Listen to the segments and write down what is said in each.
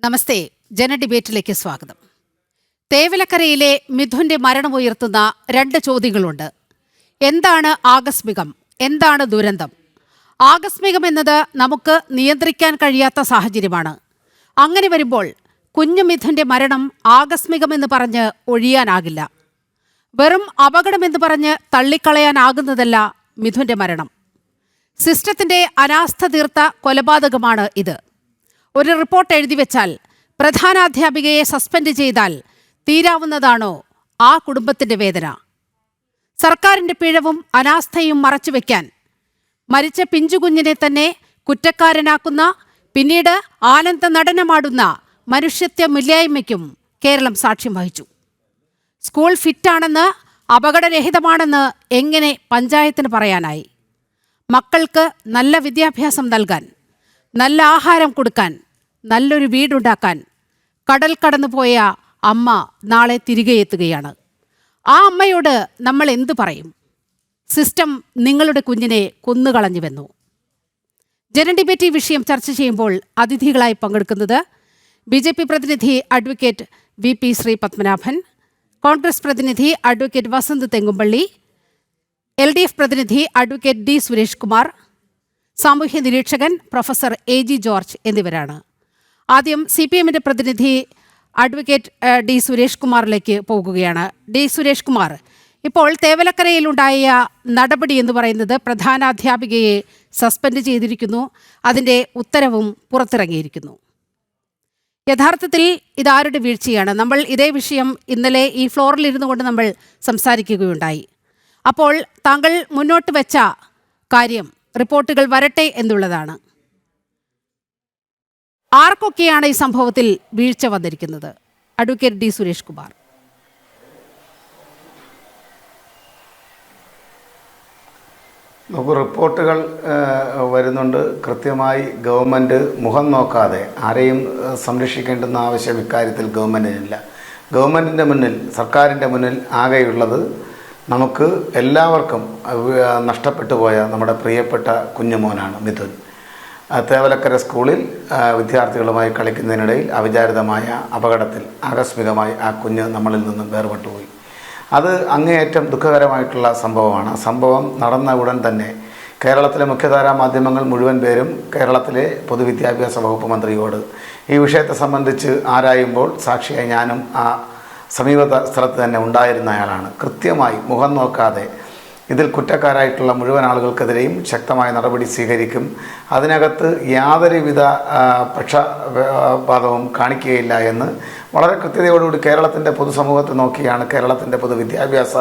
നമസ്തേ, ജന ഡിബേറ്റിലേക്ക് സ്വാഗതം. തേവലക്കരയിലെ മിഥുന്റെ മരണമുയർത്തുന്ന രണ്ട് ചോദ്യങ്ങളുണ്ട്. എന്താണ് ആകസ്മികം? എന്താണ് ദുരന്തം? ആകസ്മികം എന്നത് നമുക്ക് നിയന്ത്രിക്കാൻ കഴിയാത്ത സാഹചര്യമാണ്. അങ്ങനെ വരുമ്പോൾ കുഞ്ഞു മിഥുന്റെ മരണം ആകസ്മികമെന്ന് പറഞ്ഞ് ഒഴിയാനാകില്ല. വെറും അപകടമെന്ന് പറഞ്ഞ് തള്ളിക്കളയാനാകുന്നതല്ല മിഥുന്റെ മരണം. സിസ്റ്റത്തിന്റെ അനാസ്ഥ തീർത്ത കൊലപാതകമാണ് ഇത്. ഒരു റിപ്പോർട്ട് എഴുതി വെച്ചാൽ, പ്രധാനാധ്യാപികയെ സസ്പെൻഡ് ചെയ്താൽ തീരാവുന്നതാണോ ആ കുടുംബത്തിന്റെ വേദന? സർക്കാരിന്റെ പിഴവും അനാസ്ഥയും മറച്ചുവെക്കാൻ മരിച്ച പിഞ്ചുകുഞ്ഞിനെ തന്നെ കുറ്റക്കാരനാക്കുന്ന, പിന്നീട് ആനന്ദ നടനമാടുന്ന മനുഷ്യത്വമില്ലായ്മയ്ക്കും കേരളം സാക്ഷ്യം വഹിച്ചു. സ്കൂൾ ഫിറ്റാണെന്ന്, അപകടരഹിതമാണെന്ന് എങ്ങനെ പഞ്ചായത്തിന് പറയാനായി? മക്കൾക്ക് നല്ല വിദ്യാഭ്യാസം നൽകാൻ, നല്ല ആഹാരം കൊടുക്കാൻ, നല്ലൊരു വീടുണ്ടാക്കാൻ കടൽ കടന്നുപോയ അമ്മ നാളെ തിരികെ എത്തുകയാണ്. ആ അമ്മയോട് നമ്മൾ എന്തു പറയും? സിസ്റ്റം നിങ്ങളുടെ കുഞ്ഞിനെ കൊന്നുകളഞ്ഞുവെന്നു. ജന ഡിബേറ്റ് വിഷയം ചർച്ച ചെയ്യുമ്പോൾ അതിഥികളായി പങ്കെടുക്കുന്നത് BJP പ്രതിനിധി അഡ്വക്കേറ്റ് VP ശ്രീ പത്മനാഭൻ, കോൺഗ്രസ് പ്രതിനിധി അഡ്വക്കേറ്റ് വസന്ത് തെങ്ങുംപള്ളി, LDF പ്രതിനിധി അഡ്വക്കേറ്റ് D സുരേഷ് കുമാർ, സാമൂഹ്യ നിരീക്ഷകൻ പ്രൊഫസർ AG ജോർജ് എന്നിവരാണ്. ആദ്യം CPMന്റെ പ്രതിനിധി അഡ്വക്കേറ്റ് D സുരേഷ് കുമാറിലേക്ക് പോകുകയാണ്. D സുരേഷ് കുമാർ, ഇപ്പോൾ തേവലക്കരയിലുണ്ടായ നടപടി എന്ന് പറയുന്നത് പ്രധാനാധ്യാപികയെ സസ്പെൻഡ് ചെയ്തിരിക്കുന്നു. അതിൻ്റെ ഉത്തരവും പുറത്തിറങ്ങിയിരിക്കുന്നു. യഥാർത്ഥത്തിൽ ഇതാരുടെ വീഴ്ചയാണ്? നമ്മൾ ഇതേ വിഷയം ഇന്നലെ ഈ ഫ്ലോറിലിരുന്നു കൊണ്ട് നമ്മൾ സംസാരിക്കുകയുണ്ടായി. അപ്പോൾ താങ്കൾ മുന്നോട്ട് വെച്ച കാര്യം റിപ്പോർട്ടുകൾ വരട്ടെ എന്നുള്ളതാണ്. ആർക്കൊക്കെയാണ് ഈ സംഭവത്തിൽ വീഴ്ച വന്നിരിക്കുന്നത്? Advocate D Suresh Kumar. നമുക്ക് റിപ്പോർട്ടുകൾ വരുന്നുണ്ട്. കൃത്യമായി ഗവൺമെൻറ് മുഖം നോക്കാതെ ആരെയും സംരക്ഷിക്കേണ്ടുന്ന ആവശ്യം ഇക്കാര്യത്തിൽ ഗവൺമെൻറ്റിനില്ല. ഗവൺമെൻറ്റിൻ്റെ മുന്നിൽ, സർക്കാരിൻ്റെ മുന്നിൽ ആകെയുള്ളത് നമുക്ക് എല്ലാവർക്കും നഷ്ടപ്പെട്ടു പോയ നമ്മുടെ പ്രിയപ്പെട്ട കുഞ്ഞുമോനാണ് മിഥുൻ. തേവലക്കര സ്കൂളിൽ വിദ്യാർത്ഥികളുമായി കളിക്കുന്നതിനിടയിൽ അവിചാരിതമായ അപകടത്തിൽ ആകസ്മികമായി ആ കുഞ്ഞ് നമ്മളിൽ നിന്നും വേർപെട്ടുപോയി. അത് അങ്ങേയറ്റം ദുഃഖകരമായിട്ടുള്ള സംഭവമാണ്. സംഭവം നടന്ന ഉടൻ തന്നെ കേരളത്തിലെ മുഖ്യധാരാ മാധ്യമങ്ങൾ മുഴുവൻ പേരും കേരളത്തിലെ പൊതുവിദ്യാഭ്യാസ വകുപ്പ് മന്ത്രിയോട് ഈ വിഷയത്തെ സംബന്ധിച്ച് ആരായുമ്പോൾ സാക്ഷിയായി ഞാനും ആ സമീപ സ്ഥലത്ത് തന്നെ ഉണ്ടായിരുന്നയാളാണ്. കൃത്യമായി മുഖം നോക്കാതെ ഇതിൽ കുറ്റക്കാരായിട്ടുള്ള മുഴുവൻ ആളുകൾക്കെതിരെയും ശക്തമായ നടപടി സ്വീകരിക്കും. അതിനകത്ത് യാതൊരുവിധ പക്ഷപാതവും കാണിക്കുകയില്ല എന്ന് വളരെ കൃത്യതയോടുകൂടി കേരളത്തിൻ്റെ പൊതുസമൂഹത്തെ നോക്കിയാണ് കേരളത്തിൻ്റെ പൊതുവിദ്യാഭ്യാസ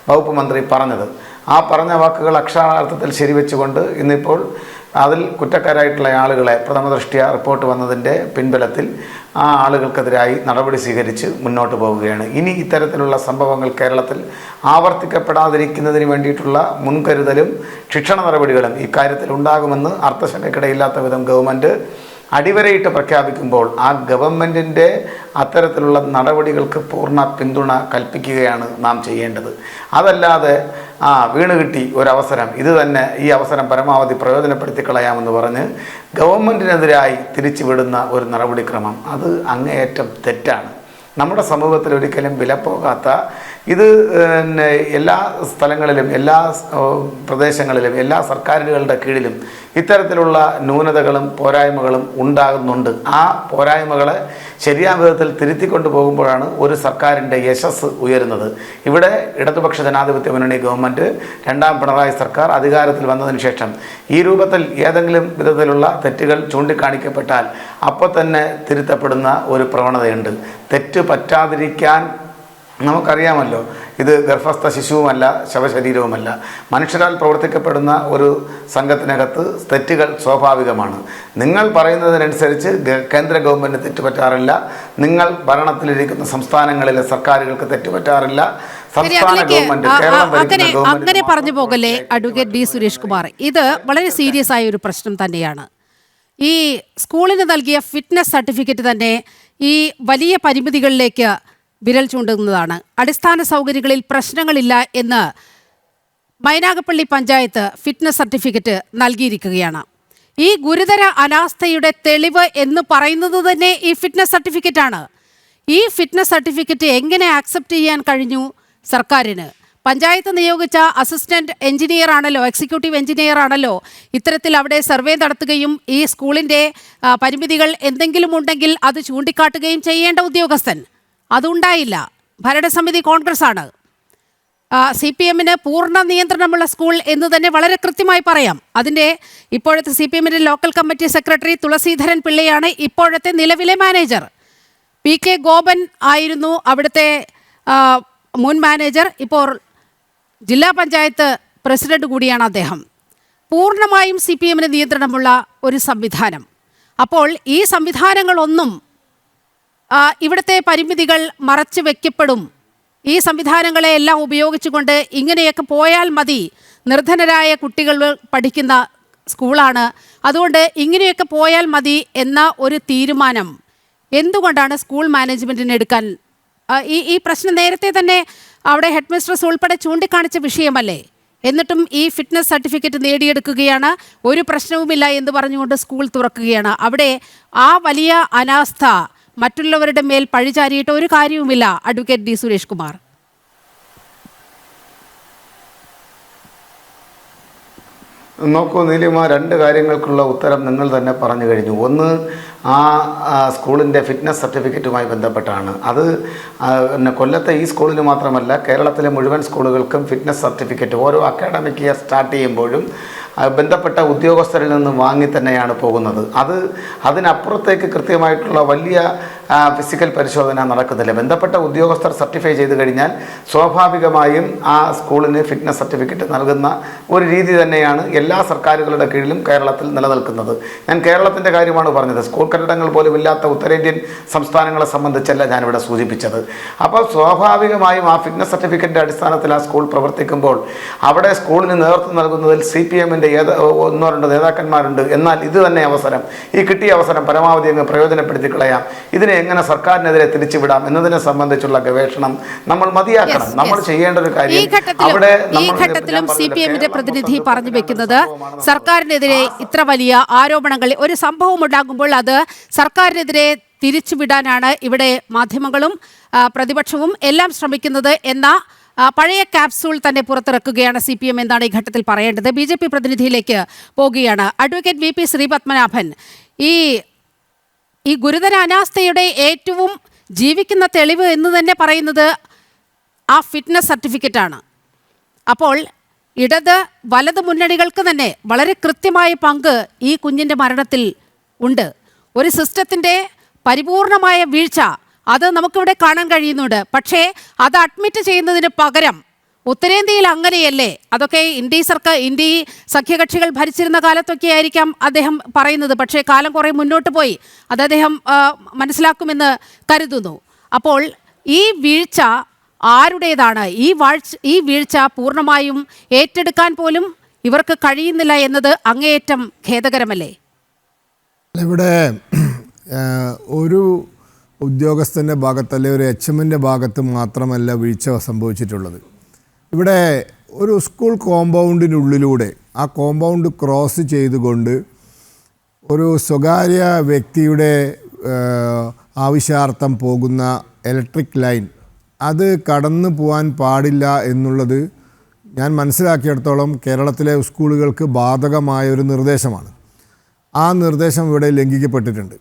വകുപ്പ് മന്ത്രി പറഞ്ഞത്. ആ പറഞ്ഞ വാക്കുകൾ അക്ഷരാർത്ഥത്തിൽ ശരിവെച്ചുകൊണ്ട് ഇന്നിപ്പോൾ അതിൽ കുറ്റക്കാരായിട്ടുള്ള ആളുകളെ പ്രഥമദൃഷ്ട്യാ റിപ്പോർട്ട് വന്നതിൻ്റെ പിൻബലത്തിൽ ആ ആളുകൾക്കെതിരായി നടപടി സ്വീകരിച്ച് മുന്നോട്ട് പോവുകയാണ്. ഇനി ഇത്തരത്തിലുള്ള സംഭവങ്ങൾ കേരളത്തിൽ ആവർത്തിക്കപ്പെടാതിരിക്കുന്നതിന് വേണ്ടിയിട്ടുള്ള മുൻകരുതലും ശിക്ഷണ നടപടികളും ഇക്കാര്യത്തിൽ ഉണ്ടാകുമെന്ന് അർത്ഥശങ്കയ്ക്കിടയില്ലാത്ത വിധം ഗവൺമെൻറ് അടിവരയിട്ട് പ്രഖ്യാപിക്കുമ്പോൾ ആ ഗവൺമെൻറ്റിൻ്റെ അത്തരത്തിലുള്ള നടപടികൾക്ക് പൂർണ്ണ പിന്തുണ കൽപ്പിക്കുകയാണ് നാം ചെയ്യേണ്ടത്. അതല്ലാതെ വീണ് കിട്ടി ഒരവസരം, ഇത് തന്നെ ഈ അവസരം പരമാവധി പ്രയോജനപ്പെടുത്തി കളയാമെന്ന് പറഞ്ഞ് ഗവൺമെൻറ്റിനെതിരായി തിരിച്ചുവിടുന്ന ഒരു നടപടിക്രമം അത് അങ്ങേയറ്റം തെറ്റാണ്. നമ്മുടെ സമൂഹത്തിൽ ഒരിക്കലും വിലപ്പോകാത്ത ഇത് എല്ലാ സ്ഥലങ്ങളിലും എല്ലാ പ്രദേശങ്ങളിലും എല്ലാ സർക്കാരുകളുടെ കീഴിലും ഇത്തരത്തിലുള്ള ന്യൂനതകളും പോരായ്മകളും ഉണ്ടാകുന്നുണ്ട്. ആ പോരായ്മകളെ ശരിയായ വിധത്തിൽ തിരുത്തിക്കൊണ്ടു പോകുമ്പോഴാണ് ഒരു സർക്കാരിൻ്റെ യശസ് ഉയരുന്നത്. ഇവിടെ ഇടതുപക്ഷ ജനാധിപത്യ മുന്നണി ഗവൺമെൻറ് രണ്ടാം പിണറായി സർക്കാർ അധികാരത്തിൽ വന്നതിന് ശേഷം ഈ രൂപത്തിൽ ഏതെങ്കിലും വിധത്തിലുള്ള തെറ്റുകൾ ചൂണ്ടിക്കാണിക്കപ്പെട്ടാൽ അപ്പോൾ തന്നെ തിരുത്തപ്പെടുന്ന ഒരു പ്രവണതയുണ്ട്. തെറ്റ് പറ്റാതിരിക്കാൻ നമുക്കറിയാമല്ലോ, ഇത് ഗർഭസ്ഥ ശിശുവുമല്ല, ശവശരീരവുമല്ല. മനുഷ്യരാൽ പ്രവർത്തിക്കപ്പെടുന്ന ഒരു സംഘത്തിനകത്ത് തെറ്റുകൾ സ്വാഭാവികമാണ്. നിങ്ങൾ പറയുന്നതിനനുസരിച്ച് കേന്ദ്ര ഗവൺമെൻറ് തെറ്റുപറ്റാറില്ല, നിങ്ങൾ ഭരണത്തിലിരിക്കുന്ന സംസ്ഥാനങ്ങളിലെ സർക്കാരുകൾക്ക് തെറ്റുപറ്റാറില്ല. സംസ്ഥാന ഗവൺമെൻറ് അങ്ങനെ പറഞ്ഞു പോകല്ലേ അഡ്വക്കേറ്റ് ഡി സുരേഷ് കുമാർ. ഇത് വളരെ സീരിയസ് ആയ ഒരു പ്രശ്നം തന്നെയാണ്. ഈ സ്കൂളിന് നൽകിയ ഫിറ്റ്നസ് സർട്ടിഫിക്കറ്റ് തന്നെ ഈ വലിയ പരിമിതികളിലേക്ക് വിരൽ ചൂണ്ടുന്നതാണ്. അടിസ്ഥാന സൗകര്യങ്ങളിൽ പ്രശ്നങ്ങളില്ല എന്ന് മൈനാഗപ്പള്ളി പഞ്ചായത്ത് ഫിറ്റ്നസ് സർട്ടിഫിക്കറ്റ് നൽകിയിരിക്കുകയാണ്. ഈ ഗുരുതര അനാസ്ഥയുടെ തെളിവ് എന്ന് പറയുന്നത് തന്നെ ഈ ഫിറ്റ്നസ് സർട്ടിഫിക്കറ്റാണ്. ഈ ഫിറ്റ്നസ് സർട്ടിഫിക്കറ്റ് എങ്ങനെ ആക്സെപ്റ്റ് ചെയ്യാൻ കഴിഞ്ഞു സർക്കാരിന്? പഞ്ചായത്ത് നിയോഗിച്ച അസിസ്റ്റന്റ് എഞ്ചിനീയർ ആണല്ലോ, എക്സിക്യൂട്ടീവ് എഞ്ചിനീയർ ആണല്ലോ ഇത്തരത്തിൽ അവിടെ സർവേ നടത്തുകയും ഈ സ്കൂളിൻ്റെ പരിമിതികൾ എന്തെങ്കിലും ഉണ്ടെങ്കിൽ അത് ചൂണ്ടിക്കാട്ടുകയും ചെയ്യേണ്ട ഉദ്യോഗസ്ഥൻ. അതുണ്ടായില്ല. ഭരണസമിതി കോൺഗ്രസ് ആണ്. CPM-ന് പൂർണ്ണ നിയന്ത്രണമുള്ള സ്കൂൾ എന്ന് തന്നെ വളരെ കൃത്യമായി പറയാം. അതിൻ്റെ ഇപ്പോഴത്തെ CPM-ൻ്റെ ലോക്കൽ കമ്മിറ്റി സെക്രട്ടറി തുളസീധരൻ പിള്ളയാണ് ഇപ്പോഴത്തെ നിലവിലെ മാനേജർ. PK ഗോപൻ ആയിരുന്നു അവിടുത്തെ മുൻ മാനേജർ. ഇപ്പോൾ ജില്ലാ പഞ്ചായത്ത് പ്രസിഡന്റ് കൂടിയാണ് അദ്ദേഹം. പൂർണ്ണമായും CPM-ന് നിയന്ത്രണമുള്ള ഒരു സംവിധാനം. അപ്പോൾ ഈ സംവിധാനങ്ങളൊന്നും ഇവിടുത്തെ പരിമിതികൾ മറച്ചു വയ്ക്കപ്പെടും. ഈ സംവിധാനങ്ങളെ എല്ലാം ഉപയോഗിച്ചുകൊണ്ട് ഇങ്ങനെയൊക്കെ പോയാൽ മതി, നിർധനരായ കുട്ടികൾ പഠിക്കുന്ന സ്കൂളാണ്, അതുകൊണ്ട് ഇങ്ങനെയൊക്കെ പോയാൽ മതി എന്ന ഒരു തീരുമാനം എന്തുകൊണ്ടാണ് സ്കൂൾ മാനേജ്മെൻറ്റിന് എടുക്കാൻ? ഈ പ്രശ്നം നേരത്തെ തന്നെ അവിടെ ഹെഡ് മിസ്ട്രസ് ഉൾപ്പെടെ ചൂണ്ടിക്കാണിച്ച വിഷയമല്ലേ? എന്നിട്ടും ഈ ഫിറ്റ്നസ് സർട്ടിഫിക്കറ്റ് നേടിയെടുക്കുകയാണ്, ഒരു പ്രശ്നവുമില്ല എന്ന് പറഞ്ഞുകൊണ്ട് സ്കൂൾ തുറക്കുകയാണ്. അവിടെ ആ വലിയ അനാസ്ഥ മറ്റുള്ളവരുടെ മേൽ പഴിചാരിയിട്ട് ഒരു കാര്യവുമില്ല. Advocate D Suresh Kumar. നോക്കൂ നീലിമ, രണ്ട് കാര്യങ്ങൾക്കുള്ള ഉത്തരം നിങ്ങൾ തന്നെ പറഞ്ഞു കഴിഞ്ഞു. ഒന്ന്, ആ സ്കൂളിൻ്റെ ഫിറ്റ്നസ് സർട്ടിഫിക്കറ്റുമായി ബന്ധപ്പെട്ടാണ്. അത് കൊല്ലത്തെ ഈ സ്കൂളിന് മാത്രമല്ല, കേരളത്തിലെ മുഴുവൻ സ്കൂളുകൾക്കും ഫിറ്റ്നസ് സർട്ടിഫിക്കറ്റ് ഓരോ അക്കാഡമിക് ഇയർ സ്റ്റാർട്ട് ചെയ്യുമ്പോഴും ബന്ധപ്പെട്ട ഉദ്യോഗസ്ഥരിൽ നിന്ന് വാങ്ങി തന്നെയാണ് പോകുന്നത്. അതിനപ്പുറത്തേക്ക് കൃത്യമായിട്ടുള്ള വലിയ ഫിസിക്കൽ പരിശോധന നടക്കുന്നില്ല. ബന്ധപ്പെട്ട ഉദ്യോഗസ്ഥർ സർട്ടിഫൈ ചെയ്ത് കഴിഞ്ഞാൽ സ്വാഭാവികമായും ആ സ്കൂളിന് ഫിറ്റ്നസ് സർട്ടിഫിക്കറ്റ് നൽകുന്ന ഒരു രീതി തന്നെയാണ് എല്ലാ സർക്കാരുകളുടെ കീഴിലും കേരളത്തിൽ നിലനിൽക്കുന്നത്. ഞാൻ കേരളത്തിൻ്റെ കാര്യമാണ് പറഞ്ഞത്. സ്കൂൾ കെട്ടിടങ്ങൾ പോലും ഇല്ലാത്ത ഉത്തരേന്ത്യൻ സംസ്ഥാനങ്ങളെ സംബന്ധിച്ചല്ല ഞാനിവിടെ സൂചിപ്പിച്ചത്. അപ്പോൾ സ്വാഭാവികമായും ആ ഫിറ്റ്നസ് സർട്ടിഫിക്കറ്റിൻ്റെ അടിസ്ഥാനത്തിൽ ആ സ്കൂൾ പ്രവർത്തിക്കുമ്പോൾ അവിടെ സ്കൂളിന് നേതൃത്വം നൽകുന്നതിൽ CPM-ൻ്റെ ഒന്നോ രണ്ടോ നേതാക്കന്മാരുണ്ട്. എന്നാൽ ഇത് തന്നെ അവസരം, ഈ കിട്ടിയ അവസരം പരമാവധി അങ്ങ് പ്രയോജനപ്പെടുത്തി കളയാം, ഇതിനെ എങ്ങനെ സർക്കാരിനെതിരെ തിരിച്ചുവിടാം എന്നതിനെ സംബന്ധിച്ചുള്ള ഗവേഷണം നമ്മൾ മതിയാക്കണം. നമ്മൾ ചെയ്യേണ്ട ഒരു കാര്യം അവിടെ ഈ ഘട്ടത്തിലും CPM-ന്റെ പ്രതിനിധി പറഞ്ഞു വെക്കുന്നത് സർക്കാരിനെതിരെ ഇത്ര വലിയ ആരോപണങ്ങൾ, ഒരു സംഭവം ഉണ്ടാകുമ്പോൾ അത് സർക്കാരിനെതിരെ തിരിച്ചുവിടാനാണ് ഇവിടെ മാധ്യമങ്ങളും പ്രതിപക്ഷവും എല്ലാം ശ്രമിക്കുന്നത് എന്ന പഴയ ക്യാപ്സൂൾ തന്നെ പുറത്തിറക്കുകയാണ് CPM എന്നാണ് ഈ ഘട്ടത്തിൽ പറയേണ്ടത്. BJP പ്രതിനിധിയിലേക്ക് പോകുകയാണ്. അഡ്വക്കേറ്റ് VP ശ്രീപത്മനാഭൻ, ഈ ഗുരുതര അനാസ്ഥയുടെ ഏറ്റവും ജീവിക്കുന്ന തെളിവ് എന്ന് തന്നെ പറയുന്നത് ആ ഫിറ്റ്നസ് സർട്ടിഫിക്കറ്റാണ്. അപ്പോൾ ഇടത് വലത് മുന്നണികൾക്ക് തന്നെ വളരെ കൃത്യമായ പങ്ക് ഈ കുഞ്ഞിൻ്റെ മരണത്തിൽ ഉണ്ട്. ഒരു സിസ്റ്റത്തിൻ്റെ പരിപൂർണമായ വീഴ്ച അത് നമുക്കിവിടെ കാണാൻ കഴിയുന്നുണ്ട്. പക്ഷേ അത് അഡ്മിറ്റ് ചെയ്യുന്നതിന് പകരം ഉത്തരേന്ത്യയിൽ അങ്ങനെയല്ലേ, അതൊക്കെ ഇന്ത്യ സഖ്യകക്ഷികൾ ഭരിച്ചിരുന്ന കാലത്തൊക്കെ ആയിരിക്കാം അദ്ദേഹം പറയുന്നത്. പക്ഷേ കാലം കുറേ മുന്നോട്ട് പോയി, അത് അദ്ദേഹം മനസ്സിലാക്കുമെന്ന് കരുതുന്നു. അപ്പോൾ ഈ വീഴ്ച ആരുടേതാണ്? ഈ വീഴ്ച പൂർണ്ണമായും ഏറ്റെടുക്കാൻ പോലും ഇവർക്ക് കഴിയുന്നില്ല എന്നത് അങ്ങേയറ്റം ഖേദകരമല്ലേ? ഇവിടെ ഒരു ഉദ്യോഗസ്ഥൻ്റെ ഭാഗത്ത് അല്ലെങ്കിൽ ഒരു HMൻ്റെ ഭാഗത്ത് മാത്രമല്ല വീഴ്ച സംഭവിച്ചിട്ടുള്ളത്. ഇവിടെ ഒരു സ്കൂൾ കോമ്പൗണ്ടിനുള്ളിലൂടെ ആ കോമ്പൗണ്ട് ക്രോസ് ചെയ്തുകൊണ്ട് ഒരു സ്വകാര്യ വ്യക്തിയുടെ ആവശ്യാർത്ഥം പോകുന്ന ഇലക്ട്രിക് ലൈൻ അത് കടന്നു പോകാൻ പാടില്ല എന്നുള്ളത് ഞാൻ മനസ്സിലാക്കിയിടത്തോളം കേരളത്തിലെ സ്കൂളുകൾക്ക് ബാധകമായ ഒരു നിർദ്ദേശമാണ്. ആ നിർദ്ദേശം ഇവിടെ ലംഘിക്കപ്പെട്ടിട്ടുണ്ട്.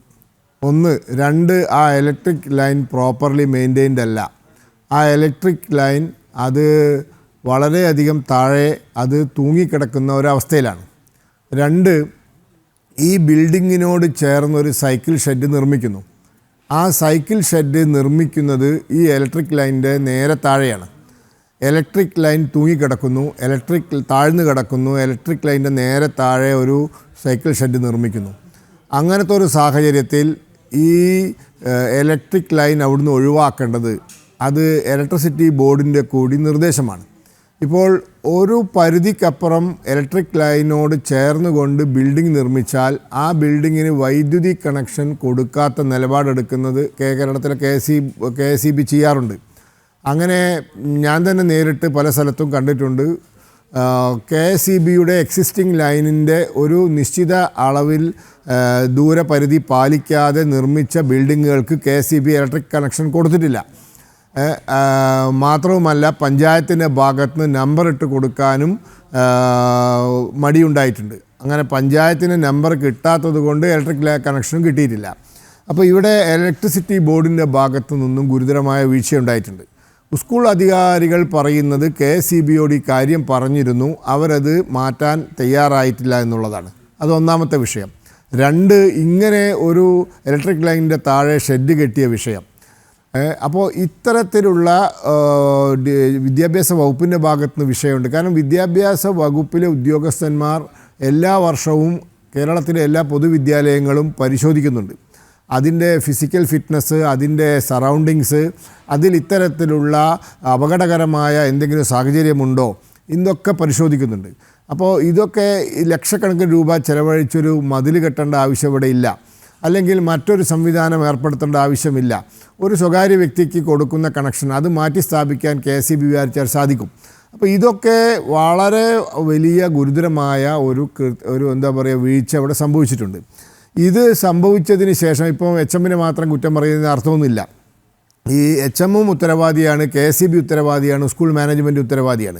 1, 2 ആ ഇലക്ട്രിക് ലൈൻ പ്രോപ്പർലി മെയിൻറ്റെയിൻഡ് അല്ല. ആ ഇലക്ട്രിക് ലൈൻ അത് വളരെയധികം താഴെ അത് തൂങ്ങിക്കിടക്കുന്ന ഒരവസ്ഥയിലാണ്. 2, ഈ ബിൽഡിങ്ങിനോട് ചേർന്നൊരു സൈക്കിൾ ഷെഡ് നിർമ്മിക്കുന്നു. ആ സൈക്കിൾ ഷെഡ് നിർമ്മിക്കുന്നത് ഈ ഇലക്ട്രിക് ലൈനിൻ്റെ നേരെ താഴെയാണ്. ഇലക്ട്രിക് ലൈൻ തൂങ്ങിക്കിടക്കുന്നു, താഴ്ന്നു കിടക്കുന്നു. ഇലക്ട്രിക് ലൈനിൻ്റെ നേരെ താഴെ ഒരു സൈക്കിൾ ഷെഡ് നിർമ്മിക്കുന്നു. അങ്ങനത്തെ ഒരു സാഹചര്യത്തിൽ ഈ ഇലക്ട്രിക് ലൈൻ അവിടുന്ന് ഒഴിവാക്കേണ്ടത് അത് ഇലക്ട്രിസിറ്റി ബോർഡിൻ്റെ കൂടി നിർദ്ദേശമാണ്. ഇപ്പോൾ ഒരു പരിധിക്കപ്പുറം ഇലക്ട്രിക് ലൈനോട് ചേർന്നുകൊണ്ട് ബിൽഡിംഗ് നിർമ്മിച്ചാൽ ആ ബിൽഡിങ്ങിന് വൈദ്യുതി കണക്ഷൻ കൊടുക്കാത്ത നിലപാടെടുക്കുന്നത് കേരളത്തിലെ KSEB ചെയ്യാറുണ്ട്. അങ്ങനെ ഞാൻ തന്നെ നേരിട്ട് പല സ്ഥലത്തും കണ്ടിട്ടുണ്ട്. KSEBയുടെ എക്സിസ്റ്റിംഗ് ലൈനിൻ്റെ ഒരു നിശ്ചിത അളവിൽ ദൂരപരിധി പാലിക്കാതെ നിർമ്മിച്ച ബിൽഡിങ്ങുകൾക്ക് KSEB ഇലക്ട്രിക് കണക്ഷൻ കൊടുത്തിട്ടില്ല. മാത്രവുമല്ല പഞ്ചായത്തിൻ്റെ ഭാഗത്ത് നിന്ന് നമ്പർ ഇട്ട് കൊടുക്കാനും മടിയുണ്ടായിട്ടുണ്ട്. അങ്ങനെ പഞ്ചായത്തിന് നമ്പർ കിട്ടാത്തത് കൊണ്ട് ഇലക്ട്രിക് കണക്ഷനും കിട്ടിയിട്ടില്ല. അപ്പോൾ ഇവിടെ ഇലക്ട്രിസിറ്റി ബോർഡിൻ്റെ ഭാഗത്തു നിന്നും ഗുരുതരമായ വീഴ്ചയുണ്ടായിട്ടുണ്ട്. സ്കൂൾ അധികാരികൾ പറയുന്നത് KSEBയോട് ഈ കാര്യം പറഞ്ഞിരുന്നു, അവരത് മാറ്റാൻ തയ്യാറായിട്ടില്ല എന്നുള്ളതാണ്. അത് ഒന്നാമത്തെ വിഷയം. 2, ഇങ്ങനെ ഒരു ഇലക്ട്രിക് ലൈനിൻ്റെ താഴെ ഷെഡ് കെട്ടിയ വിഷയം. അപ്പോൾ ഇത്തരത്തിലുള്ള വിദ്യാഭ്യാസ വകുപ്പിൻ്റെ ഭാഗത്തുനിന്ന് വിഷയമുണ്ട്. കാരണം വിദ്യാഭ്യാസ വകുപ്പിലെ ഉദ്യോഗസ്ഥന്മാർ എല്ലാ വർഷവും കേരളത്തിലെ എല്ലാ പൊതുവിദ്യാലയങ്ങളും പരിശോധിക്കുന്നുണ്ട്. അതിൻ്റെ ഫിസിക്കൽ ഫിറ്റ്നസ്, അതിൻ്റെ സറൗണ്ടിങ്സ്, അതിൽ ഇത്തരത്തിലുള്ള അപകടകരമായ എന്തെങ്കിലും സാഹചര്യമുണ്ടോ ഇതൊക്കെ പരിശോധിക്കുന്നുണ്ട്. അപ്പോൾ ഇതൊക്കെ ലക്ഷക്കണക്കിന് രൂപ ചെലവഴിച്ചൊരു മതിൽ കെട്ടേണ്ട ആവശ്യം ഇവിടെ ഇല്ല, അല്ലെങ്കിൽ മറ്റൊരു സംവിധാനം ഏർപ്പെടുത്തേണ്ട ആവശ്യമില്ല. ഒരു സ്വകാര്യ വ്യക്തിക്ക് കൊടുക്കുന്ന കണക്ഷൻ അത് മാറ്റി സ്ഥാപിക്കാൻ KSEB വിചാരിച്ചാൽ സാധിക്കും. അപ്പോൾ ഇതൊക്കെ വളരെ വലിയ ഗുരുതരമായ ഒരു എന്താ പറയുക വീഴ്ച അവിടെ സംഭവിച്ചിട്ടുണ്ട്. ഇത് സംഭവിച്ചതിന് ശേഷം ഇപ്പോൾ HMനെ മാത്രം കുറ്റം പറയുന്നതിന് അർത്ഥമൊന്നുമില്ല. ഈ HMഉം ഉത്തരവാദിയാണ്, KSEB ഉത്തരവാദിയാണ്, സ്കൂൾ മാനേജ്മെൻറ്റ് ഉത്തരവാദിയാണ്.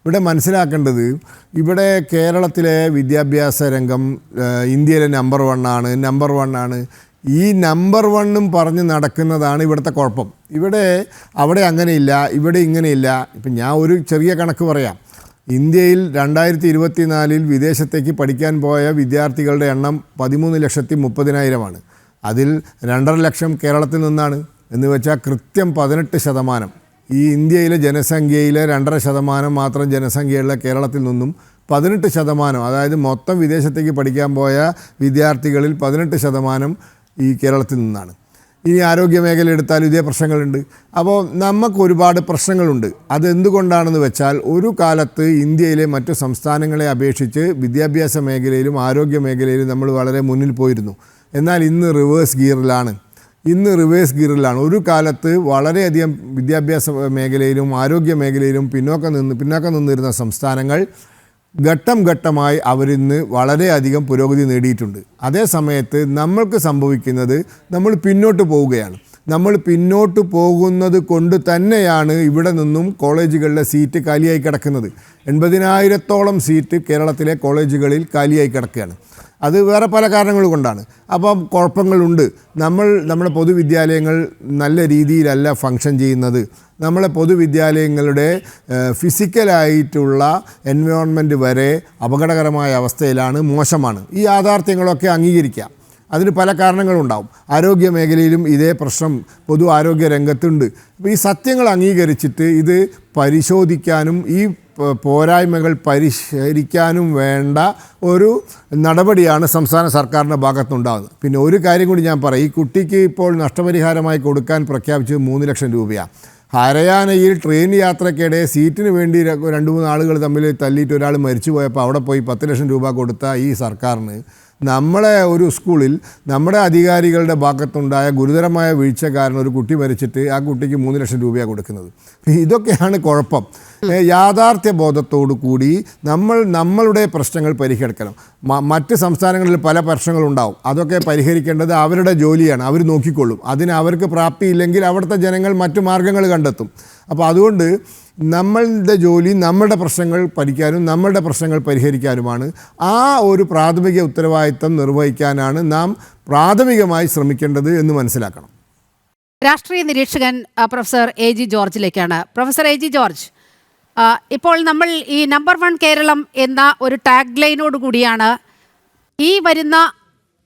ഇവിടെ മനസ്സിലാക്കേണ്ടത് ഇവിടെ കേരളത്തിലെ വിദ്യാഭ്യാസ രംഗം ഇന്ത്യയിലെ നമ്പർ 1 ആണ്. ഈ നമ്പർ 1 പറഞ്ഞ് നടക്കുന്നതാണ് ഇവിടുത്തെ കുഴപ്പം. അവിടെ അങ്ങനെയില്ല, ഇവിടെ ഇങ്ങനെയില്ല. ഇപ്പം ഞാൻ ഒരു ചെറിയ കണക്ക് പറയാം. ഇന്ത്യയിൽ 2024 വിദേശത്തേക്ക് പഠിക്കാൻ പോയ വിദ്യാർത്ഥികളുടെ എണ്ണം 13,30,000 അതിൽ 2.5 ലക്ഷം കേരളത്തിൽ നിന്നാണ്. എന്ന് വെച്ചാൽ കൃത്യം 18%. ഈ ഇന്ത്യയിലെ ജനസംഖ്യയിലെ 2.5% മാത്രം ജനസംഖ്യയുള്ള കേരളത്തിൽ നിന്നും 18%, അതായത് മൊത്തം വിദേശത്തേക്ക് പഠിക്കാൻ പോയ വിദ്യാർത്ഥികളിൽ 18% ഈ കേരളത്തിൽ നിന്നാണ്. ഇനി ആരോഗ്യ മേഖല എടുത്താൽ ഇതേ പ്രശ്നങ്ങളുണ്ട്. അപ്പോൾ നമുക്ക് ഒരുപാട് പ്രശ്നങ്ങളുണ്ട്. അതെന്തുകൊണ്ടാണെന്ന് വെച്ചാൽ ഒരു കാലത്ത് ഇന്ത്യയിലെ മറ്റു സംസ്ഥാനങ്ങളെ അപേക്ഷിച്ച് വിദ്യാഭ്യാസ മേഖലയിലും ആരോഗ്യ മേഖലയിലും നമ്മൾ വളരെ മുന്നിൽ പോയിരുന്നു. എന്നാൽ ഇന്ന് റിവേഴ്സ് ഗിയറിലാണ്. ഒരു കാലത്ത് വളരെയധികം വിദ്യാഭ്യാസ മേഖലയിലും ആരോഗ്യ മേഖലയിലും പിന്നോക്കം നിന്നിരുന്ന സംസ്ഥാനങ്ങൾ ഘട്ടം ഘട്ടമായി അവരിന്ന് വളരെയധികം പുരോഗതി നേടിയിട്ടുണ്ട്. അതേ സമയത്ത് നമ്മൾക്ക് സംഭവിക്കുന്നത് നമ്മൾ പിന്നോട്ട് പോവുകയാണ്. നമ്മൾ പിന്നോട്ട് പോകുന്നത് കൊണ്ട് തന്നെയാണ് ഇവിടെ നിന്നും കോളേജുകളിലെ സീറ്റ് കാലിയായി കിടക്കുന്നത്. 80,000-ഓളം സീറ്റ് കേരളത്തിലെ കോളേജുകളിൽ കാലിയായി കിടക്കുകയാണ്. അത് വേറെ പല കാരണങ്ങൾ കൊണ്ടാണ്. അപ്പം കുഴപ്പങ്ങളുണ്ട്. നമ്മുടെ പൊതുവിദ്യാലയങ്ങൾ നല്ല രീതിയിലല്ല ഫങ്ഷൻ ചെയ്യുന്നത്. നമ്മളെ പൊതുവിദ്യാലയങ്ങളുടെ ഫിസിക്കലായിട്ടുള്ള എൻവയോൺമെൻറ്റ് വരെ അപകടകരമായ അവസ്ഥയിലാണ്, മോശമാണ്. ഈ യാഥാർത്ഥ്യങ്ങളൊക്കെ അംഗീകരിക്കാം. അതിന് പല കാരണങ്ങളുണ്ടാവും. ആരോഗ്യ മേഖലയിലും ഇതേ പ്രശ്നം പൊതു ആരോഗ്യ രംഗത്തുണ്ട്. അപ്പോൾ ഈ സത്യങ്ങൾ അംഗീകരിച്ചിട്ട് ഇത് പരിശോധിക്കാനും ഈ പോരായ്മകൾ പരിഹരിക്കാനും വേണ്ട ഒരു നടപടിയാണ് സംസ്ഥാന സർക്കാരിൻ്റെ ഭാഗത്തുനിന്നുണ്ടാകുന്നത്. പിന്നെ ഒരു കാര്യം കൂടി ഞാൻ പറയാം. ഈ കുട്ടിക്ക് ഇപ്പോൾ നഷ്ടപരിഹാരമായി കൊടുക്കാൻ പ്രഖ്യാപിച്ചത് 3 ലക്ഷം രൂപയാണ്. ഹരയാനയിൽ ട്രെയിൻ യാത്രയ്ക്കിടെ സീറ്റിന് വേണ്ടി 2-3 ആളുകൾ തമ്മിൽ തല്ലിയിട്ട് ഒരാൾ മരിച്ചു പോയപ്പോൾ അവിടെ പോയി 10 ലക്ഷം രൂപ കൊടുത്ത ഈ സർക്കാരിന് നമ്മളെ ഒരു സ്കൂളിൽ നമ്മുടെ അധികാരികളുടെ ഭാഗത്തുണ്ടായ ഗുരുതരമായ വീഴ്ച കാരണം ഒരു കുട്ടി മരിച്ചിട്ട് ആ കുട്ടിക്ക് 3 ലക്ഷം രൂപയാണ് കൊടുക്കുന്നത്. ഇതൊക്കെയാണ് കുഴപ്പം. യാഥാർത്ഥ്യ ബോധത്തോടു കൂടി നമ്മളുടെ പ്രശ്നങ്ങൾ പരിഹരിക്കണം. മറ്റ് സംസ്ഥാനങ്ങളിൽ പല പ്രശ്നങ്ങളുണ്ടാവും, അതൊക്കെ പരിഹരിക്കേണ്ടത് അവരുടെ ജോലിയാണ്, അവർ നോക്കിക്കൊള്ളും. അതിന് അവർക്ക് പ്രാപ്തിയില്ലെങ്കിൽ അവിടുത്തെ ജനങ്ങൾ മറ്റു മാർഗ്ഗങ്ങൾ കണ്ടെത്തും. അപ്പോൾ അതുകൊണ്ട് നമ്മളുടെ ജോലി നമ്മളുടെ പ്രശ്നങ്ങൾ പഠിക്കാനും നമ്മളുടെ പ്രശ്നങ്ങൾ പരിഹരിക്കാനുമാണ്. ആ ഒരു പ്രാഥമിക ഉത്തരവാദിത്തം നിർവഹിക്കാനാണ് നാം പ്രാഥമികമായി ശ്രമിക്കേണ്ടത് എന്ന് മനസ്സിലാക്കണം. രാഷ്ട്രീയ നിരീക്ഷകൻ പ്രൊഫസർ എ ജി ജോർജിലേക്കാണ്. പ്രൊഫസർ എ ജി ജോർജ്, ഇപ്പോൾ നമ്മൾ ഈ നമ്പർ 1 കേരളം എന്ന ഒരു ടാഗ് ലൈനോട് കൂടിയാണ് ഈ വരുന്ന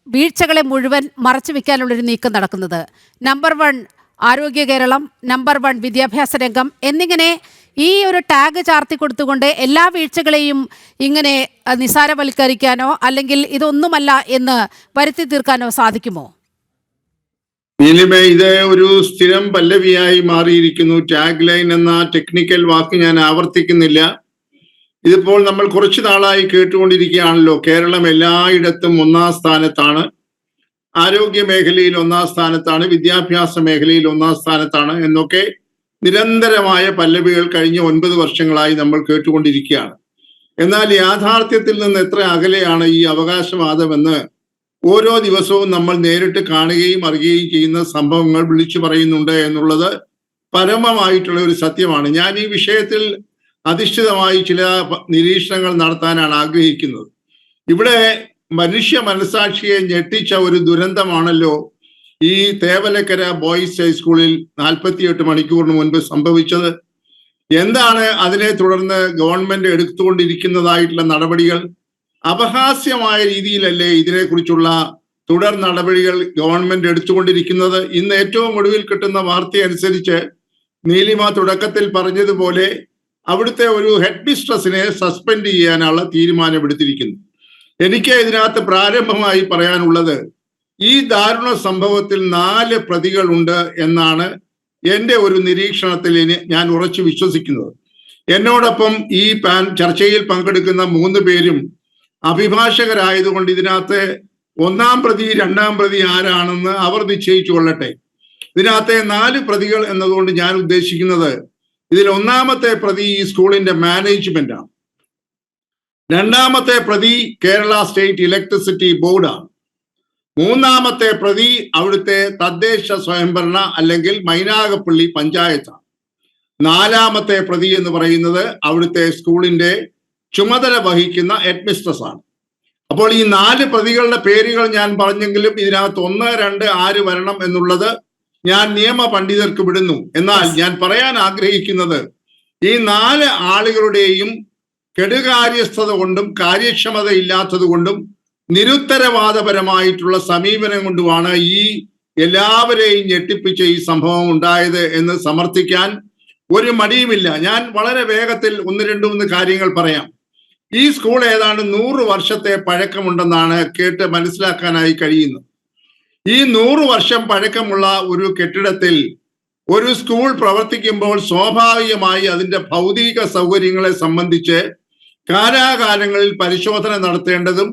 വീഴ്ചകളെ മുഴുവൻ മറച്ചു വയ്ക്കാനുള്ളൊരു നീക്കം നടക്കുന്നത്. നമ്പർ 1 ആരോഗ്യ കേരളം, നമ്പർ 1 വിദ്യാഭ്യാസ രംഗം എന്നിങ്ങനെ ഈ ഒരു ടാഗ് ചാർത്തി കൊടുത്തുകൊണ്ട് എല്ലാ വീഴ്ചകളെയും ഇങ്ങനെ നിസാരവൽക്കരിക്കാനോ അല്ലെങ്കിൽ ഇതൊന്നുമല്ല എന്ന് വരുത്തി തീർക്കാനോ സാധിക്കുമോ? നീലിമ, ഇത് ഒരു സ്ഥിരം പല്ലവിയായി മാറിയിരിക്കുന്നു. ടാഗ് ലൈൻ എന്ന ടെക്നിക്കൽ വാക്ക് ഞാൻ ആവർത്തിക്കുന്നില്ല. ഇതിപ്പോൾ നമ്മൾ കുറച്ചു നാളായി കേട്ടുകൊണ്ടിരിക്കുകയാണല്ലോ. കേരളം എല്ലായിടത്തും 1-ാം സ്ഥാനത്താണ്, ആരോഗ്യ മേഖലയിൽ 1-ാം സ്ഥാനത്താണ്, വിദ്യാഭ്യാസ മേഖലയിൽ 1-ാം സ്ഥാനത്താണ് എന്നൊക്കെ നിരന്തരമായ പല്ലവികൾ കഴിഞ്ഞ 9 വർഷങ്ങളായി നമ്മൾ കേട്ടുകൊണ്ടിരിക്കുകയാണ്. എന്നാൽ യാഥാർത്ഥ്യത്തിൽ നിന്ന് എത്ര അകലെയാണ് ഈ അവകാശവാദമെന്ന് ഓരോ ദിവസവും നമ്മൾ നേരിട്ട് കാണുകയും അറിയുകയും ചെയ്യുന്ന സംഭവങ്ങൾ വിളിച്ചു പറയുന്നുണ്ട് എന്നുള്ളത് പരമമായിട്ടുള്ള ഒരു സത്യമാണ്. ഞാൻ ഈ വിഷയത്തിൽ അധിഷ്ഠിതമായി ചില നിരീക്ഷണങ്ങൾ നടത്താനാണ് ആഗ്രഹിക്കുന്നത്. ഇവിടെ മനുഷ്യ മനസാക്ഷിയെ ഞെട്ടിച്ച ഒരു ദുരന്തമാണല്ലോ ഈ തേവലക്കര ബോയ്സ് ഹൈസ്കൂളിൽ 48 മണിക്കൂറിന് മുൻപ് സംഭവിച്ചത്. എന്താണ് അതിനെ തുടർന്ന് ഗവൺമെന്റ് എടുത്തുകൊണ്ടിരിക്കുന്നതായിട്ടുള്ള നടപടികൾ? അപഹാസ്യമായ രീതിയിലല്ലേ ഇതിനെക്കുറിച്ചുള്ള തുടർ നടപടികൾ ഗവൺമെന്റ് എടുത്തുകൊണ്ടിരിക്കുന്നത്? ഇന്ന് ഏറ്റവും ഒടുവിൽ കിട്ടുന്ന വാർത്ത അനുസരിച്ച് നീലിമ തുടക്കത്തിൽ പറഞ്ഞതുപോലെ അവിടുത്തെ ഒരു ഹെഡ് മിസ്ട്രസിനെ സസ്പെൻഡ് ചെയ്യാനുള്ള തീരുമാനമെടുത്തിരിക്കുന്നു. എനിക്ക് ഇതിനകത്ത് പ്രാരംഭമായി പറയാനുള്ളത്, ഈ ദാരുണ സംഭവത്തിൽ 4 പ്രതികളുണ്ട് എന്നാണ് എൻ്റെ ഒരു നിരീക്ഷണത്തിൽ ഞാൻ ഉറച്ചു വിശ്വസിക്കുന്നത്. എന്നോടൊപ്പം ഈ ചർച്ചയിൽ പങ്കെടുക്കുന്ന 3 പേരും അഭിഭാഷകരായതുകൊണ്ട് ഇതിനകത്ത് 1-ാം പ്രതി 2-ാം പ്രതി ആരാണെന്ന് അവർ നിശ്ചയിച്ചു കൊള്ളട്ടെ. ഇതിനകത്തെ 4 പ്രതികൾ എന്നതുകൊണ്ട് ഞാൻ ഉദ്ദേശിക്കുന്നത്, ഇതിൽ 1-ാമത്തെ പ്രതി ഈ സ്കൂളിന്റെ മാനേജ്മെന്റ് ആണ്. 2-ാമത്തെ പ്രതി കേരള സ്റ്റേറ്റ് ഇലക്ട്രിസിറ്റി ബോർഡാണ്. 3-ാമത്തെ പ്രതി അവിടുത്തെ തദ്ദേശ സ്വയംഭരണ അല്ലെങ്കിൽ മൈനാഗപ്പള്ളി പഞ്ചായത്താണ്. 4-ാമത്തെ പ്രതി എന്ന് പറയുന്നത് അവിടുത്തെ സ്കൂളിന്റെ ചുമതല വഹിക്കുന്ന ഹെഡ് മിസ്ട്രസ് ആണ്. അപ്പോൾ ഈ 4 പ്രതികളുടെ പേരുകൾ ഞാൻ പറഞ്ഞെങ്കിലും ഇതിനകത്ത് 1, 2 ആര് വരണം എന്നുള്ളത് ഞാൻ നിയമ പണ്ഡിതർക്ക് വിടുന്നു. എന്നാൽ ഞാൻ പറയാൻ ആഗ്രഹിക്കുന്നത്, ഈ 4 ആളുകളുടെയും കെടുകാര്യസ്ഥത കൊണ്ടും കാര്യക്ഷമത ഇല്ലാത്തത് കൊണ്ടും നിരുത്തരവാദപരമായിട്ടുള്ള സമീപനം കൊണ്ടുമാണ് ഈ എല്ലാവരെയും ഞെട്ടിപ്പിച്ച ഈ സംഭവം ഉണ്ടായത് എന്ന് സമർത്ഥിക്കാൻ ഒരു മടിയുമില്ല. ഞാൻ വളരെ വേഗത്തിൽ 1-2 കാര്യങ്ങൾ പറയാം. ഈ സ്കൂൾ ഏതാണ്ട് 100 വർഷത്തെ പഴക്കമുണ്ടെന്നാണ് കേട്ട് മനസ്സിലാക്കാനായി കഴിയുന്നത്. ഈ 100 വർഷം പഴക്കമുള്ള ഒരു കെട്ടിടത്തിൽ ഒരു സ്കൂൾ പ്രവർത്തിക്കുമ്പോൾ സ്വാഭാവികമായി അതിന്റെ ഭൗതിക സൗകര്യങ്ങളെ സംബന്ധിച്ച് കാലാകാലങ്ങളിൽ പരിശോധന നടത്തേണ്ടതും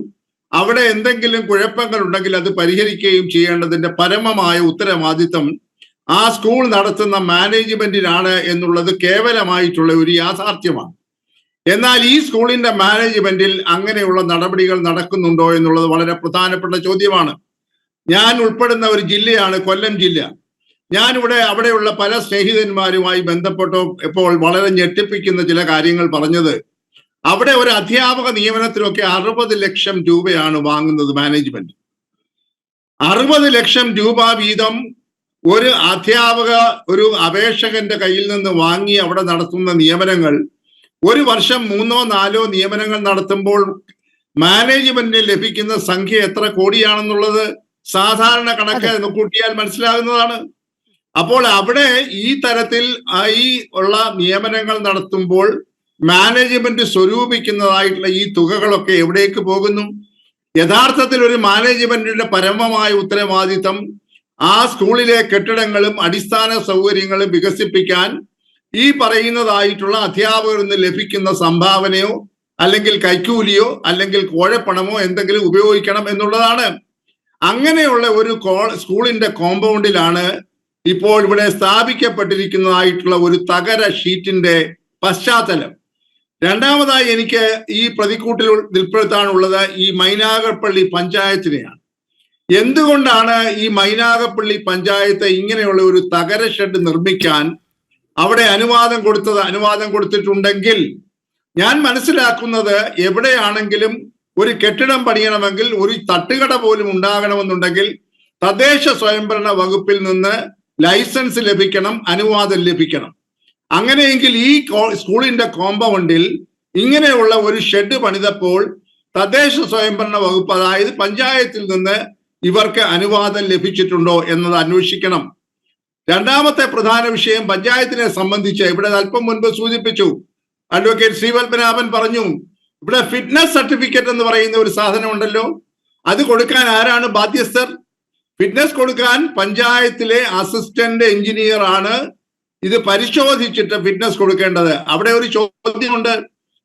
അവിടെ എന്തെങ്കിലും കുഴപ്പങ്ങൾ ഉണ്ടെങ്കിൽ അത് പരിഹരിക്കുകയും ചെയ്യേണ്ടതിന്റെ പരമമായ ഉത്തരവാദിത്തം ആ സ്കൂൾ നടത്തുന്ന മാനേജ്മെന്റിനാണ് എന്നുള്ളത് കേവലമായിട്ടുള്ള ഒരു യാഥാർത്ഥ്യമാണ്. എന്നാൽ ഈ സ്കൂളിന്റെ മാനേജ്മെന്റിൽ അങ്ങനെയുള്ള നടപടികൾ നടക്കുന്നുണ്ടോ എന്നുള്ളത് വളരെ പ്രധാനപ്പെട്ട ചോദ്യമാണ്. ഞാൻ ഉൾപ്പെടുന്ന ഒരു ജില്ലയാണ് കൊല്ലം ജില്ല. ഞാനിവിടെ അവിടെയുള്ള പല സ്നേഹിതന്മാരുമായി ബന്ധപ്പെട്ടപ്പോൾ വളരെ ഞെട്ടിപ്പിക്കുന്ന ചില കാര്യങ്ങൾ പറഞ്ഞത്, അവിടെ ഒരു അധ്യാപക നിയമനത്തിലൊക്കെ 60 ലക്ഷം രൂപയാണ് വാങ്ങുന്നത് മാനേജ്മെന്റ്. 60 ലക്ഷം രൂപ വീതം ഒരു അധ്യാപക ഒരു അപേക്ഷകന്റെ കയ്യിൽ നിന്ന് വാങ്ങി അവിടെ നടത്തുന്ന നിയമനങ്ങൾ, ഒരു വർഷം 3-4 നിയമനങ്ങൾ നടത്തുമ്പോൾ മാനേജ്മെന്റിന് ലഭിക്കുന്ന സംഖ്യ എത്ര കോടിയാണെന്നുള്ളത് സാധാരണ കണക്ക് കൂട്ടിയാൽ മനസ്സിലാകുന്നതാണ്. അപ്പോൾ അവിടെ ഈ തരത്തിൽ ഈ ഉള്ള നിയമനങ്ങൾ നടത്തുമ്പോൾ മാനേജ്മെന്റ് സ്വരൂപിക്കുന്നതായിട്ടുള്ള ഈ തുകകളൊക്കെ എവിടേക്ക് പോകുന്നു? യഥാർത്ഥത്തിൽ ഒരു മാനേജ്മെന്റിന്റെ പരമമായ ഉത്തരവാദിത്തം ആ സ്കൂളിലെ കെട്ടിടങ്ങളും അടിസ്ഥാന സൗകര്യങ്ങളും വികസിപ്പിക്കാൻ ഈ പറയുന്നതായിട്ടുള്ള അധ്യാപകരിൽ നിന്ന് ലഭിക്കുന്ന സംഭാവനയോ അല്ലെങ്കിൽ കൈക്കൂലിയോ അല്ലെങ്കിൽ കോഴപ്പണമോ എന്തെങ്കിലും ഉപയോഗിക്കണം എന്നുള്ളതാണ്. അങ്ങനെയുള്ള ഒരു സ്കൂളിന്റെ കോമ്പൗണ്ടിലാണ് ഇപ്പോൾ ഇവിടെ സ്ഥാപിക്കപ്പെട്ടിരിക്കുന്നതായിട്ടുള്ള ഒരു തകര ഷീറ്റിന്റെ പശ്ചാത്തലം. രണ്ടാമതായി എനിക്ക് ഈ പ്രതിക്കൂട്ടിൽ ഉൾപ്പെടുത്താനുള്ളത് ഈ മൈനാഗപ്പള്ളി പഞ്ചായത്തിനെയാണ്. എന്തുകൊണ്ടാണ് ഈ മൈനാഗപ്പള്ളി പഞ്ചായത്ത് ഇങ്ങനെയുള്ള ഒരു തകര ഷെഡ് നിർമ്മിക്കാൻ അവിടെ അനുവാദം കൊടുത്തിട്ടുണ്ടെങ്കിൽ ഞാൻ മനസ്സിലാക്കുന്നത് എവിടെയാണെങ്കിലും ഒരു കെട്ടിടം പണിയണമെങ്കിൽ ഒരു തട്ടുകട പോലും ഉണ്ടാകണമെന്നുണ്ടെങ്കിൽ തദ്ദേശ സ്വയംഭരണ വകുപ്പിൽ നിന്ന് ലൈസൻസ് ലഭിക്കണം, അനുവാദം ലഭിക്കണം. അങ്ങനെയെങ്കിൽ ഈ സ്കൂളിന്റെ കോമ്പൗണ്ടിൽ ഇങ്ങനെയുള്ള ഒരു ഷെഡ് പണിതപ്പോൾ തദ്ദേശ സ്വയംഭരണ വകുപ്പ്, അതായത് പഞ്ചായത്തിൽ നിന്ന് ഇവർക്ക് അനുവാദം ലഭിച്ചിട്ടുണ്ടോ എന്നത് അന്വേഷിക്കണം. രണ്ടാമത്തെ പ്രധാന വിഷയം പഞ്ചായത്തിനെ സംബന്ധിച്ച് ഇവിടെ അല്പം മുൻപ് സൂചിപ്പിച്ചു, അഡ്വക്കേറ്റ് ശ്രീപത്മനാഭൻ പറഞ്ഞു, ഇവിടെ ഫിറ്റ്നസ് സർട്ടിഫിക്കറ്റ് എന്ന് പറയുന്ന ഒരു സാധനം ഉണ്ടല്ലോ, അത് കൊടുക്കാൻ ആരാണ് ബാധ്യസ്ഥർ? ഫിറ്റ്നസ് കൊടുക്കാൻ പഞ്ചായത്തിലെ അസിസ്റ്റന്റ് എഞ്ചിനീയർ ആണ് ഇത് പരിശോധിച്ചിട്ട് ഫിറ്റ്നസ് കൊടുക്കേണ്ടത്. അവിടെ ഒരു ചോദ്യമുണ്ട്.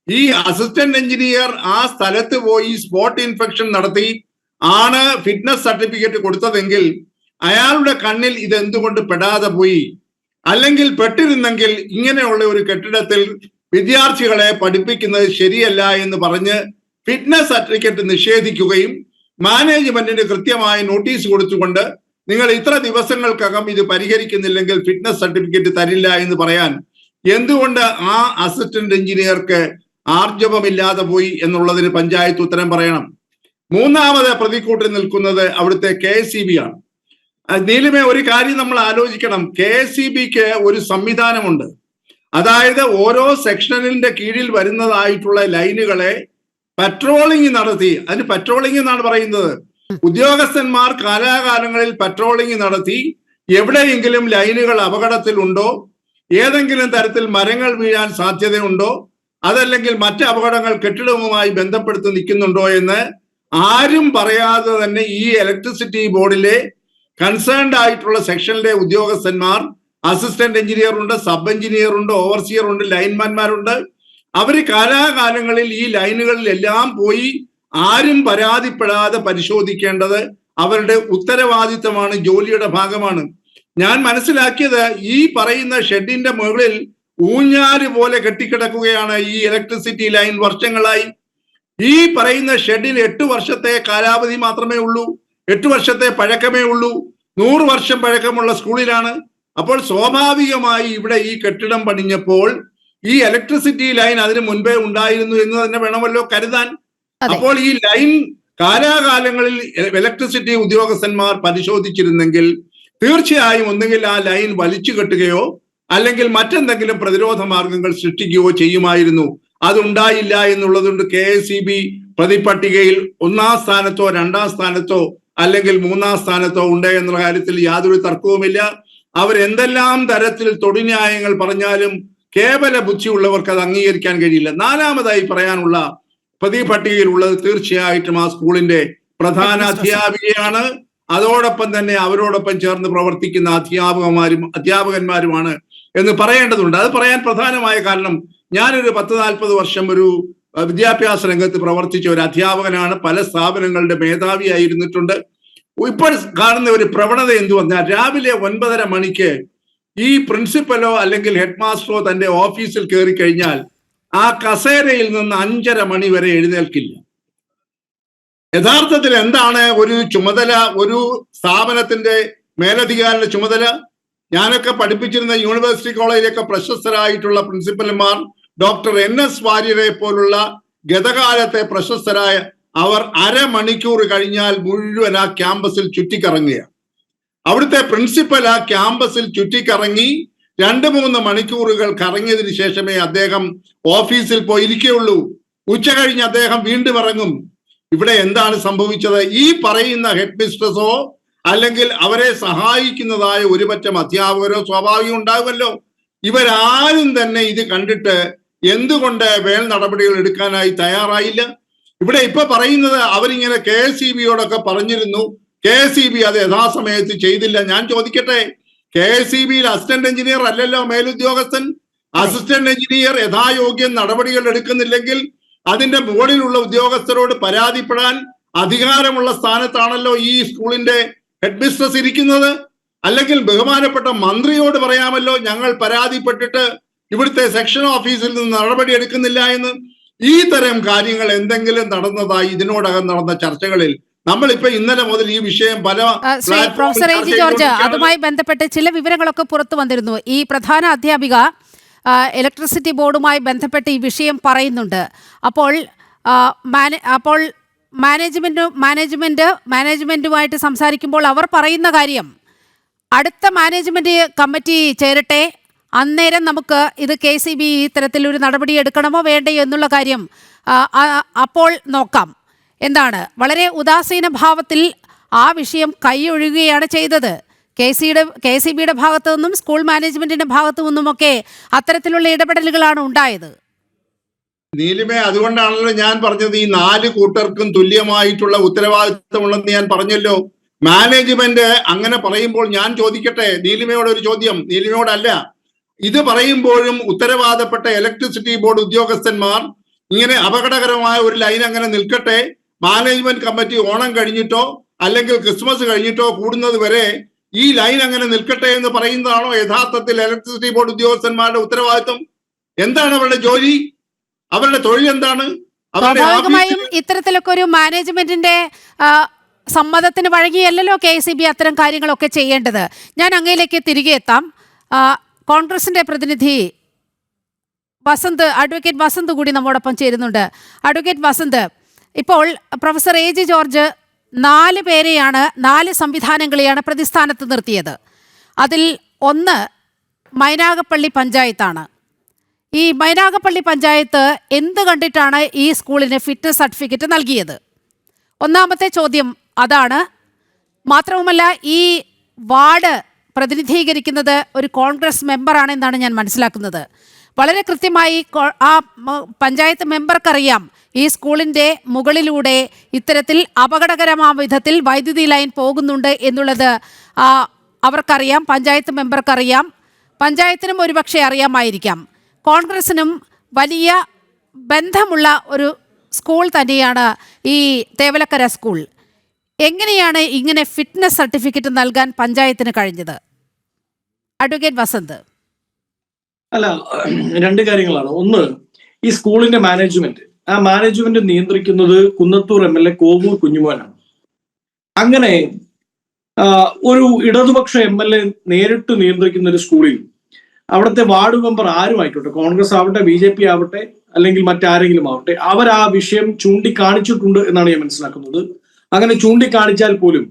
ഈ അസിസ്റ്റന്റ് എഞ്ചിനീയർ ആ സ്ഥലത്ത് പോയി സ്പോട്ട് ഇൻസ്പെക്ഷൻ നടത്തി ആണ് ഫിറ്റ്നസ് സർട്ടിഫിക്കറ്റ് കൊടുത്തതെങ്കിൽ അയാളുടെ കണ്ണിൽ ഇത് എന്തുകൊണ്ട് പെടാതെ പോയി? അല്ലെങ്കിൽ പെട്ടിരുന്നെങ്കിൽ ഇങ്ങനെയുള്ള ഒരു കെട്ടിടത്തിൽ വിദ്യാർത്ഥികളെ പഠിപ്പിക്കുന്നത് ശരിയല്ല എന്ന് പറഞ്ഞ് ഫിറ്റ്നസ് സർട്ടിഫിക്കറ്റ് നിഷേധിക്കുകയും മാനേജ്മെന്റിന് കൃത്യമായി നോട്ടീസ് കൊടുത്തുകൊണ്ട് നിങ്ങൾ ഇത്ര ദിവസങ്ങൾക്കകം ഇത് പരിഹരിക്കുന്നില്ലെങ്കിൽ ഫിറ്റ്നസ് സർട്ടിഫിക്കറ്റ് തരില്ല എന്ന് പറയാൻ എന്തുകൊണ്ട് ആ അസിസ്റ്റന്റ് എഞ്ചിനീയർക്ക് ആർജവമില്ലാതെ പോയി എന്നുള്ളതിന് പഞ്ചായത്ത് ഉത്തരം പറയണം. മൂന്നാമത് പ്രതിക്കൂട്ടിൽ നിൽക്കുന്നത് അവിടുത്തെ KSEB ആണ്. നീലിമേ, ഒരു കാര്യം നമ്മൾ ആലോചിക്കണം. KSEBക്ക് ഒരു സംവിധാനമുണ്ട്. അതായത് ഓരോ സെക്ഷനിന്റെ കീഴിൽ വരുന്നതായിട്ടുള്ള ലൈനുകളെ പട്രോളിംഗ് നടത്തി, അതിന് പട്രോളിംഗ് എന്നാണ് പറയുന്നത്, ഉദ്യോഗസ്ഥന്മാർ കാലാകാലങ്ങളിൽ പട്രോളിംഗ് നടത്തി എവിടെയെങ്കിലും ലൈനുകൾ അപകടത്തിലുണ്ടോ, ഏതെങ്കിലും തരത്തിൽ മരങ്ങൾ വീഴാൻ സാധ്യതയുണ്ടോ, അതല്ലെങ്കിൽ മറ്റ് അപകടങ്ങൾ കെട്ടിടവുമായി ബന്ധപ്പെടുത്തി നിൽക്കുന്നുണ്ടോ എന്ന് ആരും പറയാതെ തന്നെ ഈ ഇലക്ട്രിസിറ്റി ബോർഡിലെ കൺസേൺഡ് ആയിട്ടുള്ള സെക്ഷനിലെ ഉദ്യോഗസ്ഥന്മാർ, അസിസ്റ്റന്റ് എഞ്ചിനീയർ ഉണ്ട്, സബ് എഞ്ചിനീയർ ഉണ്ട്, ഓവർസിയർ ഉണ്ട്, ലൈൻമാൻമാരുണ്ട്. അവര് കാലാകാലങ്ങളിൽ ഈ ലൈനുകളിലെല്ലാം പോയി ആരും പരാതിപ്പെടാതെ പരിശോധിക്കേണ്ടത് അവരുടെ ഉത്തരവാദിത്തമാണ്, ജോലിയുടെ ഭാഗമാണ്. ഞാൻ മനസ്സിലാക്കിയത് ഈ പറയുന്ന ഷെഡിന്റെ മുകളിൽ ഊഞ്ഞാല് പോലെ കെട്ടിക്കിടക്കുകയാണ് ഈ ഇലക്ട്രിസിറ്റി ലൈൻ വർഷങ്ങളായി. ഈ പറയുന്ന ഷെഡിന് 8 വർഷത്തെ കാലാവധി മാത്രമേ ഉള്ളൂ, 8 വർഷത്തെ പഴക്കമേ ഉള്ളൂ. 100 വർഷം പഴക്കമുള്ള സ്കൂളിലാണ്. അപ്പോൾ സ്വാഭാവികമായി ഇവിടെ ഈ കെട്ടിടം പണിഞ്ഞപ്പോൾ ഈ ഇലക്ട്രിസിറ്റി ലൈൻ അതിന് മുൻപേ ഉണ്ടായിരുന്നു എന്ന് തന്നെ വേണമല്ലോ കരുതാൻ. അപ്പോൾ ഈ ലൈൻ കാലാകാലങ്ങളിൽ ഇലക്ട്രിസിറ്റി ഉദ്യോഗസ്ഥന്മാർ പരിശോധിച്ചിരുന്നെങ്കിൽ തീർച്ചയായും ഒന്നുകിൽ ആ ലൈൻ വലിച്ചു കെട്ടുകയോ അല്ലെങ്കിൽ മറ്റെന്തെങ്കിലും പ്രതിരോധ മാർഗങ്ങൾ സൃഷ്ടിക്കുകയോ ചെയ്യുമായിരുന്നു. അതുണ്ടായില്ല എന്നുള്ളതുകൊണ്ട് KSEB പ്രതിപട്ടികയിൽ 1ാം സ്ഥാനത്തോ 2ാം സ്ഥാനത്തോ അല്ലെങ്കിൽ 3ാം സ്ഥാനത്തോ ഉണ്ട് എന്നുള്ള കാര്യത്തിൽ യാതൊരു തർക്കവുമില്ല. അവരെന്തെല്ലാം തരത്തിൽ തൊടുന്യായങ്ങൾ പറഞ്ഞാലും കേവല ബുദ്ധിയുള്ളവർക്ക് അത് അംഗീകരിക്കാൻ കഴിയില്ല. 4ാമതായി പറയാനുള്ള പ്രതിപട്ടികയിലുള്ളത് തീർച്ചയായിട്ടും ആ സ്കൂളിന്റെ പ്രധാന അധ്യാപികയാണ്. അതോടൊപ്പം തന്നെ അവരോടൊപ്പം ചേർന്ന് പ്രവർത്തിക്കുന്ന അധ്യാപകന്മാരുമാണ് എന്ന് പറയേണ്ടതുണ്ട്. അത് പറയാൻ പ്രധാനമായ കാരണം, ഞാനൊരു 10-40 വർഷം ഒരു വിദ്യാഭ്യാസ രംഗത്ത് പ്രവർത്തിച്ച ഒരു അധ്യാപകനാണ്. പല സ്ഥാപനങ്ങളുടെ മേധാവിയായിരുന്നിട്ടുണ്ട്. ഇപ്പോൾ കാണുന്ന ഒരു പ്രവണത എന്തു പറഞ്ഞാൽ, രാവിലെ 9:30 മണിക്ക് ഈ പ്രിൻസിപ്പലോ അല്ലെങ്കിൽ ഹെഡ് മാസ്റ്ററോ തന്റെ ഓഫീസിൽ കയറി കഴിഞ്ഞാൽ ആ കസേരയിൽ നിന്ന് 5:30 മണി വരെ എഴുന്നേൽക്കില്ല. യഥാർത്ഥത്തിൽ എന്താണ് ഒരു ചുമതല, ഒരു സ്ഥാപനത്തിന്റെ മേലധികാരിയുടെ ചുമതല? ഞാനൊക്കെ പഠിപ്പിച്ചിരുന്ന യൂണിവേഴ്സിറ്റി കോളേജിലൊക്കെ പ്രശസ്തരായിട്ടുള്ള പ്രിൻസിപ്പൽമാർ ഡോക്ടർ NS വാര്യരെ പോലുള്ള ഗതകാലത്തെ പ്രശസ്തരായ അവർ അരമണിക്കൂർ കഴിഞ്ഞാൽ മുഴുവൻ ആ ക്യാമ്പസിൽ ചുറ്റിക്കറങ്ങുകയാണ്. അവിടുത്തെ പ്രിൻസിപ്പൽ ആ ക്യാമ്പസിൽ ചുറ്റിക്കറങ്ങി 2-3 മണിക്കൂറുകൾ കറങ്ങിയതിനു ശേഷമേ അദ്ദേഹം ഓഫീസിൽ പോയിരിക്കുകയുള്ളൂ. ഉച്ച കഴിഞ്ഞ് അദ്ദേഹം വീണ്ടും ഇറങ്ങും. ഇവിടെ എന്താണ് സംഭവിച്ചത്? ഈ പറയുന്ന ഹെഡ് മിസ്ട്രസോ അല്ലെങ്കിൽ അവരെ സഹായിക്കുന്നതായ ഒരുപറ്റം അധ്യാപകരോ സ്വാഭാവികം ഉണ്ടാകുമല്ലോ. ഇവരാരും തന്നെ ഇത് കണ്ടിട്ട് എന്തുകൊണ്ട് മേൽ നടപടികൾ എടുക്കാനായി തയ്യാറായില്ല? ഇവിടെ ഇപ്പൊ പറയുന്നത് അവരിങ്ങനെ KSEBയോടൊക്കെ പറഞ്ഞിരുന്നു, KSEB അത് യഥാസമയത്ത് ചെയ്തില്ല. ഞാൻ ചോദിക്കട്ടെ, KSEBയിൽ അസിസ്റ്റന്റ് എഞ്ചിനീയർ അല്ലല്ലോ മേലുദ്യോഗസ്ഥൻ. അസിസ്റ്റന്റ് എഞ്ചിനീയർ യഥായോഗ്യം നടപടികൾ എടുക്കുന്നില്ലെങ്കിൽ അതിന്റെ മുകളിലുള്ള ഉദ്യോഗസ്ഥരോട് പരാതിപ്പെടാൻ അധികാരമുള്ള സ്ഥാനത്താണല്ലോ ഈ സ്കൂളിന്റെ ഹെഡ് മിസ്ട്രസ് ഇരിക്കുന്നത്. അല്ലെങ്കിൽ ബഹുമാനപ്പെട്ട മന്ത്രിയോട് പറയാമല്ലോ, ഞങ്ങൾ പരാതിപ്പെട്ടിട്ട് ഇവിടുത്തെ സെക്ഷൻ ഓഫീസിൽ നിന്ന് നടപടി എടുക്കുന്നില്ല എന്ന്. ഈ തരം കാര്യങ്ങൾ എന്തെങ്കിലും നടന്നതായി ഇതിനോടകം നടന്ന ചർച്ചകളിൽ നമ്മളിപ്പോ ഇന്നലെ മുതൽ ഈ വിഷയം പല പ്രൊഫസർ എ ജി ജോർജ്, അതുമായി ബന്ധപ്പെട്ട് ചില വിവരങ്ങളൊക്കെ പുറത്തു വന്നിരുന്നു. ഈ പ്രധാന അധ്യാപിക ഇലക്ട്രിസിറ്റി ബോർഡുമായി ബന്ധപ്പെട്ട് ഈ വിഷയം പറയുന്നുണ്ട്. അപ്പോൾ മാനേജ്മെന്റുമായിട്ട് സംസാരിക്കുമ്പോൾ അവർ പറയുന്ന കാര്യം, അടുത്ത മാനേജ്മെന്റ് കമ്മിറ്റി ചേരട്ടെ, അന്നേരം നമുക്ക് ഇത് KCB ഇത്തരത്തിലൊരു നടപടി എടുക്കണമോ വേണ്ടയോ എന്നുള്ള കാര്യം അപ്പോൾ നോക്കാം എന്താണ്. വളരെ ഉദാസീന ഭാവത്തിൽ ആ വിഷയം കൈയൊഴുകുകയാണ് ചെയ്തത്. KCBയുടെ ഭാഗത്തു നിന്നും സ്കൂൾ മാനേജ്മെന്റിന്റെ ഭാഗത്തു നിന്നുമൊക്കെ അത്തരത്തിലുള്ള ഇടപെടലുകളാണ് ഉണ്ടായത്. നീലിമേ, അതുകൊണ്ടാണല്ലോ ഞാൻ പറഞ്ഞത് ഈ 4 കൂട്ടർക്കും തുല്യമായിട്ടുള്ള ഉത്തരവാദിത്തമുണ്ടെന്ന് ഞാൻ പറഞ്ഞല്ലോ. മാനേജ്മെന്റ് അങ്ങനെ പറയുമ്പോൾ ഞാൻ ചോദിക്കട്ടെ നീലിമയോട് ഒരു ചോദ്യം, നീലിമയോടല്ല. ഇത് പറയുമ്പോഴും ഉത്തരവാദപ്പെട്ട ഇലക്ട്രിസിറ്റി ബോർഡ് ഉദ്യോഗസ്ഥന്മാർ ഇങ്ങനെ അപകടകരമായ ഒരു ലൈൻ അങ്ങനെ നിൽക്കട്ടെ, മാനേജ്മെന്റ് കമ്മിറ്റി ഓണം കഴിഞ്ഞിട്ടോ അല്ലെങ്കിൽ ക്രിസ്മസ് കഴിഞ്ഞിട്ടോ കൂടുന്നത് വരെ ഈ ലൈൻ അങ്ങനെ നിൽക്കട്ടെ എന്ന് പറയുന്നതാണോ യഥാർത്ഥത്തിൽ ഇലക്ട്രിസിറ്റി ബോർഡ് ഉദ്യോഗസ്ഥന്മാരുടെ ഉത്തരവാദിത്വം? എന്താണ് അവരുടെ ജോലി? അവരുടെ തൊഴിൽ എന്താണ്? സ്വാഭാവികമായും ഇത്തരത്തിലൊക്കെ ഒരു മാനേജ്മെന്റിന്റെ സമ്മതത്തിന് വഴങ്ങിയല്ലോ KCB അത്തരം കാര്യങ്ങളൊക്കെ ചെയ്യേണ്ടത്. ഞാൻ അങ്ങയിലേക്ക് തിരികെ എത്താം. കോൺഗ്രസിന്റെ പ്രതിനിധി അഡ്വക്കേറ്റ് വസന്ത് കൂടി നമ്മോടൊപ്പം ചേരുന്നുണ്ട്. അഡ്വക്കേറ്റ് വസന്ത്, ഇപ്പോൾ പ്രൊഫസർ എ ജി ജോർജ് 4 പേരെയാണ്, 4 സംവിധാനങ്ങളെയാണ് പ്രതിസ്ഥാനത്ത് നിർത്തിയത്. അതിൽ ഒന്ന് മൈനാഗപ്പള്ളി പഞ്ചായത്താണ്. ഈ മൈനാഗപ്പള്ളി പഞ്ചായത്ത് എന്ത് കണ്ടിട്ടാണ് ഈ സ്കൂളിന് ഫിറ്റ്നസ് സർട്ടിഫിക്കറ്റ് നൽകിയത്? ഒന്നാമത്തെ ചോദ്യം അതാണ്. മാത്രവുമല്ല, ഈ വാർഡ് പ്രതിനിധീകരിക്കുന്നത് ഒരു കോൺഗ്രസ് മെമ്പറാണെന്നാണ് ഞാൻ മനസ്സിലാക്കുന്നത്. വളരെ കൃത്യമായി ആ പഞ്ചായത്ത് മെമ്പർക്കറിയാം ഈ സ്കൂളിൻ്റെ മുകളിലൂടെ ഇത്തരത്തിൽ അപകടകരമായ വിധത്തിൽ വൈദ്യുതി ലൈൻ പോകുന്നുണ്ട് എന്നുള്ളത് അവർക്കറിയാം, പഞ്ചായത്ത് മെമ്പർക്കറിയാം, പഞ്ചായത്തിനും ഒരുപക്ഷെ അറിയാമായിരിക്കാം. കോൺഗ്രസിനും വലിയ ബന്ധമുള്ള ഒരു സ്കൂൾ തന്നെയാണ് ഈ തേവലക്കര സ്കൂൾ. എങ്ങനെയാണ് ഇങ്ങനെ ഫിറ്റ്നസ് സർട്ടിഫിക്കറ്റ് നൽകാൻ പഞ്ചായത്തിന് കഴിഞ്ഞത്? അഡ്വക്കേറ്റ് വസന്ത്. അല്ല, 2 കാര്യങ്ങളാണ്. ഒന്ന്, ഈ സ്കൂളിന്റെ മാനേജ്മെന്റ്, ആ മാനേജ്മെന്റ് നിയന്ത്രിക്കുന്നത് കുന്നത്തൂർ MLA കോവൂർ കുഞ്ഞുമോനാണ്. അങ്ങനെ ഒരു ഇടതുപക്ഷ MLA നേരിട്ട് നിയന്ത്രിക്കുന്ന ഒരു സ്കൂളിൽ അവിടുത്തെ വാർഡ് മെമ്പർ ആരും ആയിക്കോട്ടെ, കോൺഗ്രസ് ആവട്ടെ, BJP ആവട്ടെ, അല്ലെങ്കിൽ മറ്റാരെങ്കിലും ആവട്ടെ, അവർ ആ വിഷയം ചൂണ്ടിക്കാണിച്ചിട്ടുണ്ട് എന്നാണ് ഞാൻ മനസ്സിലാക്കുന്നത്. അങ്ങനെ ചൂണ്ടിക്കാണിച്ചാൽ പോലും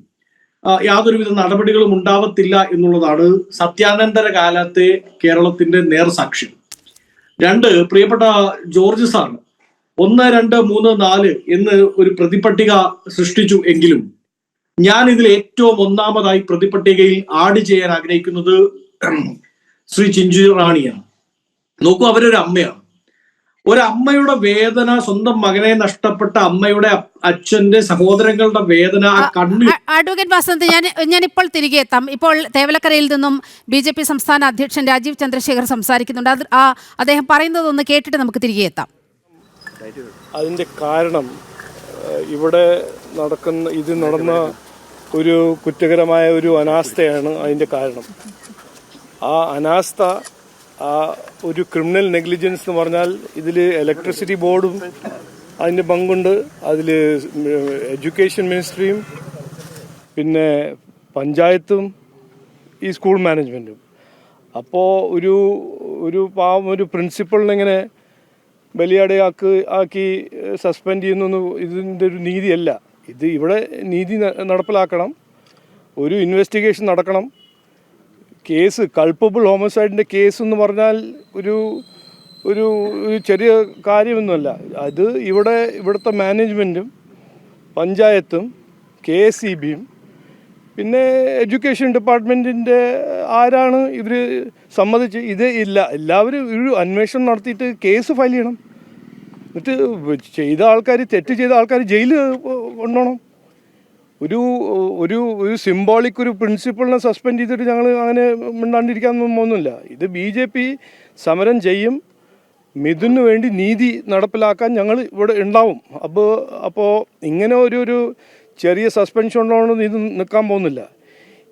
യാതൊരുവിധ നടപടികളും ഉണ്ടാവത്തില്ല എന്നുള്ളതാണ് സത്യാനന്തര കാലത്തെ കേരളത്തിന്റെ നേർസാക്ഷ്യം. 2, പ്രിയപ്പെട്ട ജോർജ് സാർ 1, 2, 3, 4 എന്ന് ഒരു പ്രതിപട്ടിക സൃഷ്ടിച്ചു എങ്കിലും ഞാൻ ഇതിൽ ഏറ്റവും ഒന്നാമതായി പ്രതിപട്ടികയിൽ ആഡ് ചെയ്യാൻ ആഗ്രഹിക്കുന്നത് ശ്രീ ചിഞ്ചു റാണിയാണ്. നോക്കൂ, അവരൊരു അമ്മയാണ്. ഒരമ്മയുടെ വേദന, സ്വന്തം മകനെ നഷ്ടപ്പെട്ട അമ്മയുടെ അച്ഛന്റെ സഹോദരങ്ങളുടെ വേദന അഡ്വക്കേറ്റ് വസന്ത്, ഞാൻ ഇപ്പോൾ തിരികെ എത്താം. ഇപ്പോൾ തേവലക്കരയിൽ നിന്നും BJP സംസ്ഥാന അധ്യക്ഷൻ രാജീവ് ചന്ദ്രശേഖർ സംസാരിക്കുന്നുണ്ട്. അദ്ദേഹം പറയുന്നതൊന്ന് കേട്ടിട്ട് നമുക്ക് തിരികെ എത്താം. അതിൻ്റെ കാരണം ഇവിടെ നടന്ന ഒരു കുറ്റകരമായ ഒരു അനാസ്ഥയാണ് അതിൻ്റെ കാരണം. ആ അനാസ്ഥ, ആ ഒരു ക്രിമിനൽ നെഗ്ലിജൻസ് എന്ന് പറഞ്ഞാൽ ഇതിൽ ഇലക്ട്രിസിറ്റി ബോർഡും അതിൻ്റെ പങ്കുണ്ട്, അതിൽ എഡ്യൂക്കേഷൻ മിനിസ്ട്രിയും പിന്നെ പഞ്ചായത്തും ഈ സ്കൂൾ മാനേജ്മെൻറ്റും. അപ്പോൾ ഒരു പ്രിൻസിപ്പളിനെ ഇങ്ങനെ ബലിയാടയാക്കി സസ്പെൻഡ് ചെയ്യുന്നൊന്നും ഇതിൻ്റെ ഒരു നീതിയല്ല. ഇവിടെ നീതി നടപ്പിലാക്കണം, ഒരു ഇൻവെസ്റ്റിഗേഷൻ നടക്കണം. കേസ് കൾപ്പബിൾ ഹോമസൈഡിൻ്റെ കേസ് എന്ന് പറഞ്ഞാൽ ഒരു ചെറിയ കാര്യമൊന്നുമല്ല. അത് ഇവിടുത്തെ മാനേജ്മെൻറ്റും പഞ്ചായത്തും KCBയും പിന്നെ എഡ്യൂക്കേഷൻ ഡിപ്പാർട്ട്മെൻറ്റിൻ്റെ ആരാണ് ഇവർ സമ്മതിച്ച് ഇത് ഇല്ല. എല്ലാവരും ഒരു അന്വേഷണം നടത്തിയിട്ട് കേസ് ഫയൽ ചെയ്യണം. എന്നിട്ട് തെറ്റ് ചെയ്ത ആൾക്കാർ ജയിലിൽ കൊണ്ടുപോകണം. ഒരു സിംബോളിക് ഒരു പ്രിൻസിപ്പളിനെ സസ്പെൻഡ് ചെയ്തിട്ട് ഞങ്ങൾ അങ്ങനെ മിണ്ടാണ്ടിരിക്കാനൊന്നുമില്ല. ഇത് BJP സമരം ചെയ്യും. മിഥുന് വേണ്ടി നീതി നടപ്പിലാക്കാൻ ഞങ്ങൾ ഇവിടെ ഉണ്ടാവും. അപ്പോൾ ഇങ്ങനെ ഒരു ചെറിയ സസ്പെൻഷൻ ഉള്ളതുകൊണ്ട് ഇത് നിൽക്കാൻ പോകുന്നില്ല.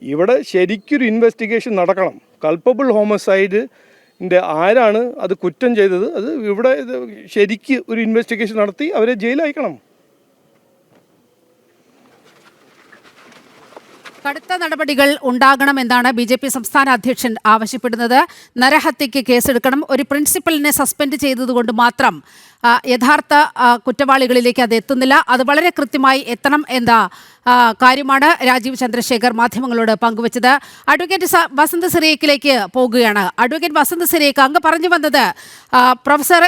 ഇവിടെ ശരിക്കൊരു ഇൻവെസ്റ്റിഗേഷൻ നടക്കണം. കൾപ്പബിൾ ഹോമസൈഡിൻ്റെ ആരാണ് അത് കുറ്റം ചെയ്തത്, അത് ഇവിടെ ശരിക്ക് ഒരു ഇൻവെസ്റ്റിഗേഷൻ നടത്തി അവരെ ജയിലയക്കണം. കടുത്ത നടപടികൾ ഉണ്ടാകണമെന്നാണ് BJP സംസ്ഥാന അധ്യക്ഷൻ ആവശ്യപ്പെടുന്നത്. നരഹത്യയ്ക്ക് കേസെടുക്കണം. ഒരു പ്രിൻസിപ്പലിനെ സസ്പെൻഡ് ചെയ്തതുകൊണ്ട് മാത്രം യഥാർത്ഥ കുറ്റവാളികളിലേക്ക് അത് എത്തുന്നില്ല. അത് വളരെ കൃത്യമായി എത്തണം എന്ന കാര്യമാണ് രാജീവ് ചന്ദ്രശേഖർ മാധ്യമങ്ങളോട് പങ്കുവച്ചത്. അഡ്വക്കേറ്റ് വസന്ത് സിറിയക്കിലേക്ക് പോകുകയാണ്. അഡ്വക്കേറ്റ് വസന്ത് സിറിയക്ക്, അങ്ങ് പറഞ്ഞു വന്നത് പ്രൊഫസർ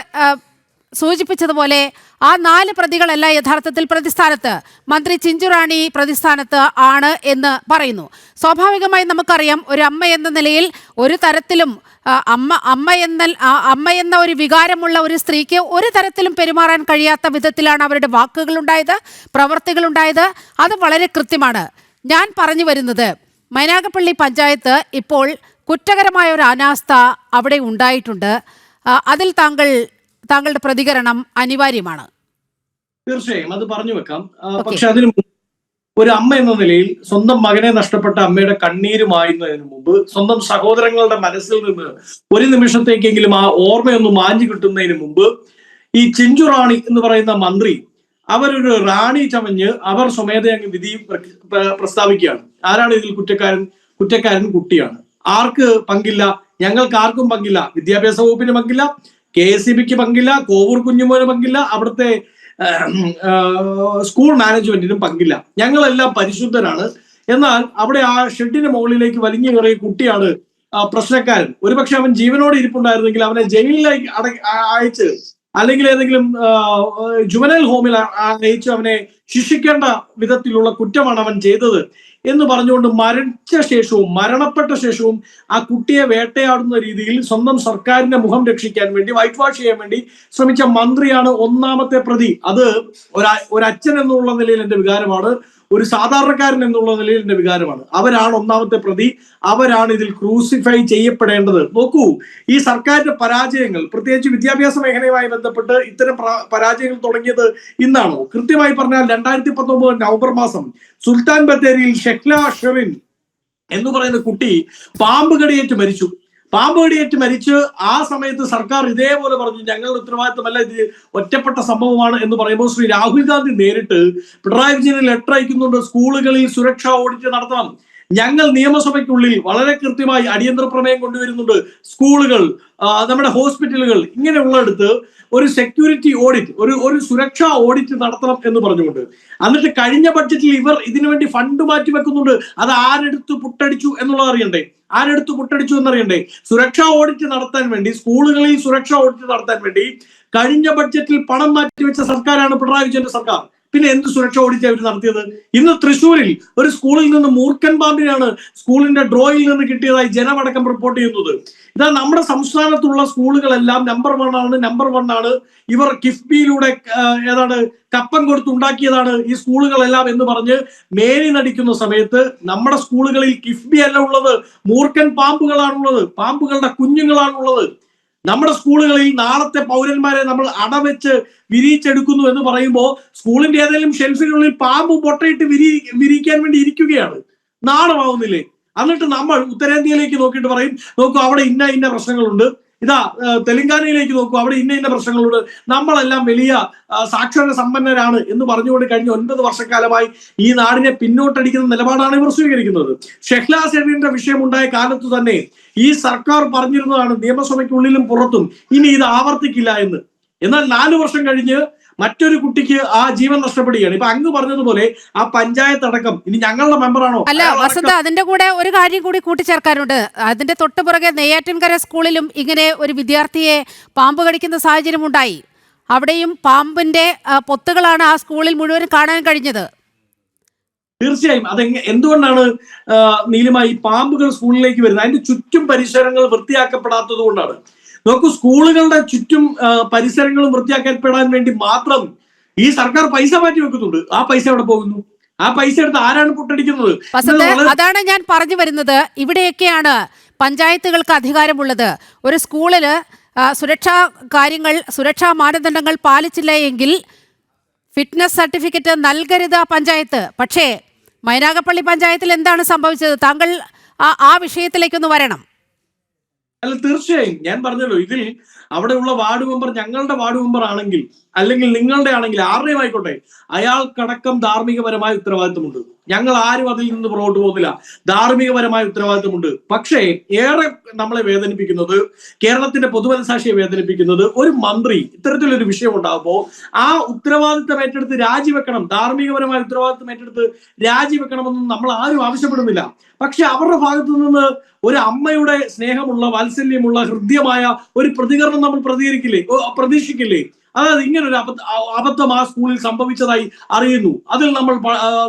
സൂചിപ്പിച്ചതുപോലെ ആ 4 പ്രതികളല്ല യഥാർത്ഥത്തിൽ പ്രതിസ്ഥാനത്ത്. മന്ത്രി ചിഞ്ചുറാണി പ്രതിസ്ഥാനത്ത് ആണ് എന്ന് പറയുന്നു. സ്വാഭാവികമായി നമുക്കറിയാം, ഒരു അമ്മ എന്ന നിലയിൽ ഒരു തരത്തിലും അമ്മ എന്ന ഒരു വികാരമുള്ള ഒരു സ്ത്രീക്ക് ഒരു തരത്തിലും പെരുമാറാൻ കഴിയാത്ത വിധത്തിലാണ് അവരുടെ വാക്കുകളുണ്ടായത്, പ്രവർത്തികളുണ്ടായത്. അത് വളരെ കൃത്യമാണ്. ഞാൻ പറഞ്ഞു വരുന്നത്, മൈനാഗപ്പള്ളി പഞ്ചായത്ത് ഇപ്പോൾ കുറ്റകരമായ ഒരു അനാസ്ഥ അവിടെ ഉണ്ടായിട്ടുണ്ട്. അതിൽ താങ്കളുടെ പ്രതികരണം അനിവാര്യമാണ്. തീർച്ചയായും അത് പറഞ്ഞു വെക്കാം. പക്ഷെ അതിന് ഒരു അമ്മ എന്ന നിലയിൽ സ്വന്തം മകനെ നഷ്ടപ്പെട്ട അമ്മയുടെ കണ്ണീര് മായുന്നതിന് മുമ്പ് സ്വന്തം സഹോദരങ്ങളുടെ മനസ്സിൽ നിന്ന് ഒരു നിമിഷത്തേക്കെങ്കിലും ആ ഓർമ്മയൊന്ന് മാഞ്ഞു കിട്ടുന്നതിന് മുമ്പ് ഈ ചിഞ്ചുറാണി എന്ന് പറയുന്ന മന്ത്രി അവരൊരു റാണി ചമഞ്ഞ് അവർ സ്വമേധയാ അങ്ങ് വിധി പ്രസ്താവിക്കുകയാണ്. ആരാണ് ഇതിൽ കുറ്റക്കാരൻ കുട്ടിയാണ്. ആർക്ക് പങ്കില്ല? ഞങ്ങൾക്ക് ആർക്കും പങ്കില്ല. വിദ്യാഭ്യാസ വകുപ്പിന് പങ്കില്ല, KSEBിക്ക് പങ്കില്ല, കോവൂർ കുഞ്ഞുമോന് പങ്കില്ല, അവിടുത്തെ സ്കൂൾ മാനേജ്മെന്റിനും പങ്കില്ല. ഞങ്ങളെല്ലാം പരിശുദ്ധരാണ്. എന്നാൽ അവിടെ ആ ഷെഡിന് മുകളിലേക്ക് വലിഞ്ഞു കയറിയ കുട്ടിയാണ് പ്രശ്നക്കാരൻ. ഒരുപക്ഷെ അവൻ ജീവനോടെ ഇരിപ്പുണ്ടായിരുന്നെങ്കിൽ അവനെ ജയിലിലേക്ക് അയച്ച് അല്ലെങ്കിൽ ഏതെങ്കിലും ജുവനൈൽ ഹോമിൽ അയച്ച് അവനെ ശിക്ഷിക്കേണ്ട വിധത്തിലുള്ള കുറ്റമാണ് അവൻ ചെയ്തത് എന്ന് പറഞ്ഞുകൊണ്ട് മരണപ്പെട്ട ശേഷവും ആ കുട്ടിയെ വേട്ടയാടുന്ന രീതിയിൽ സ്വന്തം സർക്കാരിന്റെ മുഖം രക്ഷിക്കാൻ വേണ്ടി വൈറ്റ് വാഷ് ചെയ്യാൻ വേണ്ടി ശ്രമിച്ച മന്ത്രിയാണ് ഒന്നാമത്തെ പ്രതി. അത് ഒരു അച്ഛൻ എന്നുള്ള നിലയിൽ എന്റെ വികാരമാണ്, ഒരു സാധാരണക്കാരൻ എന്നുള്ള നിലയിൽ എന്റെ വികാരമാണ്. അവരാണ് ഒന്നാമത്തെ പ്രതി. അവരാണ് ഇതിൽ ക്രൂസിഫൈ ചെയ്യപ്പെടേണ്ടത്. നോക്കൂ, ഈ സർക്കാരിന്റെ പരാജയങ്ങൾ, പ്രത്യേകിച്ച് വിദ്യാഭ്യാസ മേഖലയുമായി ബന്ധപ്പെട്ട് ഇത്തരം പരാജയങ്ങൾ തുടങ്ങിയത് ഇന്നാണോ? കൃത്യമായി പറഞ്ഞാൽ 2019 നവംബർ മാസം സുൽത്താൻ ബത്തേരിയിൽ ഷെഹ്ല ഷെറിൻ എന്ന് പറയുന്ന കുട്ടി പാമ്പ് കടിയേറ്റ് മരിച്ച് ആ സമയത്ത് സർക്കാർ ഇതേപോലെ പറഞ്ഞു, ഞങ്ങളുടെ ഉത്തരവാദിത്തമല്ല, ഇത് ഒറ്റപ്പെട്ട സംഭവമാണ് എന്ന് പറയുമ്പോൾ ശ്രീ രാഹുൽ ഗാന്ധി നേരിട്ട് പിണറായി വിജയന് ലെറ്റർ അയക്കുന്നുണ്ട്. സ്കൂളുകളിൽ സുരക്ഷാ ഓഡിറ്റ് നടത്തണം. ഞങ്ങൾ നിയമസഭയ്ക്കുള്ളിൽ വളരെ കൃത്യമായി അടിയന്തര പ്രമേയം കൊണ്ടുവരുന്നുണ്ട്. സ്കൂളുകൾ, നമ്മുടെ ഹോസ്പിറ്റലുകൾ, ഇങ്ങനെയുള്ളിടത്ത് ഒരു സെക്യൂരിറ്റി ഓഡിറ്റ്, ഒരു സുരക്ഷാ ഓഡിറ്റ് നടത്തണം എന്ന് പറഞ്ഞുകൊണ്ട് എന്നിട്ട് കഴിഞ്ഞ ബഡ്ജറ്റിൽ ഇവർ ഇതിനുവേണ്ടി ഫണ്ട് മാറ്റി വെക്കുന്നുണ്ട്. അത് ആരെടുത്ത് പുട്ടടിച്ചു എന്നുള്ളത് അറിയണ്ടേ? എന്നറിയണ്ടേ? സുരക്ഷാ ഓഡിറ്റ് നടത്താൻ വേണ്ടി, സ്കൂളുകളിൽ സുരക്ഷാ ഓഡിറ്റ് നടത്താൻ വേണ്ടി കഴിഞ്ഞ ബഡ്ജറ്റിൽ പണം മാറ്റിവെച്ച സർക്കാരാണ് പിണറായി വിജയന്റെ സർക്കാർ. പിന്നെ എന്ത് സുരക്ഷാ ഓഡിറ്റ് അവർ നടത്തിയത്? ഇന്ന് തൃശ്ശൂരിൽ ഒരു സ്കൂളിൽ നിന്ന് മൂർഖൻ പാമ്പിനെയാണ് സ്കൂളിന്റെ ഡ്രോയിൽ നിന്ന് കിട്ടിയതായി ജനമടക്കം റിപ്പോർട്ട് ചെയ്യുന്നത്. ഇതാ നമ്മുടെ സംസ്ഥാനത്തുള്ള സ്കൂളുകളെല്ലാം നമ്പർ വൺ ആണ്. ഇവർ കിഫ്ബിയിലൂടെ കപ്പം കൊടുത്തുണ്ടാക്കിയതാണ് ഈ സ്കൂളുകളെല്ലാം എന്ന് പറഞ്ഞ് മേനി നടിക്കുന്ന സമയത്ത് നമ്മുടെ സ്കൂളുകളിൽ കിഫ്ബി അല്ല ഉള്ളത്, മൂർഖൻ പാമ്പുകളാണുള്ളത്, പാമ്പുകളുടെ കുഞ്ഞുങ്ങളാണുള്ളത്. നമ്മുടെ സ്കൂളുകളിൽ നാളത്തെ പൗരന്മാരെ നമ്മൾ അടവെച്ച് വിരിയിച്ചെടുക്കുന്നു എന്ന് പറയുമ്പോൾ സ്കൂളിന്റെ ഏതെങ്കിലും ഷെൽഫിനുള്ളിൽ പാമ്പ് പൊട്ടയിട്ട് വിരിയിക്കാൻ വേണ്ടി ഇരിക്കുകയാണ്. നാണമാവുന്നില്ലേ? എന്നിട്ട് നമ്മൾ ഉത്തരേന്ത്യയിലേക്ക് നോക്കിയിട്ട് പറയും, നോക്കൂ അവിടെ ഇന്ന പ്രശ്നങ്ങളുണ്ട്. ഇതാ തെലങ്കാനയിലേക്ക് നോക്കൂ, അവിടെ ഇന്ന പ്രശ്നങ്ങളുണ്ട്. നമ്മളെല്ലാം വലിയ സാക്ഷര സമ്പന്നരാണ് എന്ന് പറഞ്ഞുകൊണ്ട് കഴിഞ്ഞ 9 വർഷക്കാലമായി ഈ നാടിനെ പിന്നോട്ടടിക്കുന്ന നിലപാടാണ് ഇവർ സ്വീകരിക്കുന്നത്. ഷെഹ്ല ഷെറിന്റെ വിഷയമുണ്ടായ കാലത്ത് തന്നെ ഈ സർക്കാർ പറഞ്ഞിരുന്നതാണ് നിയമസഭയ്ക്കുള്ളിലും പുറത്തും ഇനി ഇത് ആവർത്തിക്കില്ല എന്ന്. എന്നാൽ 4 വർഷം കഴിഞ്ഞ് മറ്റൊരു കുട്ടിക്ക് ആ ജീവൻ നഷ്ടപ്പെടുകയാണ്. ഇപ്പൊ അങ്ങ് പറഞ്ഞതുപോലെ ആ പഞ്ചായത്ത് അടക്കം ഇനി ഞങ്ങളുടെ മെമ്പറാണോ? അല്ല വസന്ത, അതിന്റെ കൂടെ ഒരു കാര്യം കൂടി കൂട്ടിച്ചേർക്കാനുണ്ട്. അതിന്റെ തൊട്ടുപുറകെ നെയ്യാറ്റിൻകര സ്കൂളിലും ഇങ്ങനെ ഒരു വിദ്യാർത്ഥിയെ പാമ്പ് കടിക്കുന്ന സാഹചര്യം ഉണ്ടായി. അവിടെയും പാമ്പിന്റെ പൊത്തുകളാണ് ആ സ്കൂളിൽ മുഴുവൻ കാണാൻ കഴിഞ്ഞത്. തീർച്ചയായും എന്തുകൊണ്ടാണ് നീലിമ ഈ പാമ്പുകൾ സ്കൂളിലേക്ക് വരുന്നത്? അതിന്റെ ചുറ്റും പരിസരങ്ങൾ വൃത്തിയാക്കപ്പെടാത്തത് കൊണ്ടാണ്. നോക്കൂ, സ്കൂളുകളുടെ ചുറ്റും പരിസരങ്ങളും വൃത്തിയാക്കപ്പെടാൻ വേണ്ടി മാത്രം ഈ സർക്കാർ പൈസ മാറ്റി വെക്കുന്നുണ്ട്. ആ പൈസ എവിടെ പോകുന്നു? ആ പൈസ എടുത്ത് ആരാണ് പൊട്ടടിക്കുന്നത്? അതാണ് ഞാൻ പറഞ്ഞു വരുന്നത്. ഇവിടെയൊക്കെയാണ് പഞ്ചായത്തുകൾക്ക് അധികാരമുള്ളത്. ഒരു സ്കൂളില് സുരക്ഷാ മാനദണ്ഡങ്ങൾ പാലിച്ചില്ല എങ്കിൽ ഫിറ്റ്നസ് സർട്ടിഫിക്കറ്റ് നൽകരുത് പഞ്ചായത്ത്. പക്ഷേ മൈനാഗപ്പള്ളി പഞ്ചായത്തിൽ എന്താണ് സംഭവിച്ചത്? താങ്കൾ ആ വിഷയത്തിലേക്കൊന്ന് വരണം. അല്ല, തീർച്ചയായും ഞാൻ പറഞ്ഞല്ലോ, ഇതിൽ അവിടെയുള്ള വാർഡ് മെമ്പർ ഞങ്ങളുടെ വാർഡ് മെമ്പർ ആണെങ്കിൽ അല്ലെങ്കിൽ നിങ്ങളുടെ ആണെങ്കിൽ ആരുടെയും ആയിക്കോട്ടെ, അയാൾക്കടക്കം ധാർമ്മികപരമായ ഉത്തരവാദിത്വമുണ്ട്. ഞങ്ങൾ ആരും അതിൽ നിന്ന് പുറകോട്ട് പോകുന്നില്ല. ധാർമ്മികപരമായ ഉത്തരവാദിത്വമുണ്ട്. പക്ഷേ ഏറെ നമ്മളെ വേദനിപ്പിക്കുന്നത്, കേരളത്തിന്റെ പൊതുമനസാക്ഷിയെ വേദനിപ്പിക്കുന്നത്, ഒരു മന്ത്രി ഇത്തരത്തിലൊരു വിഷയം ഉണ്ടാകുമ്പോൾ ആ ഉത്തരവാദിത്വം ഏറ്റെടുത്ത് രാജിവെക്കണം, ധാർമ്മികപരമായ ഉത്തരവാദിത്വം ഏറ്റെടുത്ത് രാജിവെക്കണമെന്നും നമ്മൾ ആരും ആവശ്യപ്പെടുന്നില്ല. പക്ഷെ അവരുടെ ഭാഗത്തു നിന്ന് ഒരു അമ്മയുടെ സ്നേഹമുള്ള, വാത്സല്യമുള്ള, ഹൃദ്യമായ ഒരു പ്രതികരണം നമ്മൾ പ്രതീക്ഷിക്കില്ലേ? അതായത് ഇങ്ങനൊരു അബദ്ധം ആ സ്കൂളിൽ സംഭവിച്ചതായി അറിയുന്നു, അതിൽ നമ്മൾ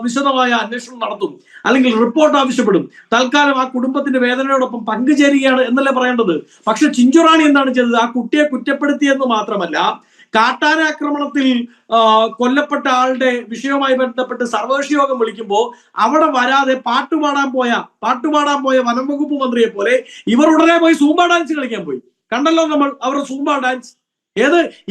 വിശദമായ അന്വേഷണം നടത്തും, അല്ലെങ്കിൽ റിപ്പോർട്ട് ആവശ്യപ്പെടും. തൽക്കാലം ആ കുടുംബത്തിന്റെ വേദനയോടൊപ്പം പങ്കുചേരുകയാണ് എന്നല്ലേ പറയേണ്ടത്. പക്ഷെ ചിഞ്ചുറാണി എന്താണ് ചെയ്തത്? ആ കുട്ടിയെ കുറ്റപ്പെടുത്തിയെന്ന് മാത്രമല്ല, കാട്ടാനാക്രമണത്തിൽ കൊല്ലപ്പെട്ട ആളുടെ വിഷയവുമായി ബന്ധപ്പെട്ട് സർവകക്ഷി യോഗം വിളിക്കുമ്പോൾ അവിടെ വരാതെ പാട്ടുപാടാൻ പോയ വനം വകുപ്പ് മന്ത്രിയെ പോലെ ഇവർ ഉടനെ പോയി സൂംബ ഡാൻസ് കളിക്കാൻ പോയി. കണ്ടല്ലോ നമ്മൾ അവരുടെ സൂംബ ഡാൻസ്.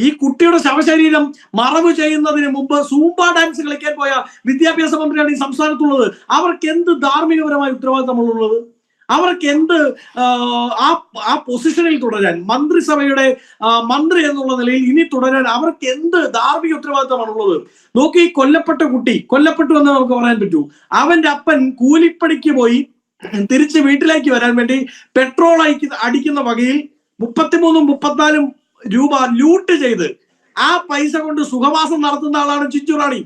ഈ കുട്ടിയുടെ ശവശരീരം മറവ് ചെയ്യുന്നതിന് മുമ്പ് സൂംബ ഡാൻസ് കളിക്കാൻ പോയ വിദ്യാഭ്യാസ മന്ത്രിയാണ് ഈ സംസ്ഥാനത്തുള്ളത്. അവർക്ക് എന്ത് ധാർമ്മികപരമായ ഉത്തരവാദിത്തമുള്ളത്? അവർക്ക് എന്ത് ആ പൊസിഷനിൽ തുടരാൻ, മന്ത്രിസഭയുടെ മന്ത്രി എന്നുള്ള നിലയിൽ ഇനി തുടരാൻ അവർക്ക് എന്ത് ധാർമ്മിക ഉത്തരവാദിത്തമാണുള്ളത്? നോക്കി, കൊല്ലപ്പെട്ടു എന്ന് നമുക്ക് പറയാൻ പറ്റൂ. അവന്റെ അപ്പൻ കൂലിപ്പണിക്ക് പോയി തിരിച്ച് വീട്ടിലേക്ക് വരാൻ വേണ്ടി പെട്രോൾ അടിക്കുന്ന വകയിൽ 33-34 രൂപ ലൂട്ട് ചെയ്ത് ആ പൈസ കൊണ്ട് സുഖവാസം നടത്തുന്ന ആളാണ് ചിഞ്ചുറാണി.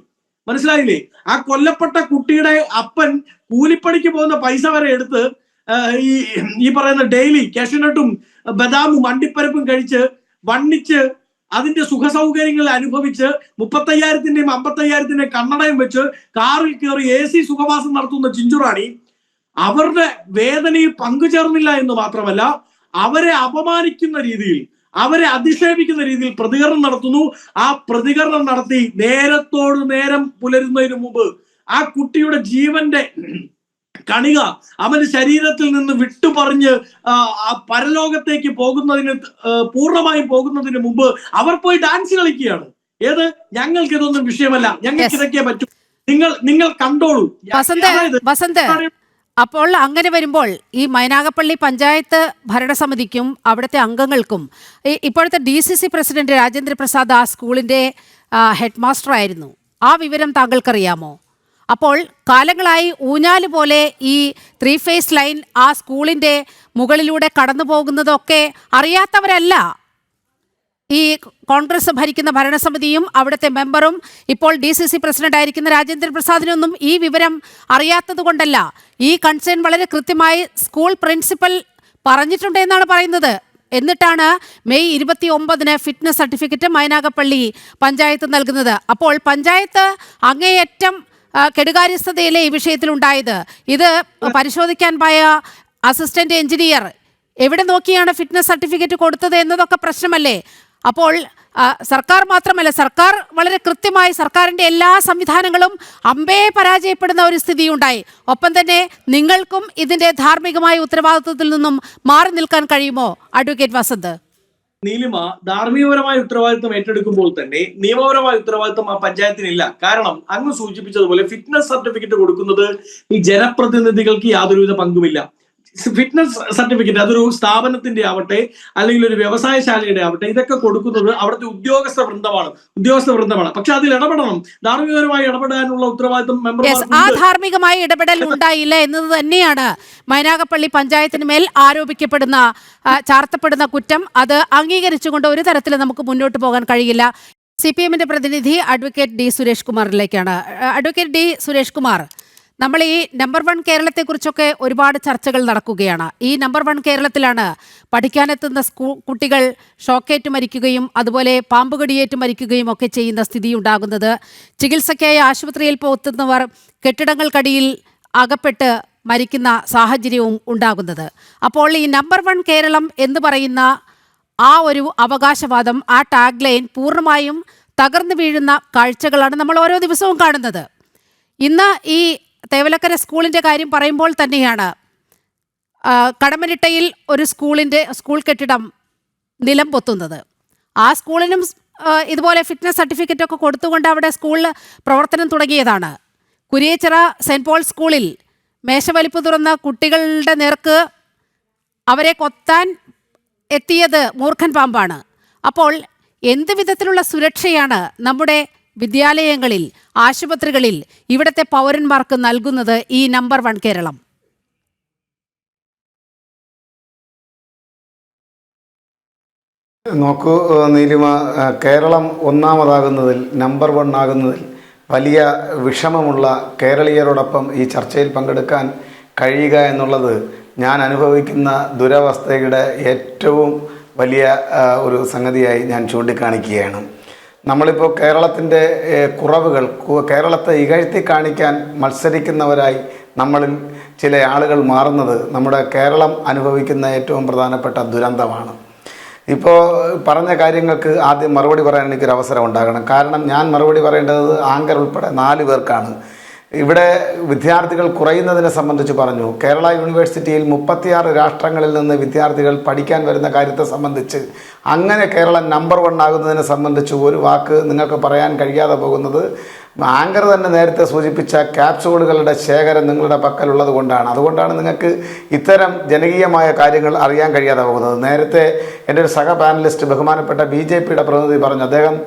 മനസ്സിലായില്ലേ? ആ കൊല്ലപ്പെട്ട കുട്ടിയുടെ അപ്പൻ കൂലിപ്പണിക്ക് പോകുന്ന പൈസ വരെ എടുത്ത് ഈ പറയുന്ന ഡെയിലി കാഷ്യൂനട്ടും ബദാമും അണ്ടിപ്പരപ്പും കഴിച്ച് വണ്ണിച്ച് അതിന്റെ സുഖ സൗകര്യങ്ങൾ അനുഭവിച്ച് 35,000-ന്റെയും 55,000-ന്റെയും കണ്ണടയും വെച്ച് കാറിൽ കയറി AC സുഖവാസം നടത്തുന്ന ചിഞ്ചുറാണി അവരുടെ വേദനയിൽ പങ്കുചേർന്നില്ല എന്ന് മാത്രമല്ല, അവരെ അപമാനിക്കുന്ന രീതിയിൽ, അവരെ അധിക്ഷേപിക്കുന്ന രീതിയിൽ പ്രതികരണം നടത്തുന്നു. ആ പ്രതികരണം നടത്തി നേരത്തോട് നേരം പുലരുന്നതിന് മുമ്പ് ആ കുട്ടിയുടെ ജീവന്റെ കണിക അവന്റെ ശരീരത്തിൽ നിന്ന് വിട്ടുപറഞ്ഞ് പരലോകത്തേക്ക് പൂർണ്ണമായും പോകുന്നതിന് മുമ്പ് അവർ പോയി ഡാൻസ് കളിക്കുകയാണ്. ഞങ്ങൾക്ക് ഇതൊന്നും വിഷയമല്ല, ഞങ്ങൾക്ക് ഇതൊക്കെ പറ്റും, നിങ്ങൾ കണ്ടോളൂ. വസന്ത്, അപ്പോൾ അങ്ങനെ വരുമ്പോൾ ഈ മൈനാഗപ്പള്ളി പഞ്ചായത്ത് ഭരണസമിതിക്കും അവിടുത്തെ അംഗങ്ങൾക്കും ഇപ്പോഴത്തെ DCC പ്രസിഡന്റ് രാജേന്ദ്ര പ്രസാദ് ആ സ്കൂളിന്റെ ഹെഡ് മാസ്റ്റർ ആയിരുന്നു. ആ വിവരം താങ്കൾക്കറിയാമോ? അപ്പോൾ കാലങ്ങളായി ഊഞ്ഞാല് പോലെ ഈ 3 ഫേസ് ലൈൻ ആ സ്കൂളിന്റെ മുകളിലൂടെ കടന്നു പോകുന്നതൊക്കെ അറിയാത്തവരല്ല ഈ കോൺഗ്രസ് ഭരിക്കുന്ന ഭരണസമിതിയും അവിടുത്തെ മെമ്പറും ഇപ്പോൾ DCC പ്രസിഡന്റ് ആയിരിക്കുന്ന രാജേന്ദ്ര പ്രസാദിനൊന്നും ഈ വിവരം അറിയാത്തത് കൊണ്ടല്ല. ഈ കൺസേൺ വളരെ കൃത്യമായി സ്കൂൾ പ്രിൻസിപ്പൽ പറഞ്ഞിട്ടുണ്ട് എന്നാണ് പറയുന്നത്. എന്നിട്ടാണ് മെയ് 29-ന് ഫിറ്റ്നസ് സർട്ടിഫിക്കറ്റ് മൈനാഗപ്പള്ളി പഞ്ചായത്ത് നൽകുന്നത്. അപ്പോൾ പഞ്ചായത്ത് അങ്ങേയറ്റം കെടുകാര്യസ്ഥതയിലെ ഈ വിഷയത്തിലുണ്ടായത്. ഇത് പരിശോധിക്കാൻ പോയ അസിസ്റ്റന്റ് എഞ്ചിനീയർ എവിടെ നോക്കിയാണ് ഫിറ്റ്നസ് സർട്ടിഫിക്കറ്റ് കൊടുത്തത് എന്നതൊക്കെ പ്രശ്നമല്ലേ? അപ്പോൾ സർക്കാർ മാത്രമല്ല, സർക്കാർ വളരെ കൃത്യമായി സർക്കാരിൻ്റെ എല്ലാ സംവിധാനങ്ങളും അമ്പേ പരാജയപ്പെടുന്ന ഒരു സ്ഥിതിയുണ്ടായി. ഒപ്പം തന്നെ നിങ്ങൾക്കും ഇതിൻ്റെ ധാർമ്മികമായ ഉത്തരവാദിത്വത്തിൽ നിന്നും മാറി നിൽക്കാൻ കഴിയുമോ അഡ്വക്കേറ്റ് വസന്ത്? നീലിമ, ധാർമ്മികപരമായ ഉത്തരവാദിത്വം ഏറ്റെടുക്കുമ്പോൾ തന്നെ നിയമപരമായ ഉത്തരവാദിത്വം ആ പഞ്ചായത്തിനില്ല. കാരണം അങ്ങ് സൂചിപ്പിച്ചതുപോലെ ഫിറ്റ്നസ് സർട്ടിഫിക്കറ്റ് കൊടുക്കുന്നത് ഈ ജനപ്രതിനിധികൾക്ക് യാതൊരുവിധ പങ്കുമില്ല. ഫിറ്റ്നസ് സർട്ടിഫിക്കറ്റ് അതൊരു സ്ഥാപനത്തിന്റെ ആവട്ടെ അല്ലെങ്കിൽ ഒരു വ്യവസായശാലയുടെ ആവട്ടെ, ഇതൊക്കെ കൊടുക്കുന്നത് അവിടുത്തെ ഉദ്യോഗസ്ഥ വൃന്ദമാണ്. പക്ഷെ അതിൽ ഇടപെടണം, ധാർമ്മികപരമായി ഇടപെടാനുള്ള ഉത്തരവാദിത്വം മെമ്പർമാർക്ക്. ആ ധാർമ്മികമായ ഇടപെടൽ ഉണ്ടായില്ല എന്നത് തന്നെയാണ് മൈനാഗപ്പള്ളി പഞ്ചായത്തിന് മേൽ ആരോപിക്കപ്പെടുന്ന ചാർത്തപ്പെടുന്ന കുറ്റം. അത് അംഗീകരിച്ചുകൊണ്ട് ഒരു തരത്തിൽ നമുക്ക് മുന്നോട്ട് പോകാൻ കഴിയില്ല. CPM-ന്റെ പ്രതിനിധി അഡ്വക്കേറ്റ് D സുരേഷ് കുമാറിലേക്കാണ്. അഡ്വക്കേറ്റ് D സുരേഷ് കുമാർ, നമ്മൾ ഈ നമ്പർ 1 കേരളത്തെക്കുറിച്ചൊക്കെ ഒരുപാട് ചർച്ചകൾ നടക്കുകയാണ്. ഈ നമ്പർ 1 കേരളത്തിലാണ് പഠിക്കാനെത്തുന്ന കുട്ടികൾ ഷോക്കേറ്റ് മരിക്കുകയും അതുപോലെ പാമ്പുകടിയേറ്റ് മരിക്കുകയും ഒക്കെ ചെയ്യുന്ന സ്ഥിതി ഉണ്ടാകുന്നത്. ചികിത്സയ്ക്കായി ആശുപത്രിയിൽ പോത്തുന്നവർ കെട്ടിടങ്ങൾക്കടിയിൽ അകപ്പെട്ട് മരിക്കുന്ന സാഹചര്യവും ഉണ്ടാകുന്നത്. അപ്പോൾ ഈ നമ്പർ 1 കേരളം എന്ന് പറയുന്ന ആ ഒരു അവകാശവാദം, ആ ടാഗ് ലൈൻ പൂർണ്ണമായും തകർന്നു വീഴുന്ന കാഴ്ചകളാണ് നമ്മൾ ഓരോ ദിവസവും കാണുന്നത്. ഇന്ന് ഈ തേവലക്കര സ്കൂളിൻ്റെ കാര്യം പറയുമ്പോൾ തന്നെയാണ് കടമനിട്ടയിൽ ഒരു സ്കൂൾ കെട്ടിടം നിലം പൊത്തുന്നത്. ആ സ്കൂളിനും ഇതുപോലെ ഫിറ്റ്നസ് സർട്ടിഫിക്കറ്റ് ഒക്കെ കൊടുത്തുകൊണ്ട് അവിടെ സ്കൂളിൽ പ്രവർത്തനം തുടങ്ങിയതാണ്. കുരിയച്ചിറ സെൻറ്റ് പോൾ സ്കൂളിൽ മേശവലിപ്പ് തുറന്ന കുട്ടികളുടെ നേർക്ക് അവരെ കൊത്താൻ എത്തിയത് മൂർഖൻ പാമ്പാണ്. അപ്പോൾ എന്ത് വിധത്തിലുള്ള സുരക്ഷയാണ് നമ്മുടെ വിദ്യാലയങ്ങളിൽ, ആശുപത്രികളിൽ ഇവിടുത്തെ പൗരന്മാർക്ക് നൽകുന്നത് ഈ നമ്പർ 1 കേരളം? നോക്കൂ നീലിമ, കേരളം ഒന്നാമതാകുന്നതിൽ, നമ്പർ 1 ആകുന്നതിൽ വലിയ വിഷമമുള്ള കേരളീയരോടൊപ്പം ഈ ചർച്ചയിൽ പങ്കെടുക്കാൻ കഴിയുക എന്നുള്ളത് ഞാൻ അനുഭവിക്കുന്ന ദുരവസ്ഥയുടെ ഏറ്റവും വലിയ ഒരു സംഗതിയായി ഞാൻ ചൂണ്ടിക്കാണിക്കുകയാണ്. നമ്മളിപ്പോൾ കേരളത്തിൻ്റെ കുറവുകൾ, കേരളത്തെ ഇകഴ്ത്തി കാണിക്കാൻ മത്സരിക്കുന്നവരായി നമ്മളിൽ ചില ആളുകൾ മാറുന്നത് നമ്മുടെ കേരളം അനുഭവിക്കുന്ന ഏറ്റവും പ്രധാനപ്പെട്ട ദുരന്തമാണ്. ഇപ്പോൾ പറഞ്ഞ കാര്യങ്ങൾക്ക് ആദ്യം മറുപടി പറയാൻ എനിക്കൊരു അവസരം ഉണ്ടാകണം. കാരണം ഞാൻ മറുപടി പറയേണ്ടത് ആങ്കർ ഉൾപ്പെടെ 4 പേർക്കാണ്. ഇവിടെ വിദ്യാർത്ഥികൾ കുറയുന്നതിനെ സംബന്ധിച്ച് പറഞ്ഞു. കേരള യൂണിവേഴ്സിറ്റിയിൽ 36 രാഷ്ട്രങ്ങളിൽ നിന്ന് വിദ്യാർത്ഥികൾ പഠിക്കാൻ വരുന്ന കാര്യത്തെ സംബന്ധിച്ച്, അങ്ങനെ കേരളം നമ്പർ 1 ആകുന്നതിനെ സംബന്ധിച്ച് ഒരു വാക്ക് നിങ്ങൾക്ക് പറയാൻ കഴിയാതെ പോകുന്നത് ആങ്കർ തന്നെ നേരത്തെ സൂചിപ്പിച്ച ക്യാപ്സൂളുകളുടെ ശേഖരം നിങ്ങളുടെ പക്കലുള്ളത് കൊണ്ടാണ്. അതുകൊണ്ടാണ് നിങ്ങൾക്ക് ഇത്തരം ജനകീയമായ കാര്യങ്ങൾ അറിയാൻ കഴിയാതെ പോകുന്നത്. നേരത്തെ എൻ്റെ ഒരു സഹ പാനലിസ്റ്റ് ബഹുമാനപ്പെട്ട BJPയുടെ പ്രതിനിധി പറഞ്ഞു, അദ്ദേഹം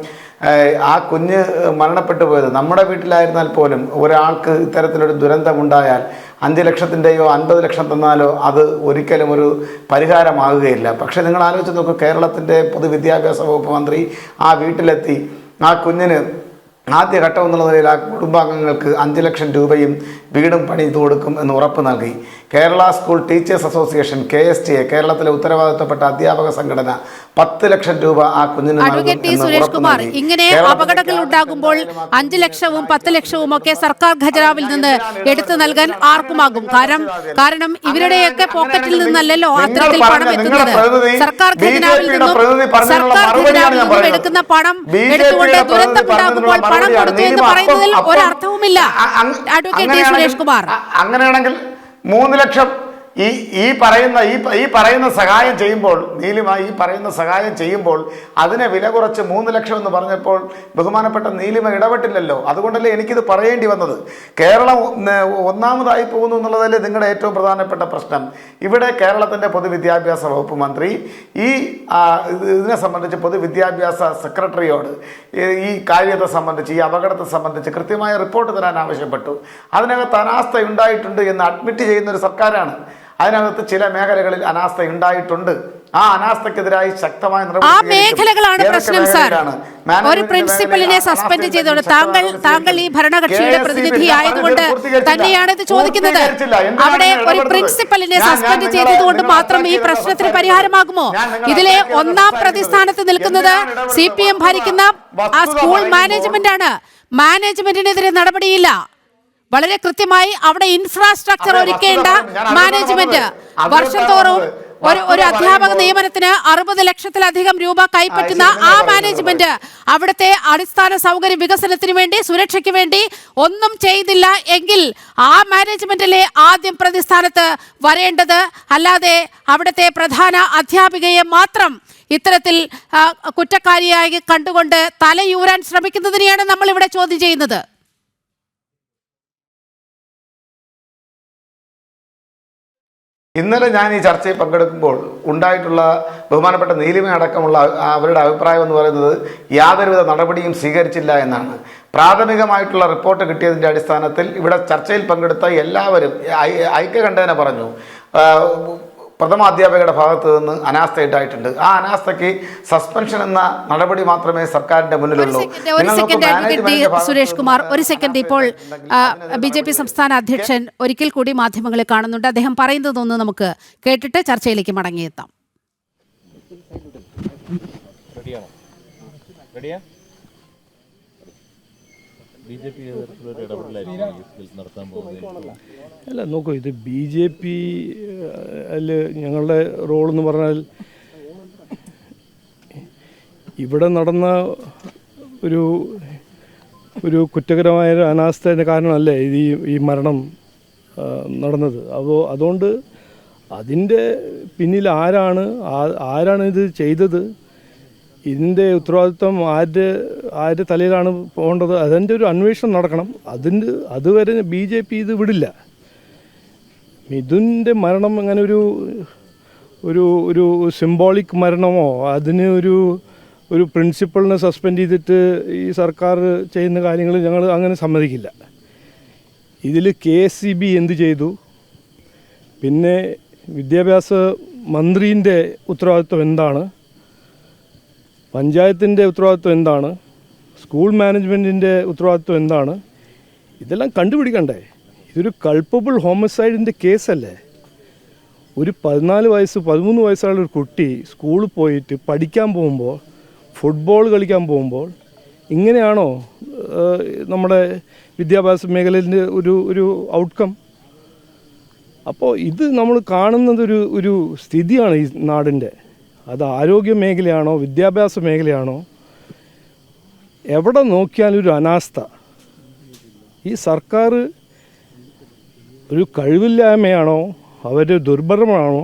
ആ കുഞ്ഞ് മരണപ്പെട്ടു പോയത് നമ്മുടെ വീട്ടിലായിരുന്നാൽ പോലും ഒരാൾക്ക് ഇത്തരത്തിലൊരു ദുരന്തമുണ്ടായാൽ 5 ലക്ഷത്തിൻ്റെയോ 50 ലക്ഷം തന്നാലോ അത് ഒരിക്കലും ഒരു പരിഹാരമാകുകയില്ല. പക്ഷേ നിങ്ങൾ ആലോചിച്ച് നോക്കൂ, കേരളത്തിൻ്റെ പൊതുവിദ്യാഭ്യാസ വകുപ്പ് മന്ത്രി ആ വീട്ടിലെത്തി ആ കുഞ്ഞിന് ആദ്യഘട്ടം എന്നുള്ള നിലയിൽ ആ കുടുംബാംഗങ്ങൾക്ക് 5 ലക്ഷം രൂപയും വീടും പണിതു കൊടുക്കും എന്ന് ഉറപ്പ് നൽകി. Kerala school teachers association KSTA, കേരളത്തിലെ ഉത്തരവാദിത്തപ്പെട്ട അധ്യാപക സംഘടന 10 ലക്ഷം രൂപ ആ കുഞ്ഞിന് സുരേഷ് കുമാർ, ഇങ്ങനെ അപകടങ്ങൾ ഉണ്ടാകുമ്പോൾ 5 ലക്ഷവും 10 ലക്ഷവും ഒക്കെ സർക്കാർ ഖജനാവിൽ നിന്ന് എടുത്തു നൽകാൻ ആർക്കുമാകും. കാരണം ഇവരുടെയൊക്കെ പോക്കറ്റിൽ നിന്നല്ലല്ലോ അത്തരത്തിൽ പണം എത്തുന്നത്. സർക്കാർ ഖജനാവിൽ നിന്നും എടുക്കുന്ന പണം എടുത്തുകൊണ്ട് ദുരന്തമുണ്ടാകുമ്പോൾ പണം കൊടുത്തു എന്ന് പറയുന്നതിൽ ഒരർത്ഥവുമില്ല. അഡ്വക്കേറ്റ് സുരേഷ് കുമാർ, അങ്ങനെയാണെങ്കിൽ 3 ലക്ഷം ഈ പറയുന്ന സഹായം ചെയ്യുമ്പോൾ, നീലിമ ഈ പറയുന്ന സഹായം ചെയ്യുമ്പോൾ അതിനെ വില കുറച്ച് 3 ലക്ഷം എന്ന് പറഞ്ഞപ്പോൾ ബഹുമാനപ്പെട്ട നീലിമ ഇടപെട്ടില്ലല്ലോ. അതുകൊണ്ടല്ലേ എനിക്കിത് പറയേണ്ടി വന്നത്. കേരളം ഒന്നാമതായി പോകുന്നു എന്നുള്ളതല്ലേ നിങ്ങളുടെ ഏറ്റവും പ്രധാനപ്പെട്ട പ്രശ്നം. ഇവിടെ കേരളത്തിൻ്റെ പൊതുവിദ്യാഭ്യാസ വകുപ്പ് മന്ത്രി ഇതിനെ സംബന്ധിച്ച് പൊതുവിദ്യാഭ്യാസ സെക്രട്ടറിയോട് ഈ കാര്യത്തെ സംബന്ധിച്ച്, ഈ അപകടത്തെ സംബന്ധിച്ച് കൃത്യമായ റിപ്പോർട്ട് തരാൻ ആവശ്യപ്പെട്ടു. അതിനകത്ത് അനാസ്ഥ ഉണ്ടായിട്ടുണ്ട് എന്ന് അഡ്മിറ്റ് ചെയ്യുന്ന ഒരു സർക്കാരാണ്. അതിനകത്ത് ചില മേഖലകളിൽ അനാസ്ഥ ഉണ്ടായിട്ടുണ്ട്. ആ അനാസ്ഥക്കെതിരായി ശക്തമായ മേഖലകളാണ് പ്രശ്നം. സാർ, ഒരു പ്രിൻസിപ്പലിനെ സസ്പെൻഡ് ചെയ്തോണ്ട് താങ്കൾ ഈ ഭരണകക്ഷിയുടെ പ്രതിനിധി ആയതുകൊണ്ട് തന്നെയാണ് ഇത് ചോദിക്കുന്നത്. അവിടെ ഒരു പ്രിൻസിപ്പലിനെ സസ്പെൻഡ് ചെയ്തതുകൊണ്ട് മാത്രം ഈ പ്രശ്നത്തിന് പരിഹാരമാകുമോ? ഇതിലെ ഒന്നാം പ്രതിസ്ഥാനത്ത് നിൽക്കുന്നത് CPM ഭരിക്കുന്ന ആ സ്കൂൾ മാനേജ്മെന്റ് ആണ്. മാനേജ്മെന്റിനെതിരെ നടപടിയില്ല. വളരെ കൃത്യമായി അവിടെ ഇൻഫ്രാസ്ട്രക്ചർ ഒരുക്കേണ്ട മാനേജ്മെന്റ് വർഷം തോറും ഒരു അധ്യാപക നിയമനത്തിന് 60 ലക്ഷത്തിലധികം രൂപ കൈപ്പറ്റുന്ന ആ മാനേജ്മെന്റ് അവിടുത്തെ അടിസ്ഥാന സൗകര്യ വികസനത്തിന് വേണ്ടി, സുരക്ഷയ്ക്ക് വേണ്ടി ഒന്നും ചെയ്തില്ല എങ്കിൽ ആ മാനേജ്മെന്റിലെ ആദ്യം പ്രതിസ്ഥാനത്ത് വരേണ്ടത്, അല്ലാതെ അവിടുത്തെ പ്രധാന അധ്യാപികയെ മാത്രം ഇത്തരത്തിൽ കുറ്റക്കാരിയായി കണ്ടുകൊണ്ട് തലയൂരാൻ ശ്രമിക്കുന്നതിനെയാണ് നമ്മൾ ഇവിടെ ചോദ്യം ചെയ്യുന്നത്. ഇന്നലെ ഞാൻ ഈ ചർച്ചയിൽ പങ്കെടുക്കുമ്പോൾ ഉണ്ടായിട്ടുള്ള ബഹുമാനപ്പെട്ട നീലിമ അടക്കമുള്ള അവരുടെ അഭിപ്രായം എന്ന് പറയുന്നത് യാതൊരുവിധ നടപടിയും സ്വീകരിച്ചില്ല എന്നാണ്. പ്രാഥമികമായിട്ടുള്ള റിപ്പോർട്ട് കിട്ടിയതിൻ്റെ അടിസ്ഥാനത്തിൽ ഇവിടെ ചർച്ചയിൽ പങ്കെടുത്ത എല്ലാവരും ഐക്യകണ്ഠേന പറഞ്ഞു പ്രഥമാധ്യാപകരുടെ ഭാഗത്ത് നിന്ന് അനാസ്ഥ ഉണ്ടായിട്ടുണ്ട്. ആ അനാസ്ഥയ്ക്ക് സസ്പെൻഷൻ എന്ന നടപടി മാത്രമേ സർക്കാരിന്റെ മുന്നിലുള്ളൂ. സുരേഷ് കുമാർ, ഒരു സെക്കൻഡ്. ഇപ്പോൾ BJP സംസ്ഥാന അധ്യക്ഷൻ ഒരിക്കൽ കൂടി മാധ്യമങ്ങളെ കാണുന്നുണ്ട്. അദ്ദേഹം പറയുന്നതൊന്ന് നമുക്ക് കേട്ടിട്ട് ചർച്ചയിലേക്ക് മടങ്ങിയെത്താം. അല്ല, നോക്കൂ, ഇത് BJP ഞങ്ങളുടെ റോളെന്ന് പറഞ്ഞാൽ ഇവിടെ നടന്ന ഒരു കുറ്റകരമായ അനാസ്ഥയുടെ കാരണമല്ലേ ഈ മരണം നടന്നത്. അതുകൊണ്ട് അതിൻ്റെ പിന്നിൽ ആരാണ് ഇത് ചെയ്തത്, ഇതിൻ്റെ ഉത്തരവാദിത്വം ആരുടെ തലയിലാണ് പോകേണ്ടത്, അതിൻ്റെ ഒരു അന്വേഷണം നടക്കണം. അതുവരെ BJP ഇത് വിടില്ല. മിഥുൻ്റെ മരണം അങ്ങനെ ഒരു സിംബോളിക് മരണമോ അതിന് ഒരു പ്രിൻസിപ്പളിനെ സസ്പെൻഡ് ചെയ്തിട്ട് ഈ സർക്കാർ ചെയ്യുന്ന കാര്യങ്ങൾ ഞങ്ങൾ അങ്ങനെ സമ്മതിക്കില്ല. ഇതിൽ KSEB എന്ത് ചെയ്തു, പിന്നെ വിദ്യാഭ്യാസ മന്ത്രീൻ്റെ ഉത്തരവാദിത്വം എന്താണ്, പഞ്ചായത്തിൻ്റെ ഉത്തരവാദിത്വം എന്താണ്, സ്കൂൾ മാനേജ്മെൻറ്റിൻ്റെ ഉത്തരവാദിത്വം എന്താണ്, ഇതെല്ലാം കണ്ടുപിടിക്കണ്ടേ? ഇതൊരു കൾപ്പബിൾ ഹോമിസൈഡിൻ്റെ കേസല്ലേ? ഒരു 14 വയസ്സ് 13 വയസ്സുള്ള ഒരു കുട്ടി സ്കൂളിൽ പോയിട്ട് പഠിക്കാൻ പോകുമ്പോൾ, ഫുട്ബോൾ കളിക്കാൻ പോകുമ്പോൾ ഇങ്ങനെയാണോ നമ്മുടെ വിദ്യാഭ്യാസ മേഖലയിൻ്റെ ഒരു ഔട്ട്കം? അപ്പോൾ ഇത് നമ്മൾ കാണുന്നത് ഒരു സ്ഥിതിയാണ് ഈ നാടിൻ്റെ. അത് ആരോഗ്യ മേഖലയാണോ വിദ്യാഭ്യാസ മേഖലയാണോ, എവിടെ നോക്കിയാലും ഒരു അനാസ്ഥ. ഈ സർക്കാർ ഒരു കഴിവില്ലായ്മയാണോ, അവർ ദുർബലമാണോ,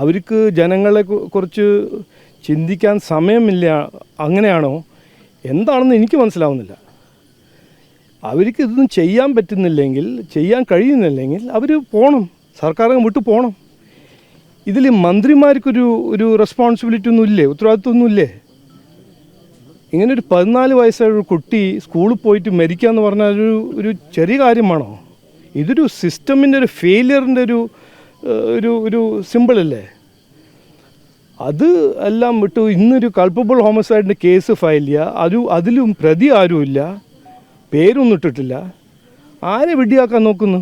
അവർക്ക് ജനങ്ങളെ കുറിച്ച് ചിന്തിക്കാൻ സമയമില്ല, അങ്ങനെയാണോ, എന്താണെന്ന് എനിക്ക് മനസ്സിലാവുന്നില്ല. അവർക്ക് ഇതൊന്നും ചെയ്യാൻ പറ്റുന്നില്ലെങ്കിൽ, ചെയ്യാൻ കഴിയുന്നില്ലെങ്കിൽ അവർ പോകണം, സർക്കാർ വിട്ടു പോകണം. ഇതിൽ മന്ത്രിമാർക്കൊരു റെസ്പോൺസിബിലിറ്റി ഒന്നും ഇല്ലേ, ഉത്തരവാദിത്വമൊന്നുമില്ലേ? ഇങ്ങനെ ഒരു 14 വയസ്സായ ഒരു കുട്ടി സ്കൂളിൽ പോയിട്ട് മരിക്കുക എന്ന് പറഞ്ഞാൽ ഒരു ചെറിയ കാര്യമാണോ? ഇതൊരു സിസ്റ്റമിൻ്റെ ഒരു ഫെയിലിയറിൻ്റെ ഒരു സിമ്പിളല്ലേ? അത് എല്ലാം വിട്ടു ഇന്നൊരു കൾപ്പബിൾ ഹോമിസൈഡിൻ്റെ കേസ് ഫയൽ ചെയ്യുക, അതിലും പ്രതി ആരുമില്ല, പേരൊന്നും ഇട്ടിട്ടില്ല, ആരെ വിഡ്ഢിയാക്കാൻ നോക്കുന്നു?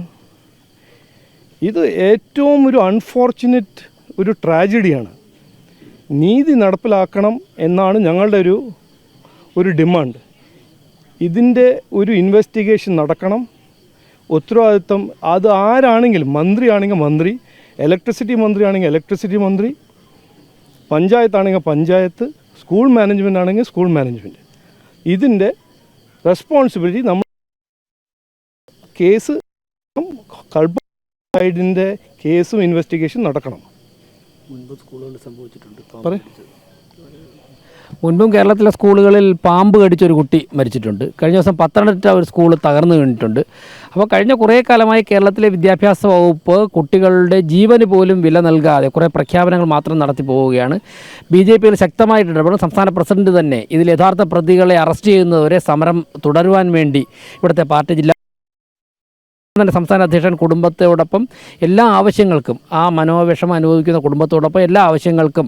ഇത് ഏറ്റവും ഒരു അൺഫോർച്ചുനേറ്റ് ഒരു ട്രാജഡിയാണ്. നീതി നടപ്പിലാക്കണം എന്നാണ് ഞങ്ങളുടെ ഒരു ഡിമാൻഡ്. ഇതിൻ്റെ ഒരു ഇൻവെസ്റ്റിഗേഷൻ നടക്കണം. ഉത്തരവാദിത്വം അത് ആരാണെങ്കിലും, മന്ത്രിയാണെങ്കിൽ മന്ത്രി, ഇലക്ട്രിസിറ്റി മന്ത്രി ആണെങ്കിൽ ഇലക്ട്രിസിറ്റി മന്ത്രി, പഞ്ചായത്താണെങ്കിൽ പഞ്ചായത്ത്, സ്കൂൾ മാനേജ്മെൻ്റ് ആണെങ്കിൽ സ്കൂൾ മാനേജ്മെൻറ്റ്, ഇതിൻ്റെ റെസ്പോൺസിബിലിറ്റി നമ്മൾ കേസ് സൈഡിൻ്റെ കേസും ഇൻവെസ്റ്റിഗേഷൻ നടക്കണം. മുൻപും കേരളത്തിലെ സ്കൂളുകളിൽ പാമ്പ് കടിച്ചൊരു കുട്ടി മരിച്ചിട്ടുണ്ട്. കഴിഞ്ഞ ദിവസം പത്തനംതിട്ട ഒരു സ്കൂൾ തകർന്നു വീണിട്ടുണ്ട്. അപ്പോൾ കഴിഞ്ഞ കുറേ കാലമായി കേരളത്തിലെ വിദ്യാഭ്യാസ വകുപ്പ് കുട്ടികളുടെ ജീവന് പോലും വില നൽകാതെ കുറേ പ്രഖ്യാപനങ്ങൾ മാത്രം നടത്തി പോവുകയാണ്. BJP ശക്തമായിട്ട് ഇടപെടും. സംസ്ഥാന പ്രസിഡന്റ് തന്നെ ഇതിൽ യഥാർത്ഥ പ്രതികളെ അറസ്റ്റ് ചെയ്യുന്നതുവരെ സമരം തുടരുവാൻ വേണ്ടി ഇവിടുത്തെ പാർട്ടി ജില്ലാ സംസ്ഥാന അധ്യക്ഷൻ കുടുംബത്തോടൊപ്പം എല്ലാ ആവശ്യങ്ങൾക്കും, ആ മനോവിഷമം അനുഭവിക്കുന്ന കുടുംബത്തോടൊപ്പം എല്ലാ ആവശ്യങ്ങൾക്കും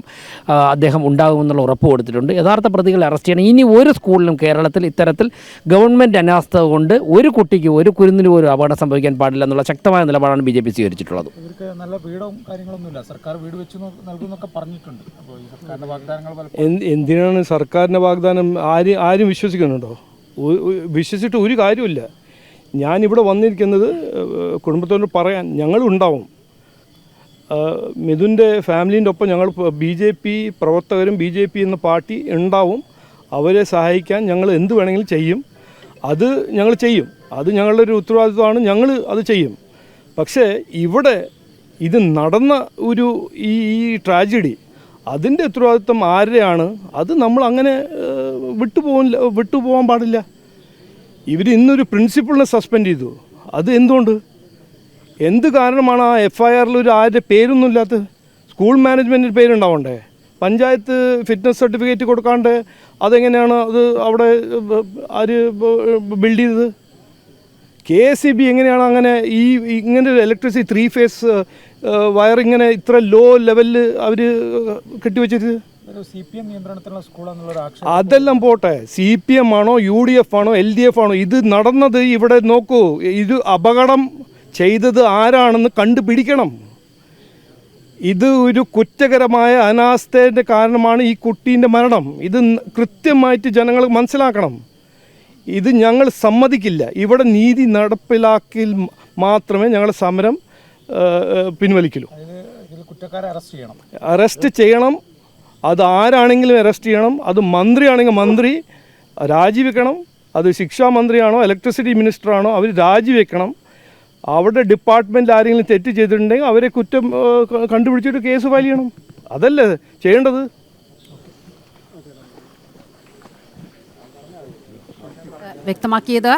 അദ്ദേഹം ഉണ്ടാകുമെന്നുള്ള ഉറപ്പ് കൊടുത്തിട്ടുണ്ട്. യഥാർത്ഥ പ്രതികളെ അറസ്റ്റ് ചെയ്യണം. ഇനി ഒരു സ്കൂളിലും കേരളത്തിൽ ഇത്തരത്തിൽ ഗവൺമെൻറ് അനാസ്ഥ കൊണ്ട് ഒരു കുട്ടിക്ക് ഒരു കുരുന്നിന് പോലും അപകടം സംഭവിക്കാൻ പാടില്ല എന്നുള്ള ശക്തമായ നിലപാടാണ് BJP സ്വീകരിച്ചിട്ടുള്ളത്. ഇവർക്ക് നല്ല വീടും കാര്യങ്ങളൊന്നുമില്ല, സർക്കാർ വീട് വെച്ച് നൽകുന്നൊക്കെ പറഞ്ഞിട്ടുണ്ട്. അപ്പോൾ ഈ സർക്കാരിൻ്റെ വാഗ്ദാനങ്ങൾ എന്തിനാണ് സർക്കാരിൻ്റെ വാഗ്ദാനം? ആരും വിശ്വസിക്കുന്നുണ്ടോ? വിശ്വസിച്ചിട്ട് ഒരു കാര്യമില്ല. ഞാനിവിടെ വന്നിരിക്കുന്നത് കുടുംബത്തോട് പറയാൻ ഞങ്ങളുണ്ടാവും. മിഥുൻ്റെ ഫാമിലീൻ്റെ ഒപ്പം ഞങ്ങൾ BJP പ്രവർത്തകരും BJP എന്ന പാർട്ടി ഉണ്ടാവും. അവരെ സഹായിക്കാൻ ഞങ്ങൾ എന്ത് വേണമെങ്കിലും ചെയ്യും. അത് ഞങ്ങൾ ചെയ്യും. അത് ഞങ്ങളുടെ ഒരു ഉത്തരവാദിത്വമാണ്. ഞങ്ങൾ അത് ചെയ്യും. പക്ഷേ ഇവിടെ ഇത് നടന്ന ഈ ട്രാജഡി, അതിൻ്റെ ഉത്തരവാദിത്വം ആരുടെയാണ്? അത് നമ്മൾ അങ്ങനെ വിട്ടുപോകാൻ പാടില്ല. ഇവർ ഇന്നൊരു പ്രിൻസിപ്പളിനെ സസ്പെൻഡ് ചെയ്തു. അത് എന്ത് കാരണമാണ്? ആ FIR ഒരു ആരുടെ പേരൊന്നും ഇല്ലാത്ത? സ്കൂൾ മാനേജ്മെൻറ്റിൻ്റെ പേരുണ്ടാവണ്ടേ? പഞ്ചായത്ത് ഫിറ്റ്നസ് സർട്ടിഫിക്കറ്റ് കൊടുക്കാണ്ട് അതെങ്ങനെയാണ് അത് അവിടെ ആര് ബിൽഡ് ചെയ്തത്? KSEB എങ്ങനെയാണ് അങ്ങനെ ഇങ്ങനെ ഒരു ഇലക്ട്രിസിറ്റി 3 ഫേസ് വയർ ഇങ്ങനെ ഇത്ര ലോ ലെവലിൽ അവർ കെട്ടിവെച്ചത്? CPM നിയന്ത്രണത്തിലുള്ള സ്കൂളാണെന്നുള്ള ആക്ഷേപം. അതെല്ലാം പോട്ടെ, CPM ആണോ UDF ആണോ LDF ആണോ? ഇത് നടന്നത് ഇവിടെ നോക്കൂ. ഇത് അപകടം ചെയ്തത് ആരാണെന്ന് കണ്ടുപിടിക്കണം. ഇത് ഒരു കുറ്റകരമായ അനാസ്ഥയുടെ കാരണമാണ് ഈ കുട്ടീൻ്റെ മരണം. ഇത് കൃത്യമായിട്ട് ജനങ്ങൾ മനസ്സിലാക്കണം. ഇത് ഞങ്ങൾ സമ്മതിക്കില്ല. ഇവിടെ നീതി നടപ്പിലാക്കിൽ മാത്രമേ ഞങ്ങൾ സമരം പിൻവലിക്കുള്ളൂ. കുറ്റക്കാരെ അറസ്റ്റ് ചെയ്യണം. അത് ആരാണെങ്കിലും അറസ്റ്റ് ചെയ്യണം. അത് മന്ത്രിയാണെങ്കിൽ മന്ത്രി രാജിവെക്കണം. അത് ശിക്ഷാ മന്ത്രിയാണോ ഇലക്ട്രിസിറ്റി മിനിസ്റ്ററാണോ അവർ രാജിവെക്കണം. അവിടെ ഡിപ്പാർട്ട്മെൻറ്റിൽ ആരെങ്കിലും തെറ്റ് ചെയ്തിട്ടുണ്ടെങ്കിൽ അവരെ കുറ്റം കണ്ടുപിടിച്ചിട്ട് കേസ് ഫയൽ ചെയ്യണം. അതല്ലേ ചെയ്യേണ്ടത്. വ്യക്തമാക്കിയത്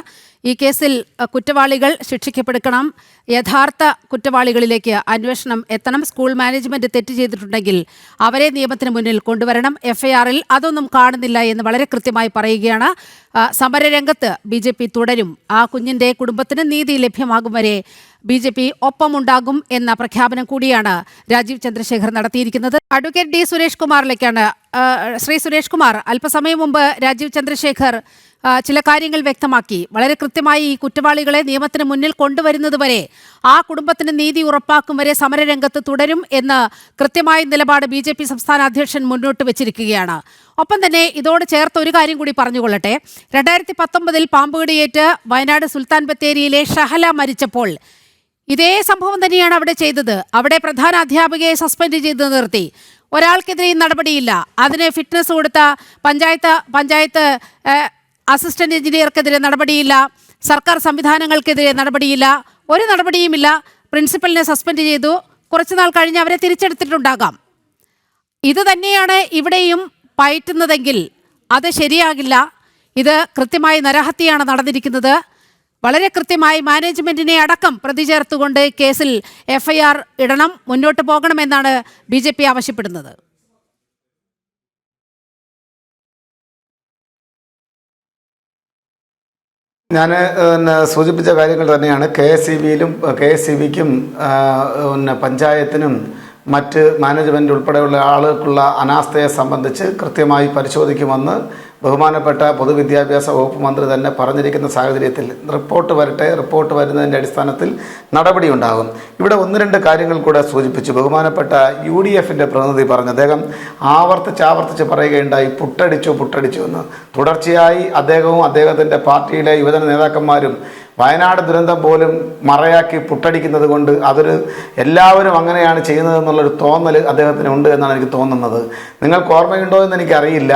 ഈ കേസിൽ കുറ്റവാളികൾ ശിക്ഷിക്കപ്പെടുക്കണം, യഥാർത്ഥ കുറ്റവാളികളിലേക്ക് അന്വേഷണം എത്തണം, സ്കൂൾ മാനേജ്മെന്റ് തെറ്റ് ചെയ്തിട്ടുണ്ടെങ്കിൽ അവരെ നിയമത്തിന് മുന്നിൽ കൊണ്ടുവരണം, FIR-ൽ അതൊന്നും കാണുന്നില്ല എന്ന് വളരെ കൃത്യമായി പറയുകയാണ്. സമരരംഗത്ത് BJP തുടരും, ആ കുഞ്ഞിൻ്റെ കുടുംബത്തിന് നീതി ലഭ്യമാകും വരെ BJP ഒപ്പമുണ്ടാകും എന്ന പ്രഖ്യാപനം കൂടിയാണ് രാജീവ് ചന്ദ്രശേഖർ നടത്തിയിരിക്കുന്നത്. Advocate D. സുരേഷ് കുമാറിലേക്കാണ്. ശ്രീ സുരേഷ് കുമാർ, അല്പസമയം മുമ്പ് രാജീവ് ചന്ദ്രശേഖർ ചില കാര്യങ്ങൾ വ്യക്തമാക്കി. വളരെ കൃത്യമായി ഈ കുറ്റവാളികളെ നിയമത്തിന് മുന്നിൽ കൊണ്ടുവരുന്നത് വരെ, ആ കുടുംബത്തിന് നീതി ഉറപ്പാക്കും വരെ സമരരംഗത്ത് തുടരും എന്ന് കൃത്യമായ നിലപാട് BJP സംസ്ഥാന അധ്യക്ഷൻ മുന്നോട്ട് വെച്ചിരിക്കുകയാണ്. ഒപ്പം തന്നെ ഇതോട് ചേർത്ത് ഒരു കാര്യം കൂടി പറഞ്ഞുകൊള്ളട്ടെ. 2019 പാമ്പുകടിയേറ്റ് വയനാട് സുൽത്താൻ ബത്തേരിയിലെ ഷഹല മരിച്ചപ്പോൾ ഇതേ സംഭവം തന്നെയാണ് അവിടെ ചെയ്തത്. അവിടെ പ്രധാന അധ്യാപികയെ സസ്പെൻഡ് ചെയ്ത് നിർത്തി. ഒരാൾക്കെതിരെയും നടപടിയില്ല. അതിന് ഫിറ്റ്നസ് കൊടുത്ത പഞ്ചായത്ത് അസിസ്റ്റന്റ് എഞ്ചിനീയർക്കെതിരെ നടപടിയില്ല, സർക്കാർ സംവിധാനങ്ങൾക്കെതിരെ നടപടിയില്ല, ഒരു നടപടിയുമില്ല. പ്രിൻസിപ്പലിനെ സസ്പെൻഡ് ചെയ്തു. കുറച്ചുനാൾ കഴിഞ്ഞ് അവരെ തിരിച്ചെടുത്തിട്ടുണ്ടാകാം. ഇത് തന്നെയാണ് ഇവിടെയും പയറ്റുന്നതെങ്കിൽ അത് ശരിയാകില്ല. ഇത് കൃത്യമായി നരഹത്യയാണ് നടന്നിരിക്കുന്നത്. വളരെ കൃത്യമായി മാനേജ്മെന്റിനെ അടക്കം പ്രതി ചേർത്തുകൊണ്ട് കേസിൽ FIR ഇടണം, മുന്നോട്ട് പോകണമെന്നാണ് BJP ആവശ്യപ്പെടുന്നത്. ഞാൻ സൂചിപ്പിച്ച കാര്യങ്ങൾ തന്നെയാണ്. KSEBിക്കും പഞ്ചായത്തിനും മറ്റ് മാനേജ്മെൻറ്റ് ഉൾപ്പെടെയുള്ള ആളുകൾക്കുള്ള അനാസ്ഥയെ സംബന്ധിച്ച് കൃത്യമായി പരിശോധിക്കുമെന്ന് ബഹുമാനപ്പെട്ട പൊതുവിദ്യാഭ്യാസ വകുപ്പ് മന്ത്രി തന്നെ പറഞ്ഞിരിക്കുന്ന സാഹചര്യത്തിൽ റിപ്പോർട്ട് വരുന്നതിൻ്റെ അടിസ്ഥാനത്തിൽ നടപടി ഉണ്ടാകും. ഇവിടെ 1-2 കാര്യങ്ങൾ കൂടെ സൂചിപ്പിച്ചു. ബഹുമാനപ്പെട്ട UDFിൻ്റെ പ്രതിനിധി പറഞ്ഞു, അദ്ദേഹം ആവർത്തിച്ച് പറയുകയുണ്ടായി പുട്ടടിച്ചു എന്ന്. തുടർച്ചയായി അദ്ദേഹവും അദ്ദേഹത്തിൻ്റെ പാർട്ടിയിലെ യുവജന നേതാക്കന്മാരും വയനാട് ദുരന്തം പോലും മറയാക്കി പുട്ടടിക്കുന്നത് കൊണ്ട് അതൊരു എല്ലാവരും അങ്ങനെയാണ് ചെയ്യുന്നതെന്നുള്ളൊരു തോന്നൽ അദ്ദേഹത്തിന് ഉണ്ട് എന്നാണ് എനിക്ക് തോന്നുന്നത്. നിങ്ങൾക്ക് ഓർമ്മയുണ്ടോ എന്ന് എനിക്കറിയില്ല.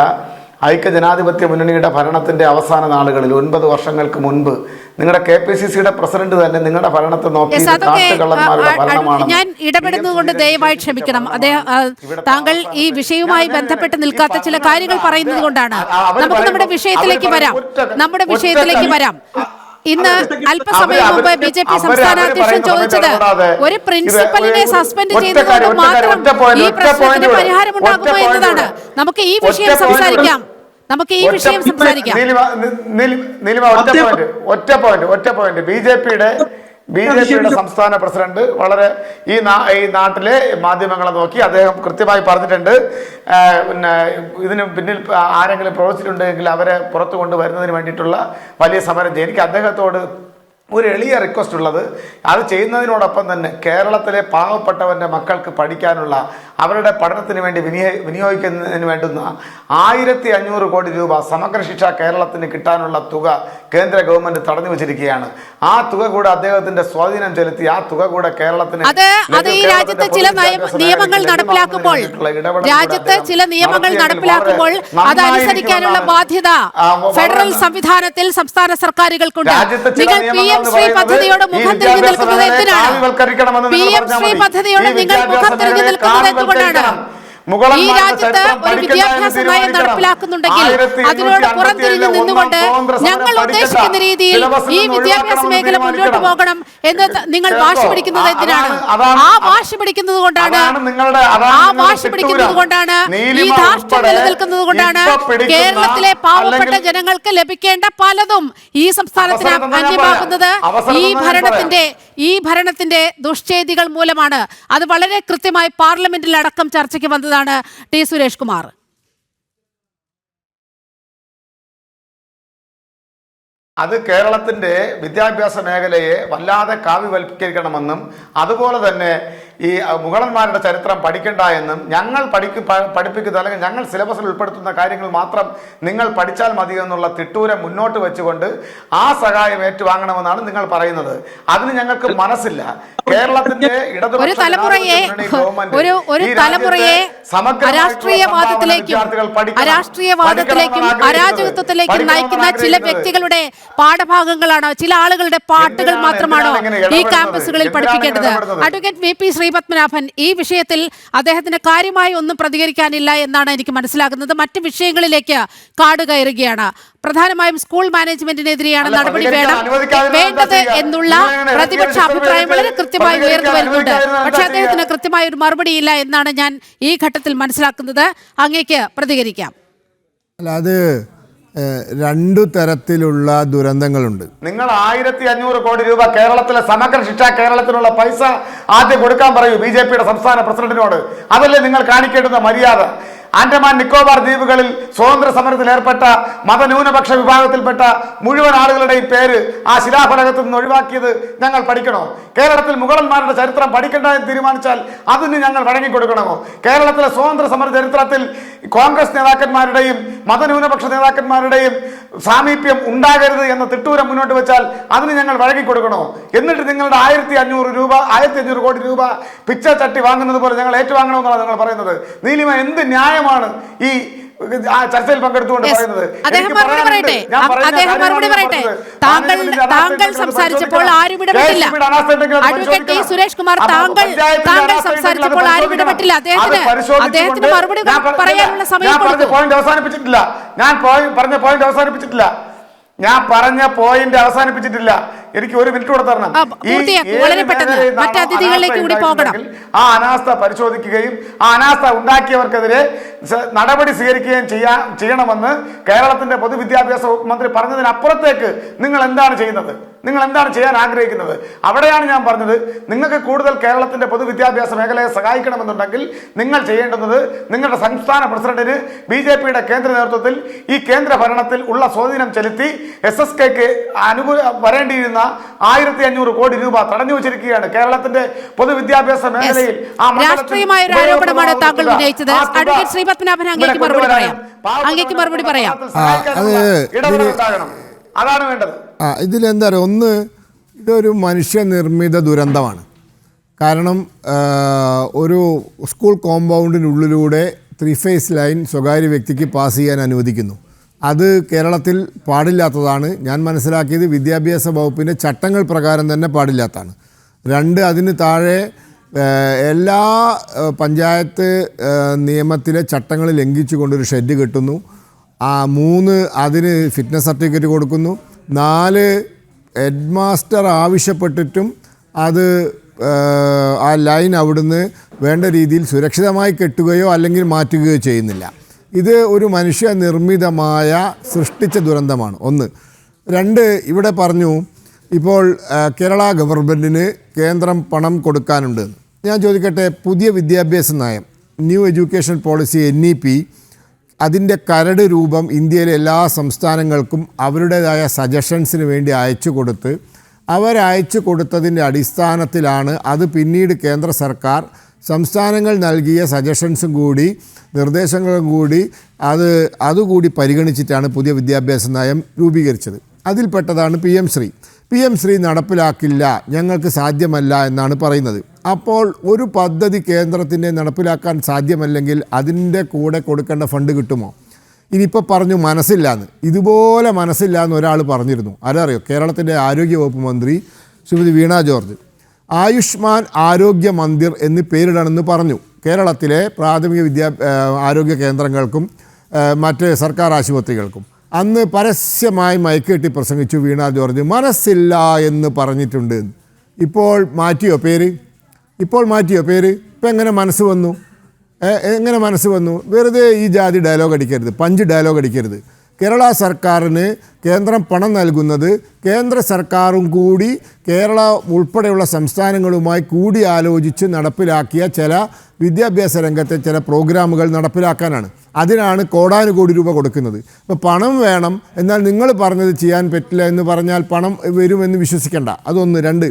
ഐക്യജനാധിപത്യ മുന്നണിയുടെ ഭരണത്തിൻ്റെ അവസാന നാളുകളിൽ 9 വർഷങ്ങൾക്ക് മുൻപ് നിങ്ങളുടെ KPCCയുടെ പ്രസിഡന്റ് തന്നെ നിങ്ങളുടെ ഭരണത്തെ നോക്കി കാട്ടുകള്ളന്മാരുടെ ഭരണമാണ്. ഞാൻ ഇടപെടുന്നതുകൊണ്ട് ദയവായി ക്ഷമിക്കണം. താങ്കൾ ഈ വിഷയവുമായി ബന്ധപ്പെട്ട് നിൽക്കാത്ത ചില കാര്യങ്ങൾ പറയുന്നത് കൊണ്ടാണ്. നമുക്ക് നമ്മുടെ വിഷയത്തിലേക്ക് വരാം. ഇന്ന് അല്പസമയം മുമ്പ് BJP സംസ്ഥാന അധ്യക്ഷൻ ചോദിച്ചത് ഒരു പ്രിൻസിപ്പലിനെ സസ്പെൻഡ് ചെയ്തതുകൊണ്ട് മാത്രം ഈ പ്രശ്നത്തിന് പരിഹാരമുണ്ടാകുമോ എന്നതാണ്. നമുക്ക് ഈ വിഷയം സംസാരിക്കാം. ഒറ്റ പോയിന്റ്. BJPയുടെ സംസ്ഥാന പ്രസിഡന്റ് വളരെ ഈ നാട്ടിലെ മാധ്യമങ്ങളെ നോക്കി അദ്ദേഹം കൃത്യമായി പറഞ്ഞിട്ടുണ്ട്, പിന്നെ ഇതിന് പിന്നിൽ ആരെങ്കിലും പ്രവർത്തിച്ചിട്ടുണ്ടെങ്കിൽ അവരെ പുറത്തു കൊണ്ടുവരുന്നതിന് വേണ്ടിയിട്ടുള്ള വലിയ സമരം ചെയ്യും. എനിക്ക് അദ്ദേഹത്തോട് ഒരു എളിയ റിക്വസ്റ്റ് ഉള്ളത്, അത് ചെയ്യുന്നതിനോടൊപ്പം തന്നെ കേരളത്തിലെ പാവപ്പെട്ടവൻ്റെ മക്കൾക്ക് പഠിക്കാനുള്ള അവരുടെ പഠനത്തിന് വേണ്ടി വിനിയോഗിക്കുന്നതിന് വേണ്ടുന്ന 1500 കോടി രൂപ സമഗ്ര ശിക്ഷ കേരളത്തിന് കിട്ടാനുള്ള തുക കേന്ദ്ര ഗവൺമെന്റ് തടഞ്ഞു വെച്ചിരിക്കുകയാണ്. ആ തുക കൂടെ അദ്ദേഹത്തിന്റെ സ്വാധീനം ചെലുത്തി ആ തുക കൂടെ കേരളത്തിന് ഈ രാജ്യത്തെ ചില നിയമങ്ങൾ നടപ്പിലാക്കുമ്പോൾ അത് അനുസരിക്കാനുള്ള ബാധ്യത ഫെഡറൽ സംവിധാനത്തിൽ സംസ്ഥാന സർക്കാരുകൾക്കുണ്ട്. നിങ്ങൾ PM ശ്രീ പദ്ധതിയോട് മുഖം തിരിഞ്ഞു നിൽക്കുന്നത് എന്തിനാണ്? PM ശ്രീ പദ്ധതിയോട് നിങ്ങൾ മുഖം തിരിഞ്ഞു നിൽക്കുന്നത് എന്തുകൊണ്ടാണ്? ഈ രാജ്യത്ത് ഒരു വിദ്യാഭ്യാസ നയം നടപ്പിലാക്കുന്നുണ്ടെങ്കിൽ അതിനോട് പുറംതിരിഞ്ഞു നിന്നുകൊണ്ട് ഞങ്ങൾ ഉദ്ദേശിക്കുന്ന രീതിയിൽ ഈ വിദ്യാഭ്യാസ മേഖല മുന്നോട്ട് പോകണം എന്ന് നിങ്ങൾ വാശി പിടിക്കുന്നത് എന്തിനാണ്? ആ വാശി പിടിക്കുന്നത് കൊണ്ടാണ് ഈ ധാർഷ്ട്യം നിലനിൽക്കുന്നത് കൊണ്ടാണ് കേരളത്തിലെ പാവപ്പെട്ട ജനങ്ങൾക്ക് ലഭിക്കേണ്ട പലതും ഈ സംസ്ഥാനത്തിന് അന്യമാകുന്നത്. ഈ ഭരണത്തിന്റെ ദുഷ്ചെയ്തികൾ മൂലമാണ്. അത് വളരെ കൃത്യമായി പാർലമെന്റിൽ അടക്കം ചർച്ചയ്ക്ക് വന്നതാണ്. T. സുരേഷ് കുമാർ, അത് കേരളത്തിൻ്റെ വിദ്യാഭ്യാസ മേഖലയെ വല്ലാതെ കാവ്യവൽക്കരിക്കണമെന്നും അതുപോലെ തന്നെ ഈ മുഗളന്മാരുടെ ചരിത്രം പഠിക്കണ്ട എന്നും ഞങ്ങൾ പഠിപ്പിക്കുന്ന അല്ലെങ്കിൽ ഞങ്ങൾ സിലബസിൽ ഉൾപ്പെടുത്തുന്ന കാര്യങ്ങൾ മാത്രം നിങ്ങൾ പഠിച്ചാൽ മതി എന്നുള്ള തിട്ടൂരം മുന്നോട്ട് വെച്ചുകൊണ്ട് ആ സഹായം ഏറ്റുവാങ്ങണമെന്നാണ് നിങ്ങൾ പറയുന്നത്. അതിന് ഞങ്ങൾക്ക് മനസ്സില്ല. കേരളത്തിന്റെ ഒരു തലമുറയെ അരാഷ്ട്രീയവാദത്തിലേക്കും അരാജകത്വത്തിലേക്കും നയിക്കുന്ന ചില വ്യക്തികളുടെ പാഠഭാഗങ്ങളാണോ, ചില ആളുകളുടെ പാട്ടുകൾ മാത്രമാണോ ഈ ക്യാമ്പസുകളിൽ പഠിപ്പിക്കേണ്ടത്? അഡ്വക്കേറ്റ് വി പി ശ്രീപത്മനാഭൻ, ഈ വിഷയത്തിൽ അദ്ദേഹത്തിന് കാര്യമായി ഒന്നും പ്രതികരിക്കാനില്ല എന്നാണ് എനിക്ക് മനസ്സിലാക്കുന്നത്. മറ്റ് വിഷയങ്ങളിലേക്ക് കാട് കയറുകയാണ്. പ്രധാനമായും സ്കൂൾ മാനേജ്മെന്റിനെതിരെയാണ് നടപടി വേണ്ടത് എന്നുള്ള പ്രതിപക്ഷ അഭിപ്രായം വളരെ കൃത്യമായി ഉയർന്നു വരുന്നുണ്ട്. പക്ഷെ അദ്ദേഹത്തിന് കൃത്യമായ ഒരു മറുപടിയില്ല എന്നാണ് ഞാൻ ഈ ഘട്ടത്തിൽ മനസ്സിലാക്കുന്നത്. അങ്ങേക്ക് പ്രതികരിക്കാം. അല്ല, അത് രണ്ടു തരത്തിലുള്ള ദുരന്തങ്ങളുണ്ട്. നിങ്ങൾ 1500 കോടി രൂപ കേരളത്തിലെ സമഗ്ര ശിക്ഷ കേരളത്തിനുള്ള പൈസ ആദ്യം കൊടുക്കാൻ പറയൂ BJPയുടെ സംസ്ഥാന പ്രസിഡന്റിനോട്. അതല്ലേ നിങ്ങൾ കാണിക്കേണ്ടുന്ന മര്യാദ? ആൻഡമാൻ നിക്കോബാർ ദ്വീപുകളിൽ സ്വാതന്ത്ര്യ സമരത്തിൽ ഏർപ്പെട്ട മതന്യൂനപക്ഷ വിഭാഗത്തിൽപ്പെട്ട മുഴുവൻ ആളുകളുടെയും പേര് ആ ശിലാഫലകത്തിൽ നിന്ന് ഒഴിവാക്കിയത് ഞങ്ങൾ പഠിക്കണോ? കേരളത്തിൽ മുഗളന്മാരുടെ ചരിത്രം പഠിക്കേണ്ട എന്ന് തീരുമാനിച്ചാൽ അതിന് ഞങ്ങൾ വഴങ്ങിക്കൊടുക്കണമോ? കേരളത്തിലെ സ്വാതന്ത്ര്യ സമര ചരിത്രത്തിൽ കോൺഗ്രസ് നേതാക്കന്മാരുടെയും മതന്യൂനപക്ഷ നേതാക്കന്മാരുടെയും സാമീപ്യം ഉണ്ടാകരുത് എന്ന തിട്ടൂരം മുന്നോട്ട് വെച്ചാൽ അതിന് ഞങ്ങൾ വഴങ്ങിക്കൊടുക്കണോ? എന്നിട്ട് നിങ്ങളുടെ 1500 കോടി രൂപ പിച്ച ചട്ടി വാങ്ങുന്നത് പോലെ ഞങ്ങൾ ഏറ്റുവാങ്ങണമെന്നാണ് നിങ്ങൾ പറയുന്നത്. നീലിമ, എന്ത് ന്യായമാണ് ഈ ചർച്ചയിൽ പങ്കെടുത്തുകൊണ്ട് പറയുന്നത്? താങ്കൾ സംസാരിച്ചപ്പോൾ ആരും ഇടപെട്ടില്ല. അഡ്വക്കേറ്റ് സുരേഷ് കുമാർ, താങ്കൾ സംസാരിച്ചപ്പോൾ ആരും ഇടപെട്ടില്ല. അദ്ദേഹത്തിന് മറുപടി പറയാനുള്ള സമയം കൊടുത്തു. പോയിന്റ് അവസാനിപ്പിച്ചിട്ടില്ല. ഞാൻ പറഞ്ഞ പോയിന്റ് അവസാനിപ്പിച്ചിട്ടില്ല. എനിക്ക് 1 മിനിറ്റ് കൂടെ തരണം. ആ അനാസ്ഥ പരിശോധിക്കുകയും ആ അനാസ്ഥ ഉണ്ടാക്കിയവർക്കെതിരെ നടപടി സ്വീകരിക്കുകയും ചെയ്യണമെന്ന് കേരളത്തിന്റെ പൊതുവിദ്യാഭ്യാസ മന്ത്രി പറഞ്ഞതിനപ്പുറത്തേക്ക് നിങ്ങൾ എന്താണ് ചെയ്യുന്നത്? നിങ്ങൾ എന്താണ് ചെയ്യാൻ ആഗ്രഹിക്കുന്നത്? അവിടെയാണ് ഞാൻ പറഞ്ഞത്, നിങ്ങൾക്ക് കൂടുതൽ കേരളത്തിന്റെ പൊതുവിദ്യാഭ്യാസ മേഖലയെ സഹായിക്കണമെന്നുണ്ടെങ്കിൽ നിങ്ങൾ ചെയ്യേണ്ടുന്നത് നിങ്ങളുടെ സംസ്ഥാന പ്രസിഡന്റിന് BJPയുടെ കേന്ദ്ര നേതൃത്വത്തിൽ ഈ കേന്ദ്ര ഭരണത്തിൽ ഉള്ള സ്വാധീനം ചെലുത്തി SSKക്ക് വരേണ്ടിയിരുന്ന 1500 കോടി രൂപ തടഞ്ഞു വെച്ചിരിക്കുകയാണ്. കേരളത്തിന്റെ പൊതുവിദ്യാഭ്യാസ മേഖലയിൽ രാഷ്ട്രീയമായ ഒരു ആരോപണമാണ് താങ്കൾ ഉന്നയിച്ചത്. അഡ്വക്കേറ്റ് ശ്രീപത്മനാഭൻ, അങ്ങേക്ക് മറുപടി പറയാം. അതാണ് വേണ്ടത്. ഇതിലെന്താ പറയുക, ഒന്ന്, ഇതൊരു മനുഷ്യനിർമ്മിത ദുരന്തമാണ്. കാരണം ഒരു സ്കൂൾ കോമ്പൗണ്ടിനുള്ളിലൂടെ 3 ഫേസ് ലൈൻ സ്വകാര്യ വ്യക്തിക്ക് പാസ് ചെയ്യാൻ അനുവദിക്കുന്നു. അത് കേരളത്തിൽ പാടില്ലാത്തതാണ്. ഞാൻ മനസ്സിലാക്കിയത് വിദ്യാഭ്യാസ വകുപ്പിൻ്റെ ചട്ടങ്ങൾ പ്രകാരം തന്നെ പാടില്ലാത്തതാണ്. 2, അതിന് താഴെ എല്ലാ പഞ്ചായത്ത് നിയമത്തിലെ ചട്ടങ്ങൾ ലംഘിച്ചുകൊണ്ടൊരു ഷെഡ് കെട്ടുന്നു. 3, അതിന് ഫിറ്റ്നസ് സർട്ടിഫിക്കറ്റ് കൊടുക്കുന്നു. 4, ഹെഡ് മാസ്റ്റർ ആവശ്യപ്പെട്ടിട്ടും അത് ആ ലൈൻ അവിടുന്ന് വേണ്ട രീതിയിൽ സുരക്ഷിതമായി കെട്ടുകയോ അല്ലെങ്കിൽ മാറ്റുകയോ ചെയ്യുന്നില്ല. ഇത് ഒരു മനുഷ്യനിർമ്മിതമായ സൃഷ്ടിച്ച ദുരന്തമാണ്. 1. 2, ഇവിടെ പറഞ്ഞു ഇപ്പോൾ കേരള ഗവൺമെൻറ്റിന് കേന്ദ്രം പണം കൊടുക്കാനുണ്ട്. ഞാൻ ചോദിക്കട്ടെ, പുതിയ വിദ്യാഭ്യാസ നയം, ന്യൂ എഡ്യൂക്കേഷൻ പോളിസി NEP, അതിൻ്റെ കരട് രൂപം ഇന്ത്യയിലെ എല്ലാ സംസ്ഥാനങ്ങൾക്കും അവരുടേതായ സജഷൻസിന് വേണ്ടി അയച്ചു കൊടുത്തതിൻ്റെ അടിസ്ഥാനത്തിലാണ് അത് പിന്നീട് കേന്ദ്ര സർക്കാർ സംസ്ഥാനങ്ങൾ നൽകിയ സജഷൻസും കൂടി നിർദ്ദേശങ്ങളും കൂടി അതുകൂടി പരിഗണിച്ചിട്ടാണ് പുതിയ വിദ്യാഭ്യാസ നയം രൂപീകരിച്ചത്. അതിൽപ്പെട്ടതാണ് PM ശ്രീ നടപ്പിലാക്കില്ല, ഞങ്ങൾക്ക് സാധ്യമല്ല എന്നാണ് പറയുന്നത്. അപ്പോൾ ഒരു പദ്ധതി കേന്ദ്രത്തിൻ്റെ നടപ്പിലാക്കാൻ സാധ്യമല്ലെങ്കിൽ അതിൻ്റെ കൂടെ കൊടുക്കേണ്ട ഫണ്ട് കിട്ടുമോ? ഇനിയിപ്പോൾ പറഞ്ഞു മനസ്സില്ലാന്ന്. ഇതുപോലെ മനസ്സില്ലാന്ന് ഒരാൾ പറഞ്ഞിരുന്നു. ആരറിയോ? കേരളത്തിൻ്റെ ആരോഗ്യവകുപ്പ് മന്ത്രി ശ്രീമതി വീണ ജോർജ്. ആയുഷ്മാൻ ആരോഗ്യ മന്ദിർ എന്ന് പേരിടണമെന്ന് പറഞ്ഞു കേരളത്തിലെ പ്രാഥമിക ആരോഗ്യ കേന്ദ്രങ്ങൾക്കും മറ്റ് സർക്കാർ ആശുപത്രികൾക്കും. അന്ന് പരസ്യമായി മയക്കെട്ടി പ്രസംഗിച്ചു വീണ ജോർജ്. മനസ്സില്ല എന്ന് പറഞ്ഞിട്ടുണ്ട്. ഇപ്പോൾ മാറ്റിയോ പേര്? ഇപ്പം എങ്ങനെ മനസ്സ് വന്നു? വെറുതെ ഈ ജാതി ഡയലോഗ് അടിക്കരുത്, പഞ്ച് ഡയലോഗ് അടിക്കരുത്. കേരള സർക്കാരിന് കേന്ദ്രം പണം നൽകുന്നത് കേന്ദ്ര സർക്കാരും കൂടി കേരള ഉൾപ്പെടെയുള്ള സംസ്ഥാനങ്ങളുമായി കൂടി ആലോചിച്ച് നടപ്പിലാക്കിയ ചില വിദ്യാഭ്യാസ രംഗത്തെ ചില പ്രോഗ്രാമുകൾ നടപ്പിലാക്കാനാണ്. അതിനാണ് കോടാനുകോടി രൂപ കൊടുക്കുന്നത്. അപ്പോൾ പണം വേണം, എന്നാൽ നിങ്ങൾ പറഞ്ഞത് ചെയ്യാൻ പറ്റില്ല എന്ന് പറഞ്ഞാൽ പണം വരുമെന്ന് വിശ്വസിക്കേണ്ട. അതൊന്ന്. 2,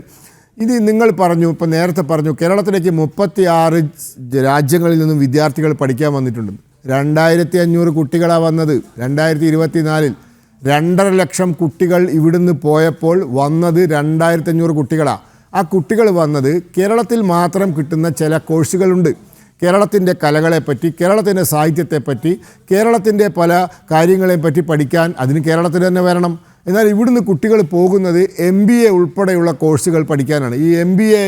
ഇത് നിങ്ങൾ പറഞ്ഞു, ഇപ്പം നേരത്തെ പറഞ്ഞു കേരളത്തിലേക്ക് 36 രാജ്യങ്ങളിൽ നിന്നും വിദ്യാർത്ഥികൾ പഠിക്കാൻ വന്നിട്ടുണ്ട്. 2500 കുട്ടികളാണ് വന്നത് 2024. 2.5 ലക്ഷം കുട്ടികൾ ഇവിടുന്ന് പോയപ്പോൾ വന്നത് 2500 കുട്ടികളാണ്. ആ കുട്ടികൾ വന്നത് കേരളത്തിൽ മാത്രം കിട്ടുന്ന ചില കോഴ്സുകളുണ്ട്. കേരളത്തിൻ്റെ കലകളെപ്പറ്റി, കേരളത്തിൻ്റെ സാഹിത്യത്തെപ്പറ്റി, കേരളത്തിൻ്റെ പല കാര്യങ്ങളെപ്പറ്റി പഠിക്കാൻ അതിന് കേരളത്തിൽ തന്നെ വരണം. എന്നാൽ ഇവിടുന്ന് കുട്ടികൾ പോകുന്നത് MBA ഉൾപ്പെടെയുള്ള കോഴ്സുകൾ പഠിക്കാനാണ്. ഈ MBA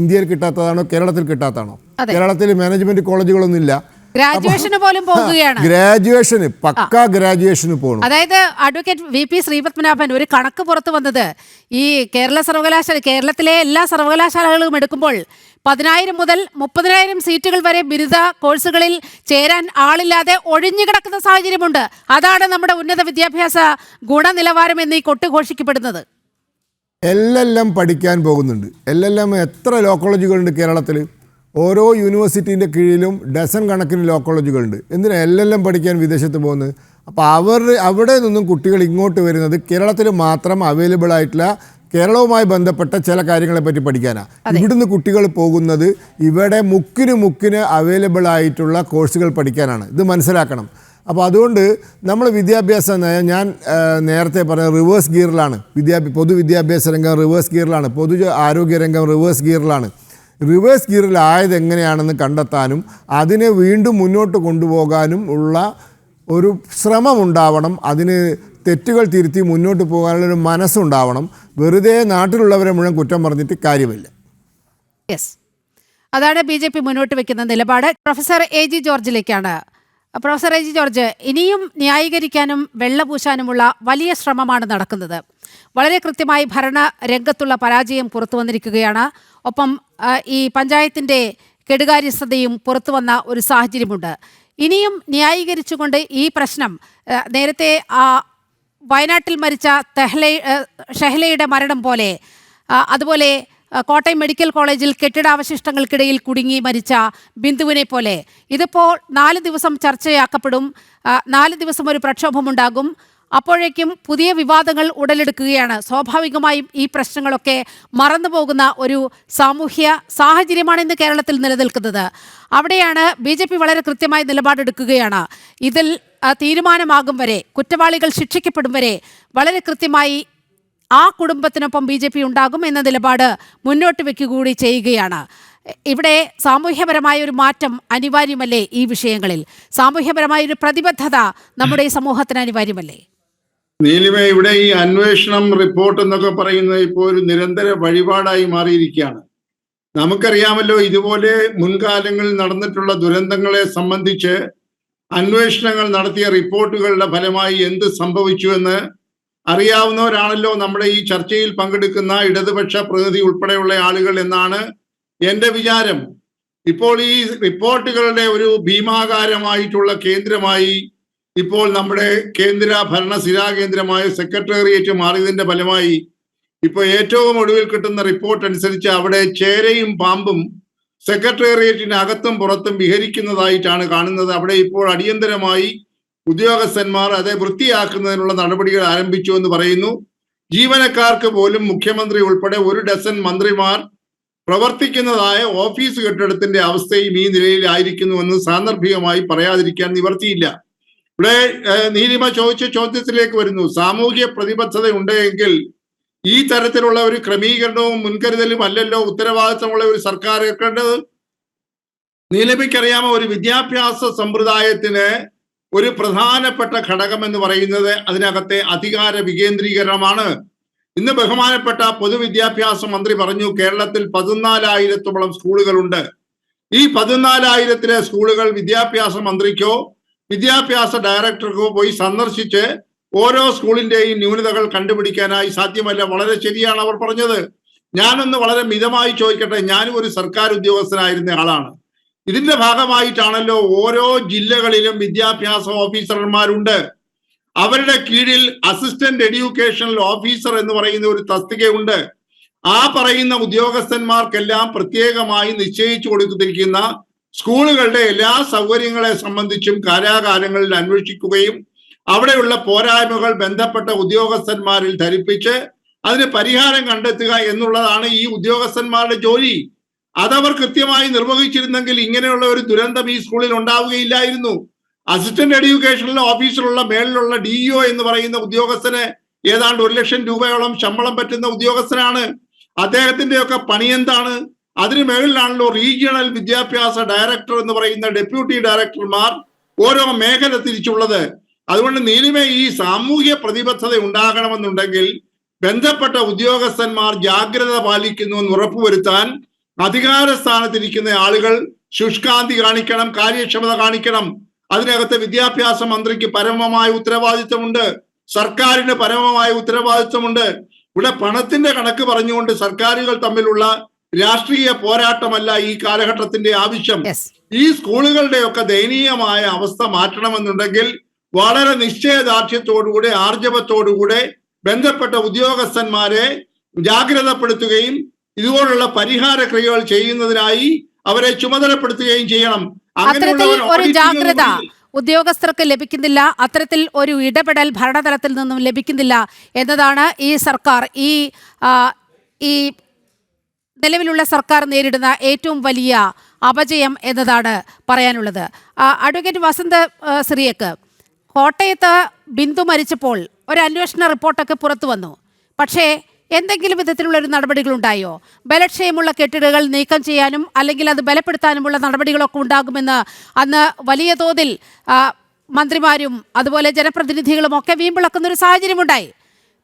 ഇന്ത്യയിൽ കിട്ടാത്തതാണോ കേരളത്തിൽ കിട്ടാത്തതാണോ? കേരളത്തിൽ മാനേജ്മെൻറ്റ് കോളേജുകളൊന്നുമില്ല. ഗ്രാജുവേഷന് പോലും പോകുകയാണ്. ഗ്രാജുവേഷന് പക്കാ ഗ്രാജുവേഷന് പോകണം. അതായത് അഡ്വക്കേറ്റ് VP ശ്രീപത്മനാഭൻ ഒരു കണക്ക് പുറത്തു വന്നത് ഈ കേരള സർവകലാശാല, കേരളത്തിലെ എല്ലാ സർവകലാശാലകളും എടുക്കുമ്പോൾ 10,000 മുതൽ 30,000 സീറ്റുകൾ വരെ ബിരുദ കോഴ്സുകളിൽ ചേരാൻ ആളില്ലാതെ ഒഴിഞ്ഞുകിടക്കുന്ന സാഹചര്യമുണ്ട്. അതാണ് നമ്മുടെ ഉന്നത വിദ്യാഭ്യാസ ഗുണനിലവാരം എന്ന് ഈ കൊട്ടുഘോഷിക്കപ്പെടുന്നത്. LLM പഠിക്കാൻ പോകുന്നുണ്ട്. LLM എത്ര ലോ കോളേജുകളുണ്ട് കേരളത്തിൽ? ഓരോ യൂണിവേഴ്സിറ്റീൻ്റെ കീഴിലും ഡസൻ കണക്കിന് ലോ കോളേജുകളുണ്ട്. എന്തിനാണ് LLM പഠിക്കാൻ വിദേശത്ത് പോകുന്നത്? അപ്പോൾ അവിടെ നിന്നും കുട്ടികൾ ഇങ്ങോട്ട് വരുന്നത് കേരളത്തിൽ മാത്രം അവൈലബിൾ ആയിട്ടുള്ള കേരളവുമായി ബന്ധപ്പെട്ട ചില കാര്യങ്ങളെപ്പറ്റി പഠിക്കാനാണ്. ഇവിടുന്ന് കുട്ടികൾ പോകുന്നത് ഇവിടെ മുക്കിന് അവൈലബിൾ ആയിട്ടുള്ള കോഴ്സുകൾ പഠിക്കാനാണ്. ഇത് മനസ്സിലാക്കണം. അപ്പോൾ അതുകൊണ്ട് നമ്മൾ വിദ്യാഭ്യാസ നയം, ഞാൻ നേരത്തെ പറഞ്ഞ റിവേഴ്സ് ഗിയറിലാണ്. പൊതുവിദ്യാഭ്യാസ രംഗം റിവേഴ്സ് ഗിയറിലാണ്, പൊതു ആരോഗ്യ രംഗം റിവേഴ്സ് ഗിയറിലാണ്. റിവേഴ്സ് ഗിയറിലായത് എങ്ങനെയാണെന്ന് കണ്ടെത്താനും അതിനെ വീണ്ടും മുന്നോട്ട് കൊണ്ടുപോകാനും ഉള്ള ഒരു ശ്രമമുണ്ടാവണം. അതിന് തെറ്റുകൾ തിരുത്തി മുന്നോട്ട് പോകാനുള്ളൊരു മനസ്സുണ്ടാവണം. വെറുതെ നാട്ടിലുള്ളവരെ മുഴുവൻ കുറ്റം പറഞ്ഞിട്ട് കാര്യമില്ല. യെസ്, അതാണ് BJP മുന്നോട്ട് വെക്കുന്ന നിലപാട്. പ്രൊഫസർ AG ജോർജിലേക്കാണ്. പ്രൊഫസർ AG ജോർജ്, ഇനിയും ന്യായീകരിക്കാനും വെള്ളപൂശാനുമുള്ള വലിയ ശ്രമമാണ് നടക്കുന്നത്. വളരെ കൃത്യമായി ഭരണ രംഗത്തുള്ള പരാജയം പുറത്തു വന്നിരിക്കുകയാണ്. ഒപ്പം ഈ പഞ്ചായത്തിൻ്റെ കെടുകാര്യസ്ഥതയും പുറത്തു വന്ന ഒരു സാഹചര്യമുണ്ട്. ഇനിയും ന്യായീകരിച്ചുകൊണ്ട് ഈ പ്രശ്നം നേരത്തെ വയനാട്ടിൽ മരിച്ച ഷെഹ്ലയുടെ മരണം പോലെ, അതുപോലെ കോട്ടയം മെഡിക്കൽ കോളേജിൽ കെട്ടിടാവശിഷ്ടങ്ങൾക്കിടയിൽ കുടുങ്ങി മരിച്ച ബിന്ദുവിനെ പോലെ ഇതിപ്പോൾ 4 ദിവസം ചർച്ചയാക്കപ്പെടും. 4 ദിവസം ഒരു പ്രക്ഷോഭമുണ്ടാകും. അപ്പോഴേക്കും പുതിയ വിവാദങ്ങൾ ഉടലെടുക്കുകയാണ്. സ്വാഭാവികമായും ഈ പ്രശ്നങ്ങളൊക്കെ മറന്നുപോകുന്ന ഒരു സാമൂഹ്യ സാഹചര്യമാണ് ഇന്ന് കേരളത്തിൽ നിലനിൽക്കുന്നത്. അവിടെയാണ് BJP വളരെ കൃത്യമായി നിലപാടെടുക്കുകയാണ്. ഇതിൽ തീരുമാനമാകും വരെ, കുറ്റവാളികൾ ശിക്ഷിക്കപ്പെടും വരെ വളരെ കൃത്യമായി ആ കുടുംബത്തിനൊപ്പം BJP ഉണ്ടാകും എന്ന നിലപാട് മുന്നോട്ട് വെക്കുക കൂടി ചെയ്യുകയാണ്. ഇവിടെ സാമൂഹ്യപരമായ ഒരു മാറ്റം അനിവാര്യമല്ലേ? ഈ വിഷയങ്ങളിൽ സാമൂഹ്യപരമായ ഒരു പ്രതിബദ്ധത നമ്മുടെ ഈ സമൂഹത്തിന് അനിവാര്യമല്ലേ? നീലിമ, ഇവിടെ ഈ അന്വേഷണം റിപ്പോർട്ട് എന്നൊക്കെ പറയുന്നത് ഇപ്പോൾ ഒരു നിരന്തര വഴിപാടായി മാറിയിരിക്കുകയാണ്. നമുക്കറിയാമല്ലോ, ഇതുപോലെ മുൻകാലങ്ങളിൽ നടന്നിട്ടുള്ള ദുരന്തങ്ങളെ സംബന്ധിച്ച് അന്വേഷണങ്ങൾ നടത്തിയ റിപ്പോർട്ടുകളുടെ ഫലമായി എന്ത് സംഭവിച്ചുവെന്ന് അറിയാവുന്നവരാണല്ലോ നമ്മുടെ ഈ ചർച്ചയിൽ പങ്കെടുക്കുന്ന ഇടതുപക്ഷ പ്രതിനിധി ഉൾപ്പെടെയുള്ള ആളുകൾ എന്നാണ് എന്റെ വിചാരം. ഇപ്പോൾ ഈ റിപ്പോർട്ടുകളുടെ ഒരു ഭീമാകാരമായിട്ടുള്ള കേന്ദ്രമായി ഇപ്പോൾ നമ്മുടെ കേന്ദ്ര ഭരണ സ്ഥിരാകേന്ദ്രമായ സെക്രട്ടേറിയറ്റ് മാറിയതിന്റെ ഫലമായി ഇപ്പോൾ ഏറ്റവും ഒടുവിൽ കിട്ടുന്ന റിപ്പോർട്ട് അനുസരിച്ച് അവിടെ ചേരയും പാമ്പും സെക്രട്ടേറിയറ്റിന് അകത്തും പുറത്തും വിഹരിക്കുന്നതായിട്ടാണ് കാണുന്നത്. അവിടെ ഇപ്പോൾ അടിയന്തരമായി ഉദ്യോഗസ്ഥന്മാർ അത് വൃത്തിയാക്കുന്നതിനുള്ള നടപടികൾ ആരംഭിച്ചു എന്ന് പറയുന്നു. ജീവനക്കാർക്ക് പോലും മുഖ്യമന്ത്രി ഉൾപ്പെടെ 1 ഡസൻ മന്ത്രിമാർ പ്രവർത്തിക്കുന്നതായ ഓഫീസ് കെട്ടിടത്തിന്റെ അവസ്ഥയും ഈ നിലയിലായിരിക്കുന്നുവെന്ന് സാന്ദർഭികമായി പറയാതിരിക്കാൻ നിവർത്തിയില്ല. ഇവിടെ നീലിമ ചോദിച്ച ചോദ്യത്തിലേക്ക് വരുന്നു. സാമൂഹ്യ പ്രതിബദ്ധത ഉണ്ടെങ്കിൽ ഈ തരത്തിലുള്ള ഒരു ക്രമീകരണവും മുൻകരുതലും അല്ലല്ലോ ഉത്തരവാദിത്തമുള്ള ഒരു സർക്കാർ ഏൽക്കേണ്ടത്. നീലിമയ്ക്കറിയാമോ, ഒരു വിദ്യാഭ്യാസ സമ്പ്രദായത്തിന് ഒരു പ്രധാനപ്പെട്ട ഘടകം എന്ന് പറയുന്നത് അതിനകത്തെ അധികാര വികേന്ദ്രീകരണമാണ്. ഇന്ന് ബഹുമാനപ്പെട്ട പൊതുവിദ്യാഭ്യാസ മന്ത്രി പറഞ്ഞു കേരളത്തിൽ 14,000-ഓളം സ്കൂളുകളുണ്ട്. ഈ 14,000-ലെ സ്കൂളുകൾ വിദ്യാഭ്യാസ മന്ത്രിക്കോ വിദ്യാഭ്യാസ ഡയറക്ടർക്കോ പോയി സന്ദർശിച്ച് ഓരോ സ്കൂളിന്റെയും ന്യൂനതകൾ കണ്ടുപിടിക്കാനായി സാധ്യമല്ല. വളരെ ശരിയാണ് അവർ പറഞ്ഞത്. ഞാനൊന്ന് വളരെ മിതമായി ചോദിക്കട്ടെ, ഞാനും ഒരു സർക്കാർ ഉദ്യോഗസ്ഥനായിരുന്ന ആളാണ്. ഇതിന്റെ ഭാഗമായിട്ടാണല്ലോ ഓരോ ജില്ലകളിലും വിദ്യാഭ്യാസ ഓഫീസർമാരുണ്ട്. അവരുടെ കീഴിൽ അസിസ്റ്റന്റ് എഡ്യൂക്കേഷണൽ ഓഫീസർ എന്ന് പറയുന്ന ഒരു തസ്തികയുണ്ട്. ആ പറയുന്ന ഉദ്യോഗസ്ഥന്മാർക്കെല്ലാം പ്രത്യേകമായി നിശ്ചയിച്ചു കൊടുത്തിരിക്കുന്ന സ്കൂളുകളുടെ എല്ലാ സൗകര്യങ്ങളെ സംബന്ധിച്ചും കാലാകാലങ്ങളിൽ അന്വേഷിക്കുകയും അവിടെയുള്ള പോരായ്മകൾ ബന്ധപ്പെട്ട ഉദ്യോഗസ്ഥന്മാരിൽ ധരിപ്പിച്ച് അതിന് പരിഹാരം കണ്ടെത്തുക എന്നുള്ളതാണ് ഈ ഉദ്യോഗസ്ഥന്മാരുടെ ജോലി. അതവർ കൃത്യമായി നിർവഹിച്ചിരുന്നെങ്കിൽ ഇങ്ങനെയുള്ള ഒരു ദുരന്തം ഈ സ്കൂളിൽ ഉണ്ടാവുകയില്ലായിരുന്നു. അസിസ്റ്റന്റ് എഡ്യൂക്കേഷനിൽ ഓഫീസിലുള്ള മേളിലുള്ള DEO എന്ന് പറയുന്ന ഉദ്യോഗസ്ഥന് ഏതാണ്ട് 1 ലക്ഷം രൂപയോളം ശമ്പളം പറ്റുന്ന ഉദ്യോഗസ്ഥനാണ്. അദ്ദേഹത്തിന്റെ ഒക്കെ പണി എന്താണ്? അതിന് മേളിലാണല്ലോ റീജിയണൽ വിദ്യാഭ്യാസ ഡയറക്ടർ എന്ന് പറയുന്ന ഡെപ്യൂട്ടി ഡയറക്ടർമാർ ഓരോ മേഖല തിരിച്ചുള്ളത്. അതുകൊണ്ട് നീലിമേ, ഈ സാമൂഹ്യ പ്രതിബദ്ധത ഉണ്ടാകണമെന്നുണ്ടെങ്കിൽ ബന്ധപ്പെട്ട ഉദ്യോഗസ്ഥന്മാർ ജാഗ്രത പാലിക്കുന്നു എന്ന് ഉറപ്പുവരുത്താൻ അധികാര സ്ഥാനത്തിരിക്കുന്ന ആളുകൾ ശുഷ്കാന്തി കാണിക്കണം, കാര്യക്ഷമത കാണിക്കണം. അതിനകത്ത് വിദ്യാഭ്യാസ മന്ത്രിക്ക് പരമമായ ഉത്തരവാദിത്വമുണ്ട്, സർക്കാരിന് പരമമായ ഉത്തരവാദിത്വമുണ്ട്. ഇവിടെ പണത്തിന്റെ കണക്ക് പറഞ്ഞുകൊണ്ട് സർക്കാരുകൾ തമ്മിലുള്ള രാഷ്ട്രീയ പോരാട്ടമല്ല ഈ കാലഘട്ടത്തിന്റെ ആവശ്യം. ഈ സ്കൂളുകളുടെയൊക്കെ ദയനീയമായ അവസ്ഥ മാറ്റണമെന്നുണ്ടെങ്കിൽ വളരെ നിശ്ചയദാർഢ്യത്തോടുകൂടെ ആർജവത്തോടുകൂടെ ബന്ധപ്പെട്ട ഉദ്യോഗസ്ഥന്മാരെ ജാഗ്രതപ്പെടുത്തുകയും ഇതുപോലുള്ള പരിഹാര ക്രിയകൾ ചെയ്യുന്നതിനായി അവരെ ചുമതലപ്പെടുത്തുകയും ചെയ്യണം. അത്തരത്തിൽ ഒരു ജാഗ്രത ഉദ്യോഗസ്ഥർക്ക് ലഭിക്കുന്നില്ല, അത്തരത്തിൽ ഒരു ഇടപെടൽ ഭരണതലത്തിൽ നിന്നും ലഭിക്കുന്നില്ല എന്നതാണ് ഈ സർക്കാർ, ഈ നിലവിലുള്ള സർക്കാർ നേരിടുന്ന ഏറ്റവും വലിയ അപജയം എന്നതാണ് പറയാനുള്ളത്. അഡ്വക്കേറ്റ് വസന്ത് സിറിയക്ക്, കോട്ടയത്ത് ബിന്ദു മരിച്ചപ്പോൾ ഒരു അന്വേഷണ റിപ്പോർട്ടൊക്കെ പുറത്തു വന്നു. പക്ഷേ എന്തെങ്കിലും വിധത്തിലുള്ളൊരു നടപടികളുണ്ടായോ? ബലക്ഷയമുള്ള കെട്ടിടങ്ങൾ നീക്കം ചെയ്യാനും അല്ലെങ്കിൽ അത് ബലപ്പെടുത്താനുമുള്ള നടപടികളൊക്കെ ഉണ്ടാകുമെന്ന് അന്ന് വലിയ തോതിൽ മന്ത്രിമാരും അതുപോലെ ജനപ്രതിനിധികളും ഒക്കെ വീമ്പിളക്കുന്നൊരു സാഹചര്യമുണ്ടായി.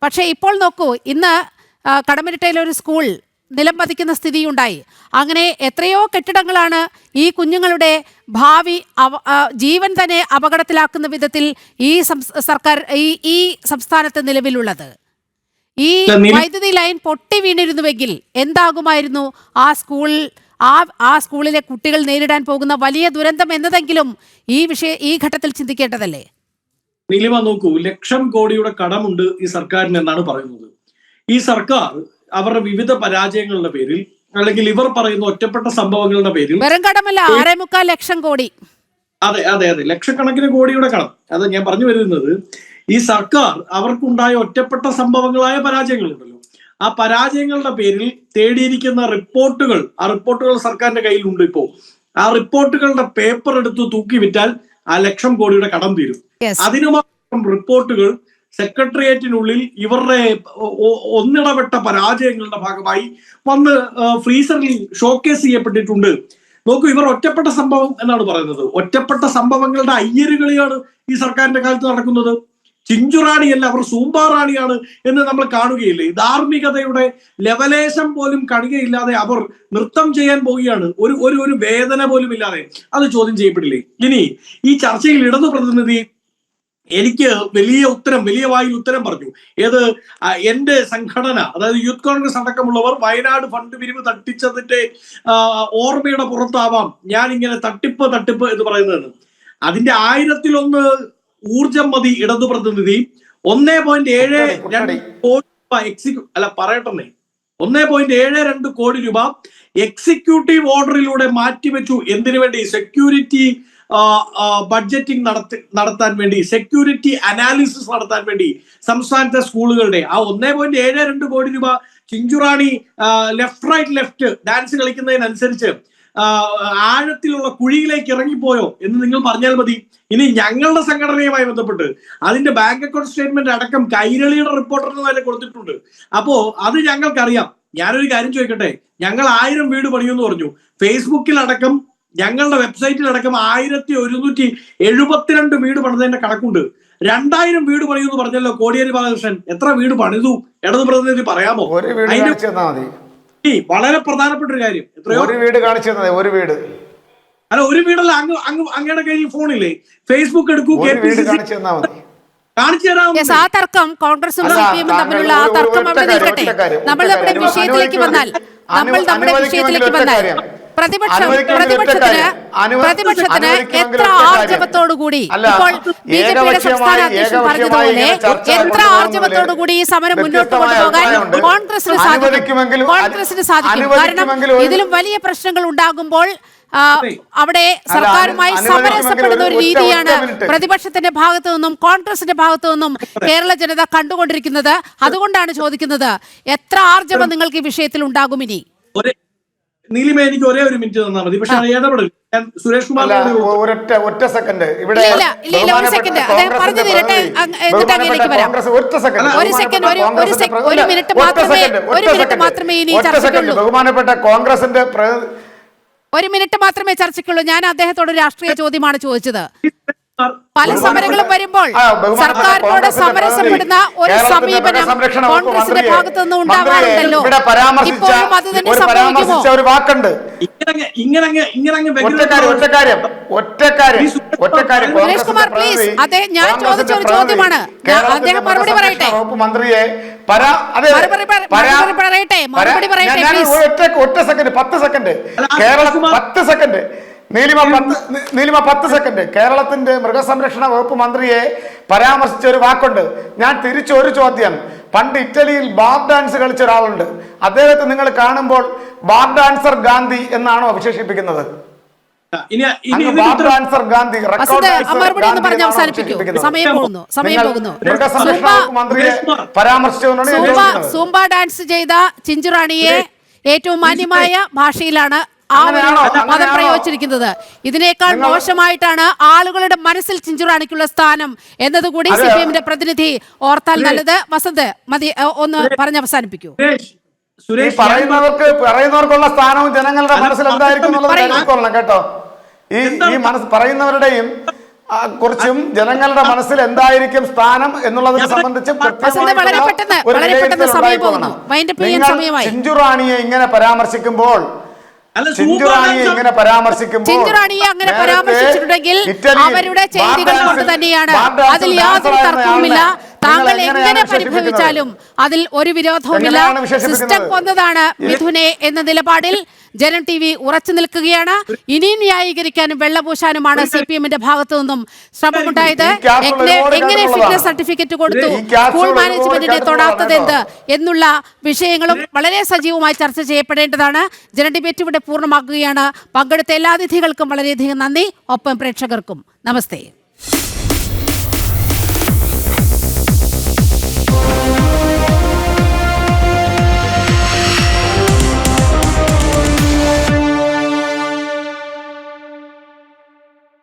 പക്ഷേ ഇപ്പോൾ നോക്കൂ, ഇന്ന് കടമനിട്ടയിലൊരു സ്കൂൾ നിലം പതിക്കുന്ന സ്ഥിതിയുണ്ടായി. അങ്ങനെ എത്രയോ കെട്ടിടങ്ങളാണ് ഈ കുഞ്ഞുങ്ങളുടെ ഭാവി ജീവൻ തന്നെ അപകടത്തിലാക്കുന്ന വിധത്തിൽ ഈ സർക്കാർ ഈ സംസ്ഥാനത്ത് നിലവിലുള്ളത്. ഈ വൈദ്യുതി ലൈൻ പൊട്ടി വീണിരുന്നുവെങ്കിൽ എന്താകുമായിരുന്നു ആ സ്കൂളിലെ കുട്ടികൾ നേരിടാൻ പോകുന്ന വലിയ ദുരന്തം എന്നതെങ്കിലും ഈ ഘട്ടത്തിൽ ചിന്തിക്കേണ്ടതല്ലേ? നീലിമ, നോക്കൂ, 1 ലക്ഷം കോടിയുടെ കടമുണ്ട് ഈ സർക്കാരിന് എന്നാണ് പറയുന്നത്. ഈ സർക്കാർ അവരുടെ വിവിധ പരാജയങ്ങളുടെ പേരിൽ അല്ലെങ്കിൽ ഇവർ പറയുന്ന ഒറ്റപ്പെട്ട സംഭവങ്ങളുടെ പേരിൽ വെറും കടമല്ല, 6.25 ലക്ഷം കോടി. അതെ അതെ അതെ, ലക്ഷക്കണക്കിന് കോടിയുടെ കടം. അത് ഞാൻ പറഞ്ഞു വരുന്നത്, ഈ സർക്കാർ അവർക്കുണ്ടായ ഒറ്റപ്പെട്ട സംഭവങ്ങളായ പരാജയങ്ങളുണ്ടല്ലോ, ആ പരാജയങ്ങളുടെ പേരിൽ തേടിയിരിക്കുന്ന റിപ്പോർട്ടുകൾ, ആ റിപ്പോർട്ടുകൾ സർക്കാരിന്റെ കയ്യിലുണ്ട്. ഇപ്പോ ആ റിപ്പോർട്ടുകളുടെ പേപ്പർ എടുത്ത് തൂക്കി വിറ്റാൽ 1 ലക്ഷം കോടിയുടെ കടം തീരും. അതിനു മാത്രം റിപ്പോർട്ടുകൾ സെക്രട്ടേറിയറ്റിനുള്ളിൽ ഇവരുടെ ഒന്നിടപെട്ട പരാജയങ്ങളുടെ ഭാഗമായി വന്ന് ഫ്രീസറിൽ ഷോക്കേസ് ചെയ്യപ്പെട്ടിട്ടുണ്ട്. നോക്കൂ, ഇവർ ഒറ്റപ്പെട്ട സംഭവം എന്നാണ് പറയുന്നത്. ഒറ്റപ്പെട്ട സംഭവങ്ങളുടെ അയ്യരുകളിയാണ് ഈ സർക്കാരിന്റെ കാലത്ത് നടക്കുന്നത്. ചിഞ്ചുറാണിയല്ല, അവർ സൂമ്പാറാണിയാണ് എന്ന് നമ്മൾ കാണുകയില്ലേ? ധാർമ്മികതയുടെ ലെവലേശം പോലും കണികയില്ലാതെ അവർ നൃത്തം ചെയ്യാൻ പോവുകയാണ്, ഒരു വേദന പോലും ഇല്ലാതെ. അത് ചോദ്യം ചെയ്യപ്പെടില്ലേ? ഇനി ഈ ചർച്ചയിൽ ഇടതു പ്രതിനിധി എനിക്ക് വലിയ വായിൽ ഉത്തരം പറഞ്ഞു. ഏത്? എന്റെ സംഘടന, അതായത് യൂത്ത് കോൺഗ്രസ് അടക്കമുള്ളവർ വയനാട് ഫണ്ട് പിരിവ് തട്ടിച്ചതിന്റെ ഓർമ്മയുടെ പുറത്താവാം ഞാൻ ഇങ്ങനെ തട്ടിപ്പ് എന്ന് പറയുന്നത്. അതിന്റെ 1000-1 ഊർജം മതി ഇടതു പ്രതിനിധി. 1.72 കോടി രൂപ പറയട്ടെ, 1.72 കോടി രൂപ എക്സിക്യൂട്ടീവ് ഓർഡറിലൂടെ മാറ്റിവെച്ചു. എന്തിനു വേണ്ടി? സെക്യൂരിറ്റി ബഡ്ജറ്റിംഗ് നടത്താൻ വേണ്ടി, സെക്യൂരിറ്റി അനാലിസിസ് നടത്താൻ വേണ്ടി സംസ്ഥാനത്തെ സ്കൂളുകളുടെ. ആ 1.72 കോടി രൂപ ചിഞ്ചുറാണി ലെഫ്റ്റ് ഡാൻസ് കളിക്കുന്നതിനനുസരിച്ച് ആഴത്തിലുള്ള കുഴിയിലേക്ക് ഇറങ്ങിപ്പോയോ എന്ന് നിങ്ങൾ പറഞ്ഞാൽ മതി. ഇനി ഞങ്ങളുടെ സംഘടനയുമായി ബന്ധപ്പെട്ട് അതിന്റെ ബാങ്ക് അക്കൗണ്ട് സ്റ്റേറ്റ്മെന്റ് അടക്കം കൈരളിയുടെ റിപ്പോർട്ടറിന് വരെ കൊടുത്തിട്ടുണ്ട്. അപ്പോ അത് ഞങ്ങൾക്കറിയാം. ഞാനൊരു കാര്യം ചോദിക്കട്ടെ, ഞങ്ങൾ 1000 വീട് പണിയെന്ന് പറഞ്ഞു. ഫേസ്ബുക്കിലടക്കം ഞങ്ങളുടെ വെബ്സൈറ്റിലടക്കം 1172 വീട് പണിതതിന്റെ കണക്കുണ്ട്. 2000 വീട് പണിയെന്ന് പറഞ്ഞല്ലോ കോടിയേരി ബാലകൃഷ്ണൻ. എത്ര വീട് പണിതു? ഇടതു പ്രതിനിധി പറയാമോ? വളരെ പ്രധാനപ്പെട്ട ഒരു കാര്യം. ഒരു വീട് കാണിച്ചു തന്നാൽ ഒരു വീട് അല്ല, ഒരു വീടല്ല. അങ്ങയുടെ കയ്യിൽ ഫോണില്ലേ? ഫേസ്ബുക്ക് എടുക്കൂ, കാണിച്ചു തരാം. ആ തർക്കം കോൺഗ്രസും CPM തമ്മിലുള്ള ആ തർക്കം അവിടെ നിൽക്കട്ടെ. നമ്മൾ നമ്മുടെ വിഷയത്തിലേക്ക് വന്നാൽ പ്രതിപക്ഷത്തിന് എത്ര ആർജവത്തോടുകൂടി, ഇപ്പോൾ BJPയുടെ സംസ്ഥാന അധ്യക്ഷൻ പറഞ്ഞതുപോലെ എത്ര ആർജവത്തോടുകൂടി ഈ സമരം മുന്നോട്ട് കൊണ്ടുപോകാൻ കോൺഗ്രസിന് സാധിക്കും. കാരണം ഇതിലും വലിയ പ്രശ്നങ്ങൾ ഉണ്ടാകുമ്പോൾ അവിടെ സർക്കാരുമായി സമരസപ്പെടുന്ന ഒരു രീതിയാണ് മിനിറ്റ്. പ്രതിപക്ഷത്തിന്റെ ഭാഗത്തു നിന്നും കോൺഗ്രസിന്റെ ഭാഗത്തു നിന്നും കേരള ജനത കണ്ടുകൊണ്ടിരിക്കുന്നത്. അതുകൊണ്ടാണ് ചോദിക്കുന്നത്, എത്ര ആർജവം നിങ്ങൾക്ക് ഈ വിഷയത്തിൽ ഉണ്ടാകും ഇനി? നീലിമ, എനിക്ക് ഒരേ ഒരു മിനിറ്റ് തന്നാൽ മതി. പക്ഷെ ഇടപെടൽ ഞാൻ സുരേഷ് കുമാർ ഒറ്റ സെക്കൻഡ് ഇവിടെ ഇല്ല ഒരു സെക്കൻഡ് അദ്ദേഹം പറഞ്ഞു തീരട്ടെ, എന്നിട്ട് അങ്ങനെയൊക്കെ വരാം. ഒരു മിനിറ്റ് മാത്രമേ ഇനി ചർച്ചയ്ക്കുള്ളൂ. ബഹുമാനപ്പെട്ട കോൺഗ്രസിന്റെ ഒരു മിനിറ്റ് മാത്രമേ ചർച്ചയ്ക്കുള്ളൂ. ഞാൻ അദ്ദേഹത്തോട് രാഷ്ട്രീയ ചോദ്യമാണ് ചോദിച്ചത്. പല സമരങ്ങളും വരുമ്പോൾ സർക്കാരിനോട് സമരസപ്പെടുന്ന ഒരു സമീപനം കോൺഗ്രസിന്റെ ഭാഗത്തു നിന്ന് ഉണ്ടാവാറുണ്ടല്ലോ. ഇപ്പോഴും അത് തന്നെ സംഭവിക്കുമോ? സുരേഷ് കുമാർ പ്ലീസ്, അതെ ഞാൻ ചോദിച്ച ഒരു ചോദ്യമാണ്, അദ്ദേഹം മറുപടി പറയട്ടെ. മന്ത്രിയെ മറുപടി പറയട്ടെ പ്ലീസ്. ഒറ്റ സെക്കൻഡ് 10 സെക്കൻഡ് കേരള 10 സെക്കൻഡ് നീലിമ 10 സെക്കൻഡ്. കേരളത്തിന്റെ മൃഗസംരക്ഷണ വകുപ്പ് മന്ത്രിയെ പരാമർശിച്ച ഒരു വാക്കുണ്ട്. ഞാൻ തിരിച്ചൊരു ചോദ്യം. പണ്ട് ഇറ്റലിയിൽ ബാർ ഡാൻസ് കളിച്ച ഒരാളുണ്ട്. അദ്ദേഹത്തെ നിങ്ങൾ കാണുമ്പോൾ ബാർ ഡാൻസർ ഗാന്ധി എന്നാണോ വിശേഷിപ്പിക്കുന്നത്? ബാർ ഡാൻസർ ഗാന്ധി മൃഗസംരക്ഷണ വകുപ്പ് മന്ത്രിയെ പരാമർശിച്ചതുകൊണ്ടാണ് സൂംബ ഡാൻസ് ചെയ്ത ചിഞ്ചുറാണിയെ ഏറ്റവും മാന്യമായ ഭാഷയിലാണ് ആ ഒരു പദം പ്രയോഗിച്ചിരിക്കുന്നത്. ഇതിനേക്കാൾ മോശമായിട്ടാണ് ആളുകളുടെ മനസ്സിൽ ചിഞ്ചുറാണിക്കുള്ള സ്ഥാനം എന്നതുകൂടി CPM-ന്റെ പ്രതിനിധി ഓർത്താൽ നല്ലത്. വസന്ത് മതി, ഒന്ന് പറഞ്ഞ് അവസാനിപ്പിക്കൂ. പറയുന്നവർക്കുള്ള സ്ഥാനവും ജനങ്ങളുടെ മനസ്സിൽ എന്തായിരിക്കും എന്നുള്ളത് കേട്ടോ. ഈ മനസ്സ് പറയുന്നവരുടെയും കുറിച്ചും ജനങ്ങളുടെ മനസ്സിൽ എന്തായിരിക്കും സ്ഥാനം എന്നുള്ളതിനെ സംബന്ധിച്ച് ചിഞ്ചുറാണിയെ ഇങ്ങനെ പരാമർശിക്കുമ്പോൾ ചിഞ്ചുറാണിയെ അങ്ങനെ പരാമർശിച്ചിട്ടുണ്ടെങ്കിൽ അവരുടെ ചെയ്തികൾ കൊണ്ട് തന്നെയാണ്, അതിൽ യാതൊരു തർക്കവുമില്ല. താങ്കൾ എങ്ങനെ പരിഭവിച്ചാലും അതിൽ ഒരു വിരോധവുമില്ല. സിസ്റ്റം കൊന്നതാണ് മിഥുനെ എന്ന നിലപാടിൽ ജനം TV ഉറച്ചു നിൽക്കുകയാണ്. ഇനിയും ന്യായീകരിക്കാനും വെള്ളപൂശാനുമാണ് CPM-ന്റെ ഭാഗത്തു നിന്നും ശ്രമമുണ്ടായത്. എങ്ങനെ ഫിറ്റ്നസ് സർട്ടിഫിക്കറ്റ് കൊടുത്തു, സ്കൂൾ മാനേജ്മെന്റിനെ തൊടാത്തത് എന്ത് എന്നുള്ള വിഷയങ്ങളും വളരെ സജീവമായി ചർച്ച ചെയ്യപ്പെടേണ്ടതാണ്. ജനം ഡിബേറ്റ് ഇവിടെ പൂർണ്ണമാക്കുകയാണ്. പങ്കെടുത്ത എല്ലാ അതിഥികൾക്കും വളരെയധികം നന്ദി. ഒപ്പം പ്രേക്ഷകർക്കും നമസ്തേ.